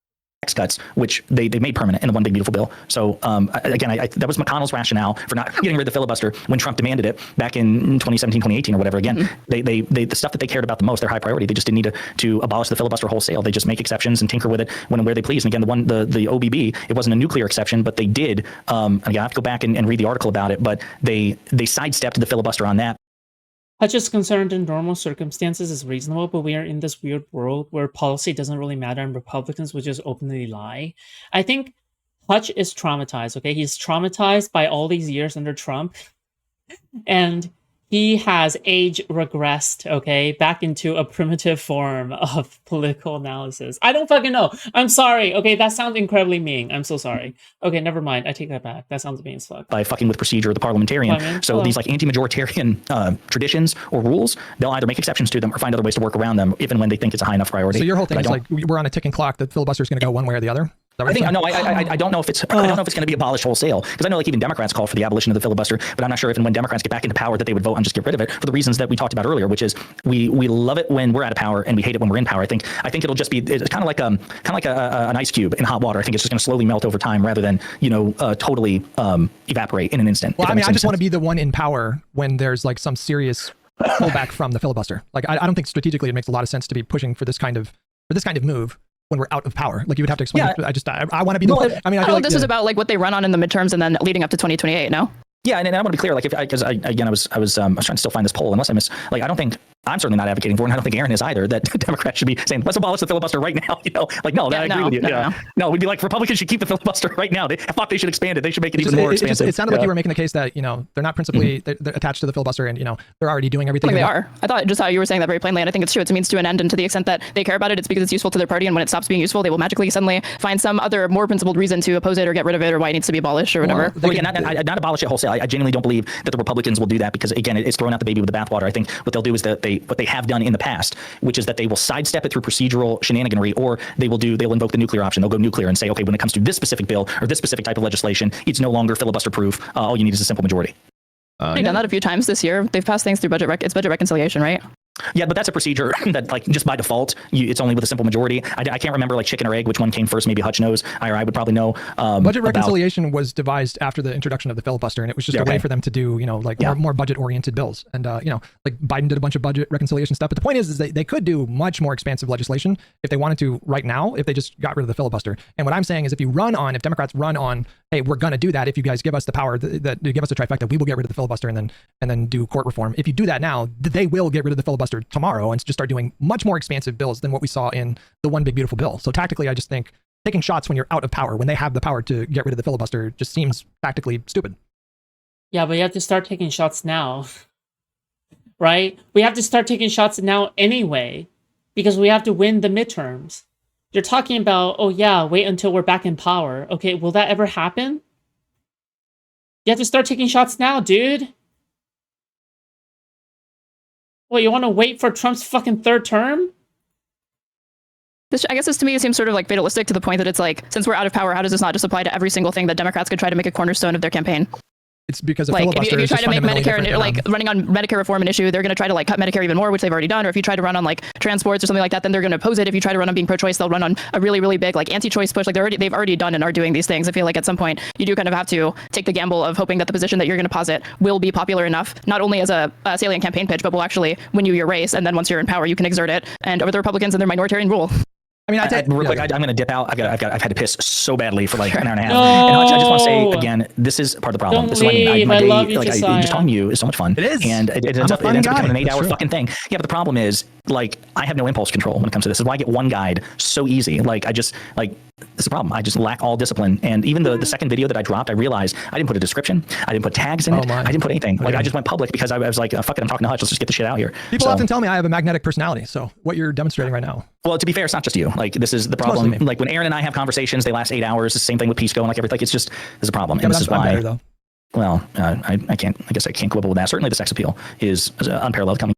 C: Tax cuts, which they made permanent in the one big beautiful bill. So again, that was McConnell's rationale for not getting rid of the filibuster when Trump demanded it back in 2017, 2018 or whatever. Again, they the stuff that they cared about the most, their high priority, they just didn't need to abolish the filibuster wholesale. They just make exceptions and tinker with it when and where they please. And again, the OBB, it wasn't a nuclear exception, but they did. Again, I have to go back and read the article about it, but they sidestepped the filibuster on that.
A: Hutch is concerned in normal circumstances is reasonable, but we are in this weird world where policy doesn't really matter and Republicans would just openly lie. I think Hutch is traumatized, okay? He's traumatized by all these years under Trump, and he has age regressed, okay, back into a primitive form of political analysis. I don't fucking know. I'm sorry. Okay, that sounds incredibly mean. I'm so sorry. Okay, never mind. I take that back. That sounds mean as fuck.
C: By fucking with procedure, the parliamentarian. So these like anti-majoritarian traditions or rules, they'll either make exceptions to them or find other ways to work around them, even when they think it's a high enough priority.
B: So your whole thing is like we're on a ticking clock. The filibuster is going to go one way or the other. I don't know if it's I don't know if it's going to be abolished wholesale, because I know like even Democrats call for the abolition of the filibuster, but I'm not sure if and when Democrats get back into power that they would vote and just get rid of it for the reasons that we talked about earlier, which is we love it when we're out of power and we hate it when we're in power. I think it'll just be it's kind of like an ice cube in hot water. I think it's just going to slowly melt over time rather than totally evaporate in an instant. Well, I mean, I just want to be the one in power when there's like some serious pullback from the filibuster. Like I don't think strategically it makes a lot of sense to be pushing for this kind of move when we're out of power. Like you would have to explain. Yeah. I want to be the one. I mean, I feel like
D: this is about like what they run on in the midterms and then leading up to 2028. No.
C: Yeah, and I want to be clear, like, because I was trying to still find this poll, unless I miss, like, I don't think I'm certainly not advocating for, and I don't think Aaron is either, that Democrats should be saying, let's abolish the filibuster right now. Like, no, I agree with you. No, we'd be like, Republicans should keep the filibuster right now. They should expand it. They should make it even more expansive.
B: It sounded like you were making the case that, they're not principally they're attached to the filibuster and, they're already doing everything.
D: Like they are. I thought just how you were saying that very plainly, and I think it's true. It's a means to an end, and to the extent that they care about it, it's because it's useful to their party, and when it stops being useful, they will magically suddenly find some other more principled reason to oppose it or get rid of it or why it needs to be abolished or whatever.
C: Well, again, not abolish it wholesale. I genuinely don't believe that the Republicans will do that because, again, it's throwing out the baby with the bathwater. I think what they'll do is that what they have done in the past, which is that they will sidestep it through procedural shenaniganry, or they'll invoke the nuclear option. They'll go nuclear and say, okay, when it comes to this specific bill or this specific type of legislation, it's no longer filibuster proof. All you need is a simple majority.
D: They've done that a few times this year. They've passed things through it's budget reconciliation, right?
C: Yeah, but that's a procedure that, like, just by default, it's only with a simple majority. I can't remember, like, chicken or egg, which one came first. Maybe Hutch knows, or I would probably know.
B: Budget reconciliation was devised after the introduction of the filibuster, and it was just a way for them to do, more budget-oriented bills. And, like Biden did a bunch of budget reconciliation stuff. But the point is they could do much more expansive legislation if they wanted to right now, if they just got rid of the filibuster. And what I'm saying is if Democrats run on, hey, we're going to do that if you guys give us the power, that give us a trifecta, we will get rid of the filibuster and then do court reform. If you do that now, they will get rid of the filibuster tomorrow and just start doing much more expansive bills than what we saw in the one big beautiful bill. So tactically, I just think taking shots when you're out of power, when they have the power to get rid of the filibuster, just seems tactically stupid.
A: Yeah, but you have to start taking shots now, right? We have to start taking shots now anyway, because we have to win the midterms. You're talking about, oh yeah, wait until we're back in power. Okay, will that ever happen? You have to start taking shots now, dude. What, you want to wait for Trump's fucking third term?
D: I guess this to me seems sort of like fatalistic to the point that it's like, since we're out of power, how does this not just apply to every single thing that Democrats could try to make a cornerstone of their campaign?
B: It's because of
D: like
B: filibuster
D: if you try to make Medicare and like running on Medicare reform an issue, they're going to try to like cut Medicare even more, which they've already done. Or if you try to run on like transports or something like that, then they're going to oppose it. If you try to run on being pro-choice, they'll run on a really, really big like anti-choice push. Like they've already done and are doing these things. I feel like at some point you do kind of have to take the gamble of hoping that the position that you're going to posit will be popular enough, not only as a salient campaign pitch, but will actually win you your race. And then once you're in power, you can exert it and over the Republicans and their minoritarian rule.
C: I mean, I'm going to dip out. I've had to piss so badly for like an hour and a half. And Hutch, I just want to say again, this is part of the problem.
A: Don't
C: this
A: leave.
C: is my
A: I
C: day,
A: love you,
C: like
A: Jessiah.
C: just talking to you is so much fun.
B: It is.
C: And it ends up becoming an 8-hour fucking thing. Yeah, but the problem is, like, I have no impulse control when it comes to this. This is why I get one guide so easy. Like, I just like. This is the problem. I just lack all discipline. And even the second video that I dropped, I realized I didn't put a description. I didn't put tags in it. I didn't put anything. Like, I just went public because I was like, fuck it, I'm talking to Hutch. Let's just get the shit out here.
B: People often tell me I have a magnetic personality. So what you're demonstrating right now.
C: Well, to be fair, it's not just you. Like, this is the problem. Like, when Aaron and I have conversations, they last 8 hours. The same thing with Pisco and like everything. It's just, there's a problem. And this is why.
B: Better, though.
C: Well, I guess I can't quibble with that. Certainly the sex appeal is unparalleled coming.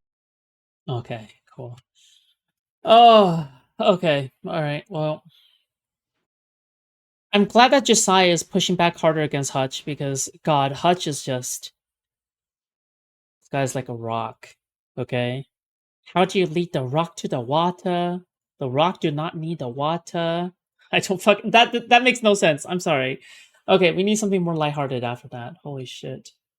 A: Okay, cool. Oh, okay. All right. Well, I'm glad that Jessiah is pushing back harder against Hutch because, God, Hutch is just... This guy's like a rock, okay? How do you lead the rock to the water? The rock do not need the water. I don't fucking... That makes no sense. I'm sorry. Okay, we need something more lighthearted after that. Holy shit.